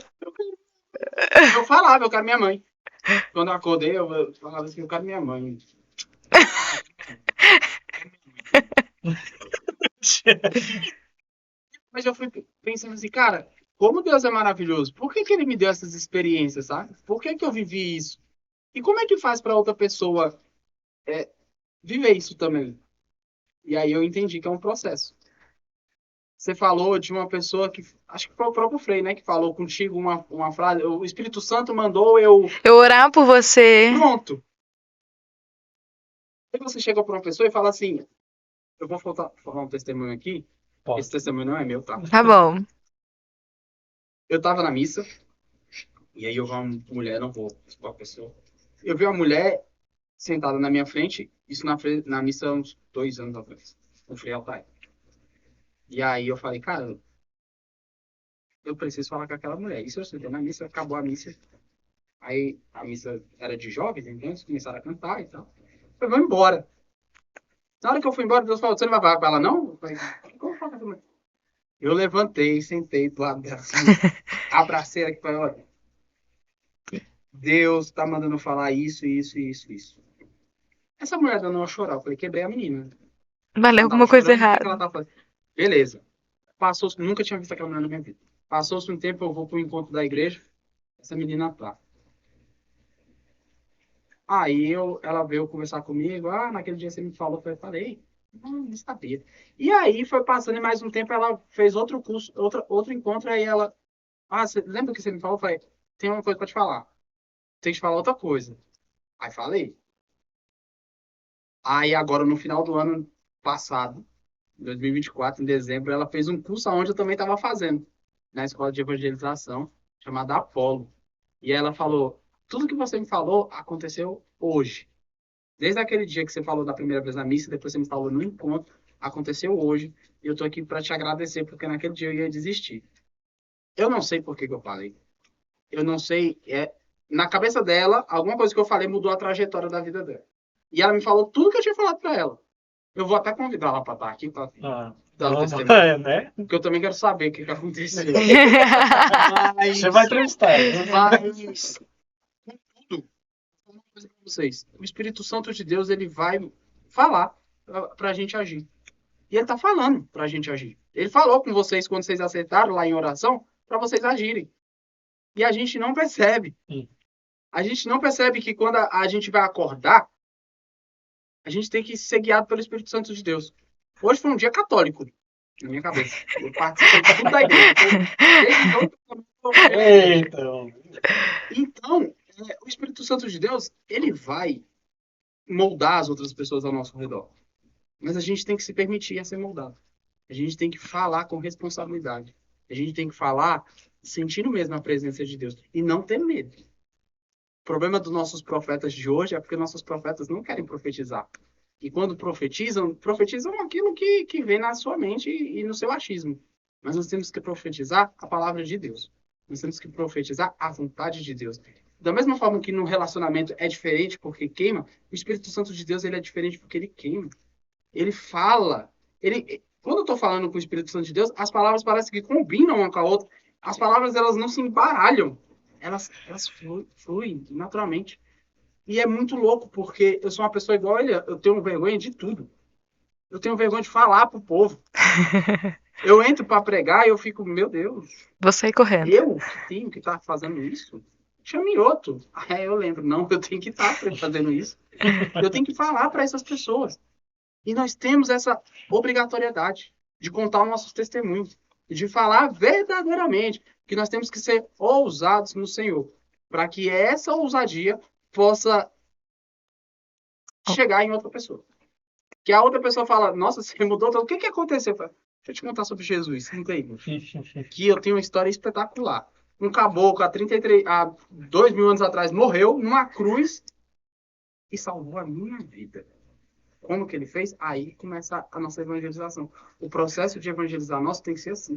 Eu falava, eu quero minha mãe. Quando eu acordei, eu falava assim, eu quero minha mãe. Mas eu fui pensando assim, cara, como Deus é maravilhoso. Por que ele me deu essas experiências, sabe? Por que eu vivi isso? E como é que faz para outra pessoa viver isso também? E aí eu entendi que é um processo. Você falou de uma pessoa que, acho que foi o próprio Frei, né, que falou contigo uma frase, o Espírito Santo mandou eu, Eu orar por você. pronto. Aí você chega para uma pessoa e fala assim, eu vou falar um testemunho aqui, Pode. esse testemunho não é meu, tá? Tá bom. Eu tava na missa, e aí eu vi uma mulher, não vou expor a pessoa, eu vi uma mulher sentada na minha frente, isso na missa há uns 2 anos atrás, com o Frei Altair. E aí eu falei, cara, eu preciso falar com aquela mulher. Isso eu sentei na missa, acabou a missa. Aí a missa era de jovens, então eles começaram a cantar e tal. Eu vou embora. Na hora que eu fui embora, Deus falou, você não vai falar com ela, não? Eu falei, como falar com essa mulher? Eu levantei, sentei do lado dela, assim, abracei ela e falei, olha, Deus tá mandando eu falar isso, isso, isso, isso. Essa mulher dando uma chorar, eu falei, quebrei a menina. Valeu Ela tava alguma coisa chorando, o que que ela errada. tava fazendo? Beleza. Passou, nunca tinha visto aquela mulher na minha vida. Passou-se um tempo, eu vou pro encontro da igreja, essa menina tá. Aí ela veio conversar comigo, naquele dia você me falou, eu falei, não sabia. E aí foi passando e mais um tempo ela fez outro curso, outro encontro, aí ela, você lembra que você me falou? Eu falei, tem uma coisa pra te falar, tem que te falar outra coisa. Aí falei. Aí agora no final do ano passado, 2024, em dezembro, ela fez um curso onde eu também estava fazendo, na escola de evangelização, chamada Apolo. E ela falou, tudo que você me falou aconteceu hoje. Desde aquele dia que você falou da primeira vez na missa, depois você me falou no encontro, aconteceu hoje. E eu tô aqui para te agradecer, porque naquele dia eu ia desistir. Eu não sei por que que eu falei. Eu não sei. Na cabeça dela, alguma coisa que eu falei mudou a trajetória da vida dela. E ela me falou tudo que eu tinha falado para ela. Eu vou até convidar ela para estar aqui, para dar o Vamos, testemunho. né? Porque eu também quero saber o que que aconteceu. Mas, Você vai entrevistar. mas tudo, uma coisa para vocês. O Espírito Santo de Deus, ele vai falar para a gente agir. E ele está falando para a gente agir. Ele falou com vocês quando vocês aceitaram lá em oração para vocês agirem. E a gente não percebe. A gente não percebe que quando a gente vai acordar, a gente tem que ser guiado pelo Espírito Santo de Deus. Hoje foi um dia católico, na minha cabeça. Eu participei de tudo da igreja. Eita. Então, o Espírito Santo de Deus, ele vai moldar as outras pessoas ao nosso redor. Mas a gente tem que se permitir a ser moldado. A gente tem que falar com responsabilidade. A gente tem que falar sentindo mesmo a presença de Deus. E não ter medo. O problema dos nossos profetas de hoje é porque nossos profetas não querem profetizar. E quando profetizam aquilo que vem na sua mente e no seu achismo. Mas nós temos que profetizar a palavra de Deus. Nós temos que profetizar a vontade de Deus. Da mesma forma que no relacionamento é diferente porque queima, o Espírito Santo de Deus ele é diferente porque ele queima. Ele fala. Quando eu estou falando com o Espírito Santo de Deus, as palavras parecem que combinam uma com a outra. As palavras elas não se embaralham. Elas fluem naturalmente. E é muito louco, porque eu sou uma pessoa igual ele, eu tenho vergonha de tudo. Eu tenho vergonha de falar pro povo. Eu entro para pregar e eu fico, meu Deus, Vou sair correndo. eu que tenho que estar fazendo isso? Chame outro. Aí eu lembro, não, eu tenho que estar fazendo isso. Eu tenho que falar para essas pessoas. E nós temos essa obrigatoriedade de contar nossos testemunhos, de falar verdadeiramente, que nós temos que ser ousados no Senhor, para que essa ousadia possa chegar em outra pessoa. Que a outra pessoa fala, nossa, você mudou, o que aconteceu? Eu falo, deixa eu te contar sobre Jesus, senta aí. Que eu tenho uma história espetacular. Um caboclo há 2.000 anos atrás morreu numa cruz e salvou a minha vida. Como que ele fez? Aí começa a nossa evangelização. O processo de evangelizar nosso tem que ser assim.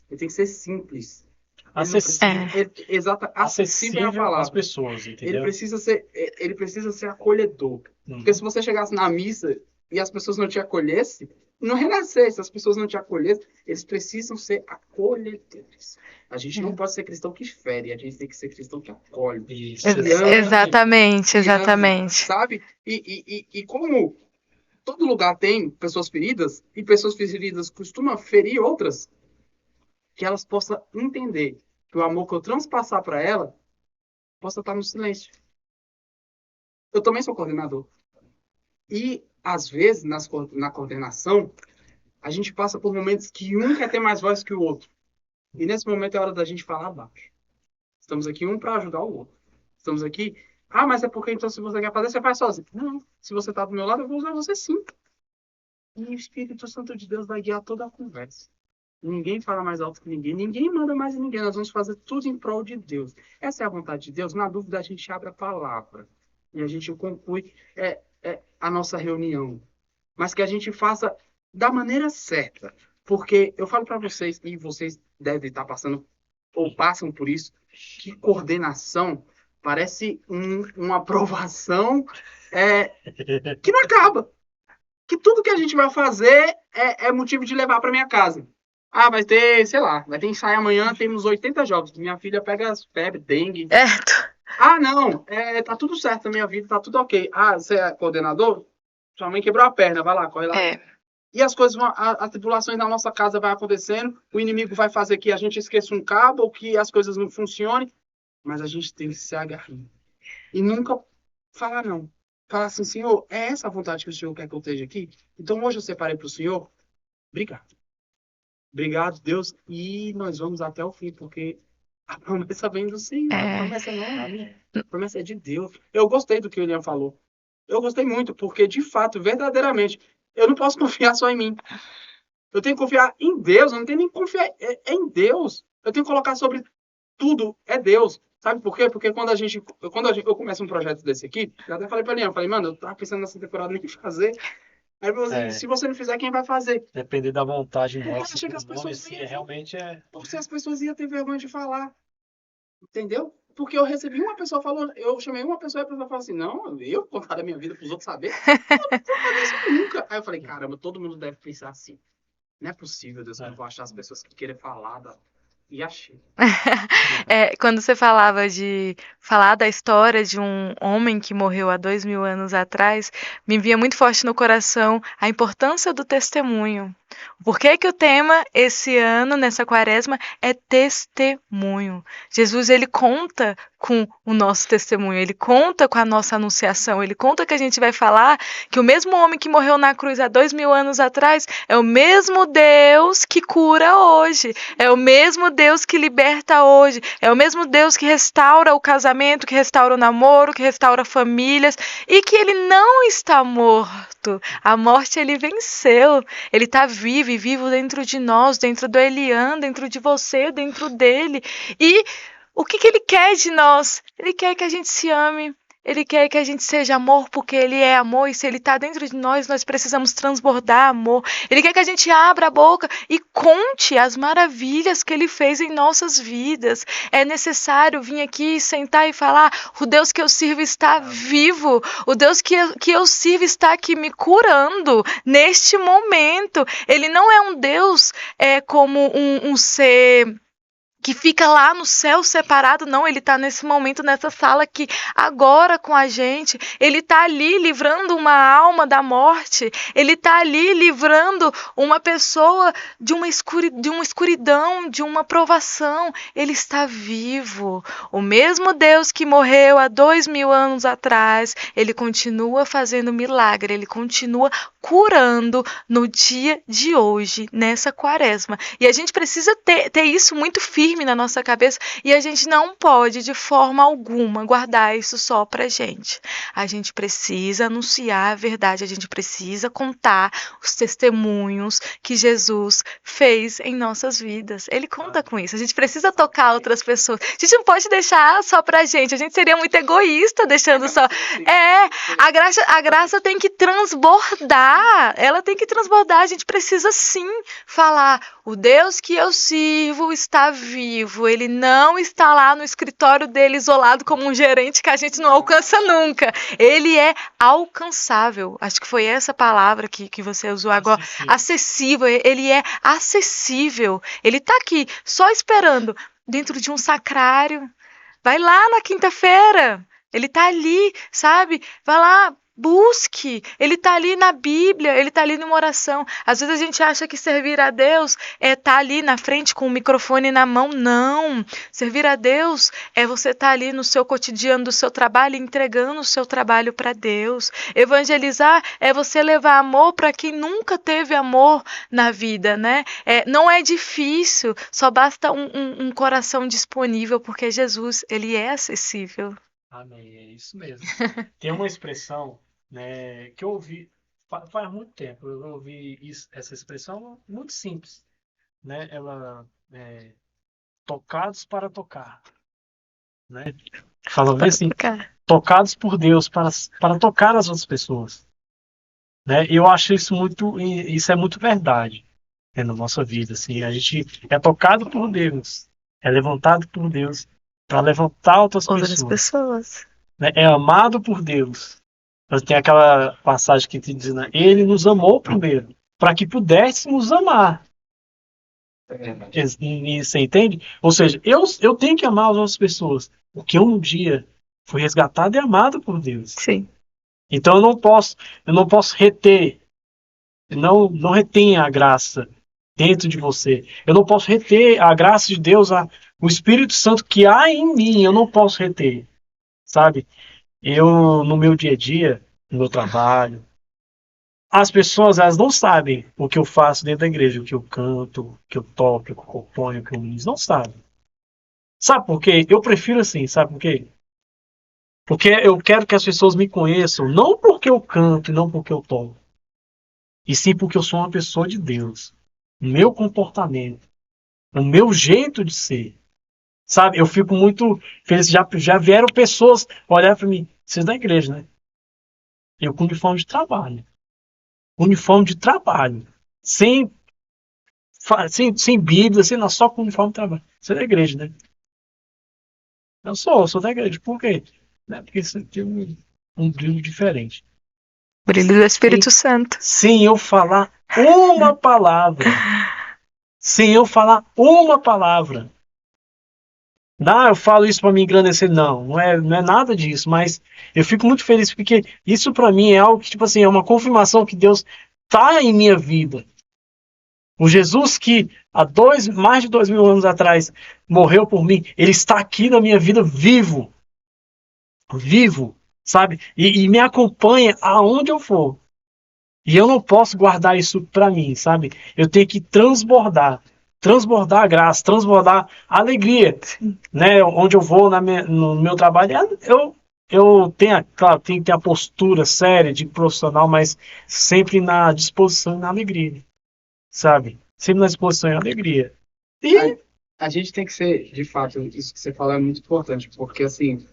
Ele tem que ser simples. Acessível é a palavra. às pessoas, entendeu? Ele precisa ser acolhedor. Porque se você chegasse na missa e as pessoas não te acolhessem, não renascesse, as pessoas não te acolhessem, eles precisam ser acolhedores. A gente não pode ser cristão que fere, a gente tem que ser cristão que acolhe. Isso, Exatamente. Sabe? E como todo lugar tem pessoas feridas, e pessoas feridas costumam ferir outras, que elas possam entender que o amor que eu transpassar para ela possa estar no silêncio. Eu também sou coordenador. E, às vezes, na coordenação, a gente passa por momentos que um quer ter mais voz que o outro. E, nesse momento, é hora da gente falar baixo. Estamos aqui um para ajudar o outro. Estamos aqui... Ah, mas é porque, então, se você quer fazer, você faz sozinho. Não, se você está do meu lado, eu vou usar você sim. E o Espírito Santo de Deus vai guiar toda a conversa. Ninguém fala mais alto que ninguém. Ninguém manda mais em ninguém. Nós vamos fazer tudo em prol de Deus. Essa é a vontade de Deus. Na dúvida, a gente abre a palavra. E a gente conclui a nossa reunião. Mas que a gente faça da maneira certa. Porque eu falo para vocês, e vocês devem estar passando, ou passam por isso, que coordenação parece uma aprovação que não acaba. Que tudo que a gente vai fazer é motivo de levar para minha casa. Ah, vai ter, sei lá, vai ter ensaio amanhã, temos 80 jogos. Minha filha pega febre, dengue. Ah, não, tá tudo certo na minha vida, tá tudo ok. Ah, você é coordenador? Sua mãe quebrou a perna, vai lá, corre lá. E as coisas as tribulações na nossa casa vai acontecendo, o inimigo vai fazer que a gente esqueça um cabo, ou que as coisas não funcionem, mas a gente tem que se agarrar. E nunca falar não. Falar assim, Senhor, é essa a vontade que o Senhor quer que eu esteja aqui? Então hoje eu separei para o Senhor. Obrigado. Obrigado, Deus. E nós vamos até o fim, porque a promessa vem do Senhor. A promessa não é minha. A promessa é de Deus. Eu gostei do que o William falou. Eu gostei muito, porque de fato, verdadeiramente, eu não posso confiar só em mim. Eu tenho que confiar em Deus. Eu não tenho nem que confiar em Deus. Eu tenho que colocar sobre tudo. É Deus. Sabe por quê? Porque quando eu começo um projeto desse aqui, eu até falei para ele, eu falei, mano, eu tava pensando nessa temporada nem fazer. Aí você, se você não fizer, quem vai fazer? Depender da vontade nossa. Porque as pessoas realmente Porque as pessoas iam ter vergonha de falar. Entendeu? Porque eu recebi uma pessoa falando, eu chamei uma pessoa e a pessoa falou assim, não, eu contar da minha vida pros outros saberem. Eu não vou fazer isso nunca. Aí eu falei, caramba, todo mundo deve pensar assim. Não é possível, Deus, que eu não vou achar as pessoas que querem falar e achei. Quando você falava de falar da história de um homem que morreu há 2.000 anos atrás, me vinha muito forte no coração a importância do testemunho. Por que o tema esse ano, nessa quaresma, é testemunho? Jesus, ele conta com o nosso testemunho, ele conta com a nossa anunciação, ele conta que a gente vai falar que o mesmo homem que morreu na cruz há 2.000 anos atrás é o mesmo Deus que cura hoje, é o mesmo Deus que liberta hoje, é o mesmo Deus que restaura o casamento, que restaura o namoro, que restaura famílias, e que ele não está morto. A morte ele venceu, ele está vivo e vivo dentro de nós, dentro do Elian, dentro de você, dentro dele. E o que ele quer de nós? Ele quer que a gente se ame. Ele quer que a gente seja amor, porque ele é amor, e se ele está dentro de nós, nós precisamos transbordar amor. Ele quer que a gente abra a boca e conte as maravilhas que ele fez em nossas vidas. É necessário vir aqui, sentar e falar, o Deus que eu sirvo está vivo, o Deus que eu sirvo está aqui me curando neste momento. Ele não é um Deus como um ser que fica lá no céu separado, não, ele está nesse momento, nessa sala aqui, agora com a gente, ele está ali livrando uma alma da morte, ele está ali livrando uma pessoa de uma escuridão, de uma provação, ele está vivo. O mesmo Deus que morreu há 2000 anos atrás, ele continua fazendo milagre, ele continua curando no dia de hoje, nessa quaresma. E a gente precisa ter isso muito firme na nossa cabeça e a gente não pode, de forma alguma, guardar isso só pra gente. A gente precisa anunciar a verdade, a gente precisa contar os testemunhos que Jesus fez em nossas vidas. Ele conta com isso. A gente precisa tocar outras pessoas. A gente não pode deixar só pra gente. A gente seria muito egoísta deixando só. A graça tem que transbordar. Ela tem que transbordar. A gente precisa sim falar: o Deus que eu sirvo está vivo. Ele não está lá no escritório dele isolado como um gerente que a gente não alcança nunca. Ele é alcançável. Acho que foi essa palavra que você usou agora. Acessível. Ele é acessível. Ele está aqui só esperando dentro de um sacrário. Vai lá na quinta-feira. Ele está ali, sabe? Vai lá. Busque, ele está ali na Bíblia, ele está ali numa oração. Às vezes a gente acha que servir a Deus é estar ali na frente com o microfone na mão. Não, servir a Deus é você estar ali no seu cotidiano do seu trabalho, entregando o seu trabalho para Deus. Evangelizar é você levar amor para quem nunca teve amor na vida, né? Não é difícil, só basta um coração disponível, porque Jesus, ele é acessível. Amém, é isso mesmo. Tem uma expressão, né, que eu ouvi faz muito tempo. Eu ouvi essa expressão muito simples, né? Ela é tocados para tocar, né? Fala bem assim, tocados por Deus para tocar as outras pessoas, né? E eu acho isso é muito verdade, né, na nossa vida, assim. A gente é tocado por Deus, é levantado por Deus para levantar outras pessoas. Né? É amado por Deus. Mas tem aquela passagem que te diz, né? Ele nos amou primeiro, para que pudéssemos amar. E você entende? Ou seja, eu tenho que amar as outras pessoas, porque um dia fui resgatado e amado por Deus. Sim. Então eu não posso reter, não retenha a graça dentro de você. Eu não posso reter a graça de Deus, o Espírito Santo que há em mim, eu não posso reter, sabe? Eu, no meu dia a dia, no meu trabalho, as pessoas, elas não sabem o que eu faço dentro da igreja, o que eu canto, o que eu toco, o que eu componho, o que eu ministro, não sabem. Sabe por quê? Eu prefiro assim, sabe por quê? Porque eu quero que as pessoas me conheçam, não porque eu canto e não porque eu toco, e sim porque eu sou uma pessoa de Deus. O meu comportamento, o meu jeito de ser. Sabe, eu fico muito feliz. Já vieram pessoas olhar para mim. Vocês da igreja, né? Eu com uniforme de trabalho. Uniforme de trabalho. Sem Bíblia, só com uniforme de trabalho. Você é da igreja, né? Eu sou da igreja. Por quê? Né? Porque você tem um brilho diferente. Brilho do Espírito Santo. Sem eu falar uma palavra. Sem eu falar uma palavra. Não, eu falo isso para me engrandecer, não é nada disso, mas eu fico muito feliz porque isso para mim é algo que, tipo assim, é uma confirmação que Deus está em minha vida. O Jesus que há mais de 2000 anos atrás morreu por mim, ele está aqui na minha vida vivo, sabe? E me acompanha aonde eu for. E eu não posso guardar isso para mim, sabe? Eu tenho que transbordar a graça, transbordar a alegria, né? Onde eu vou no meu trabalho, eu tenho, claro, tenho que ter a postura séria de profissional, mas sempre na disposição e na alegria, sabe? Sempre na disposição e na alegria. E A gente tem que ser, de fato, isso que você fala é muito importante, porque assim,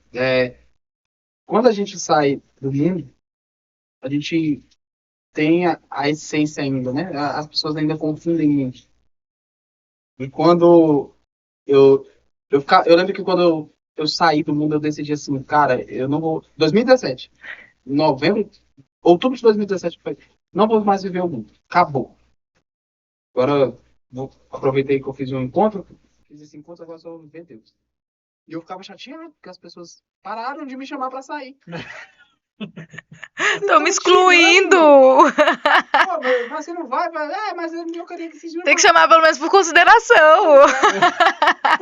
quando a gente sai do mundo, a gente tem a essência ainda, né? As pessoas ainda confundem muito. E quando eu lembro que quando eu saí do mundo, eu decidi assim, cara, eu não vou. 2017, novembro, outubro de 2017, não vou mais viver o mundo. Acabou. Agora, aproveitei que eu fiz um encontro fiz esse encontro, agora só vou ver Deus. E eu ficava chateado, porque as pessoas pararam de me chamar pra sair. Tô me excluindo! Pô, mas você não vai? Mas eu queria que vocês Tem que chamar pelo menos por consideração.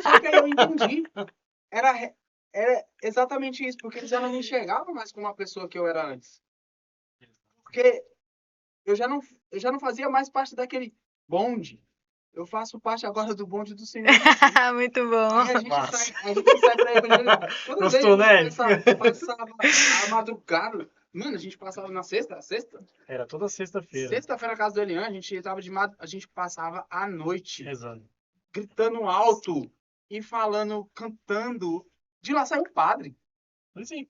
Só que aí eu entendi. Era exatamente isso, porque eles já não me enxergavam mais como a pessoa que eu era antes. Porque eu já não fazia mais parte daquele bonde. Eu faço parte agora do bonde do Senhor. Muito bom. E a gente sai pra evangelizar. Toda vez Gostou, a né? gente passava a madrugada. Mano, a gente passava na sexta? Era toda sexta-feira. Sexta-feira na casa do Elian, a gente passava à noite, Exato. gritando alto e falando, cantando. De lá saiu o padre. Sim,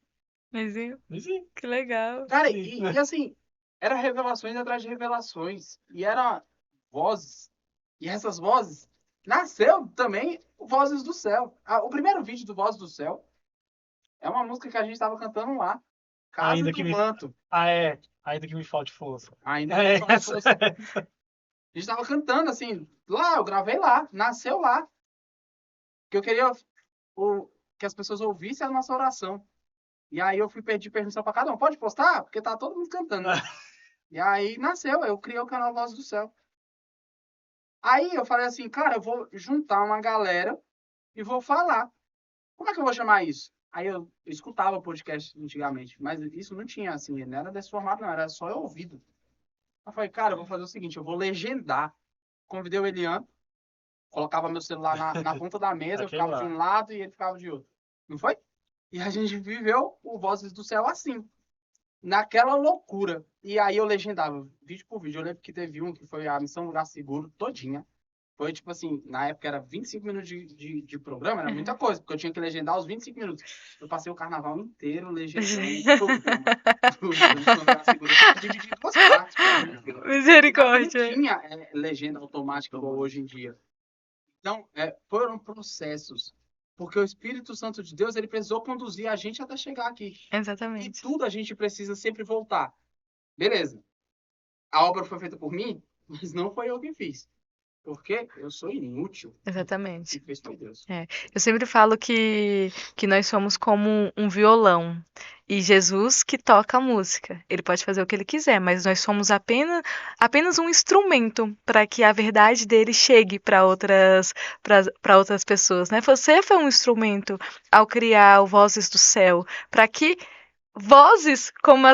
Mas, hein, sim. que legal. Cara, e assim, era revelações atrás de revelações. E era vozes. E essas vozes nasceu também Vozes do Céu. O primeiro vídeo do Vozes do Céu é uma música que a gente estava cantando lá. Casa Ainda do que me- Manto. Ainda que me falte força. Ainda É, que me fale força. A gente tava cantando assim, lá, eu gravei lá, nasceu lá. Que eu queria que as pessoas ouvissem a nossa oração. E aí eu fui pedir permissão para cada um. Pode postar? Porque tá todo mundo cantando. E aí nasceu, eu criei o canal Voz do Céu. Aí eu falei assim, cara, eu vou juntar uma galera e vou falar. Como é que eu vou chamar isso? Aí eu escutava podcast antigamente, mas isso não tinha assim, não era desse formato, não, era só eu ouvido. Eu falei, cara, eu vou fazer o seguinte, eu vou legendar. Convidei o Elian, colocava meu celular na ponta da mesa, eu Aquele ficava lá. de um lado e ele ficava de outro. Não foi? E a gente viveu o Vozes do Céu assim, naquela loucura. E aí eu legendava vídeo por vídeo. Eu lembro que teve um que foi a Missão Lugar Seguro todinha. Foi tipo assim, na época era 25 minutos de programa, era muita coisa, porque eu tinha que legendar os 25 minutos. Eu passei o carnaval inteiro legendando o programa do Missão Lugar Seguro. Eu dividi em duas partes. Misericórdia. Não tinha legenda automática igual hoje em dia. Então, foram processos. Porque o Espírito Santo de Deus, ele precisou conduzir a gente até chegar aqui. E Exatamente. tudo a gente precisa sempre voltar. Beleza. A obra foi feita por mim, mas não foi eu que fiz. Porque eu sou inútil. Exatamente. E fez foi Deus. Eu sempre falo que nós somos como um violão e Jesus que toca a música. Ele pode fazer o que ele quiser, mas nós somos apenas um instrumento para que a verdade dele chegue para outras pessoas, né? Você foi um instrumento ao criar o Vozes do Céu para que vozes como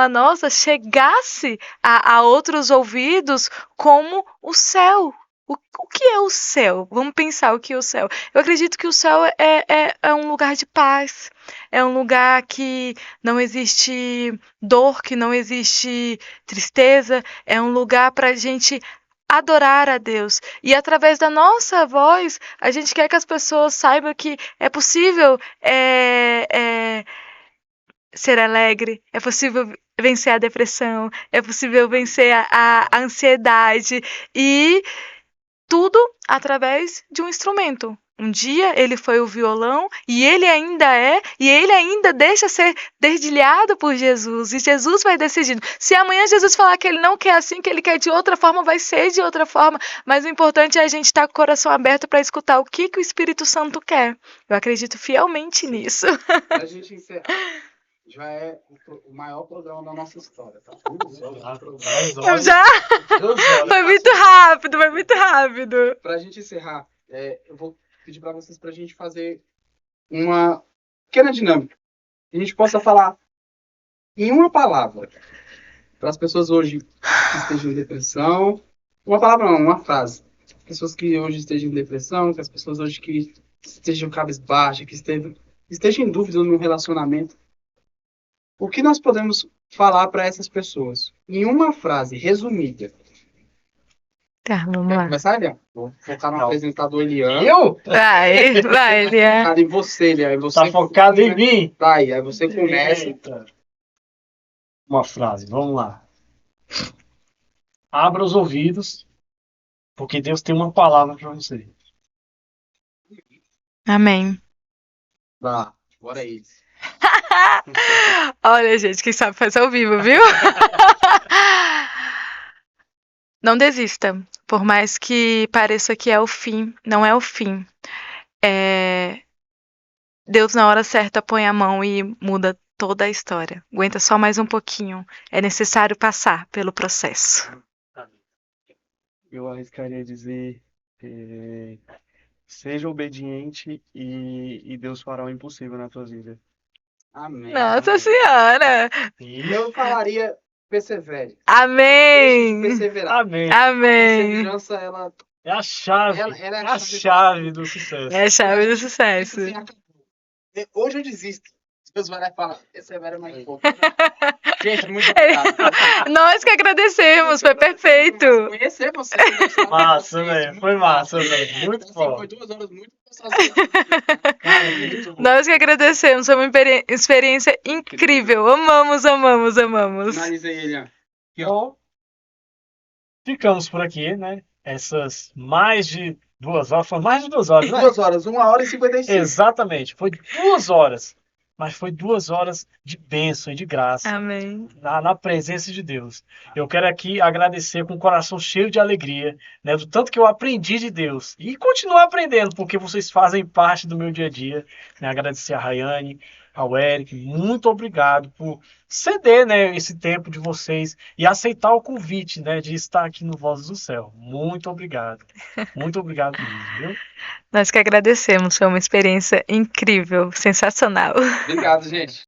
a nossa chegasse a outros ouvidos como o céu. O que é o céu? Vamos pensar o que é o céu. Eu acredito que o céu é um lugar de paz, é um lugar que não existe dor, que não existe tristeza, é um lugar para a gente adorar a Deus. E através da nossa voz, a gente quer que as pessoas saibam que é possível ser alegre, é possível vencer a depressão, é possível vencer a ansiedade e tudo através de um instrumento. Um dia ele foi o violão e ele ainda deixa ser dedilhado por Jesus e Jesus vai decidindo. Se amanhã Jesus falar que ele não quer assim, que ele quer de outra forma, vai ser de outra forma, mas o importante é a gente estar com o coração aberto para escutar o que o Espírito Santo quer. Eu acredito fielmente nisso. Pra gente encerrar, já é o maior programa da nossa história, tá? Eu já? Foi muito rápido. Pra gente encerrar, eu vou pedir pra vocês pra gente fazer uma pequena dinâmica. Que a gente possa falar em uma palavra para as pessoas hoje que estejam em depressão. Uma palavra não, uma frase. Pessoas que hoje estejam em depressão, que as pessoas hoje que estejam cabisbaixas, que estejam em dúvida no relacionamento. O que nós podemos falar para essas pessoas? Em uma frase resumida. Tá, vamos Quer lá. começar, Elian? Vou focar no Não. apresentador Elian. Eu? Vai, Elian. Focado em você, Elian. Você Tá focado em mim? Tá aí você começa. Eita. Uma frase, vamos lá. Abra os ouvidos, porque Deus tem uma palavra para você. Amém. Tá, bora aí. Olha, gente, quem sabe faz ao vivo, viu? Não desista. Por mais que pareça que é o fim, não é o fim. Deus, na hora certa, põe a mão e muda toda a história. Aguenta só mais um pouquinho. É necessário passar pelo processo. Eu arriscaria dizer, seja obediente e Deus fará o impossível na tua vida. Amém. Nossa Amém. Senhora! Eu falaria persevere. Amém! Perseverar. Amém. Amém! Perseverança, ela É a chave. ela é É a chave do sucesso. É a chave do sucesso. assim, acabou. Hoje eu desisto. Deus vai lá e fala, persevera mais um pouco. Gente, muito obrigado. Nós que agradecemos, foi perfeito. Conhecer você. Massa, velho. Foi massa, velho. Muito Assim, bom. foi 2 horas muito gostosas. Cara, muito bom. Nós que agradecemos, foi uma experiência incrível. Amamos, amamos, amamos. Finaliza aí, Elian. Então, ficamos por aqui, né? Essas mais de 2 horas. Foi mais de 2 horas, né? 2 horas, 1 hora e 55. Exatamente. Foi 2 horas. Mas foi 2 horas de bênção e de graça. Amém. Na presença de Deus. Eu quero aqui agradecer com o coração cheio de alegria, né, do tanto que eu aprendi de Deus e continuo aprendendo, porque vocês fazem parte do meu dia a dia. Né, agradecer a Rayane, ao Eric, muito obrigado por ceder, né, esse tempo de vocês e aceitar o convite, né, de estar aqui no Vozes do Céu. Muito obrigado. Muito obrigado mesmo, viu? Nós que agradecemos, foi uma experiência incrível, sensacional. Obrigado, gente.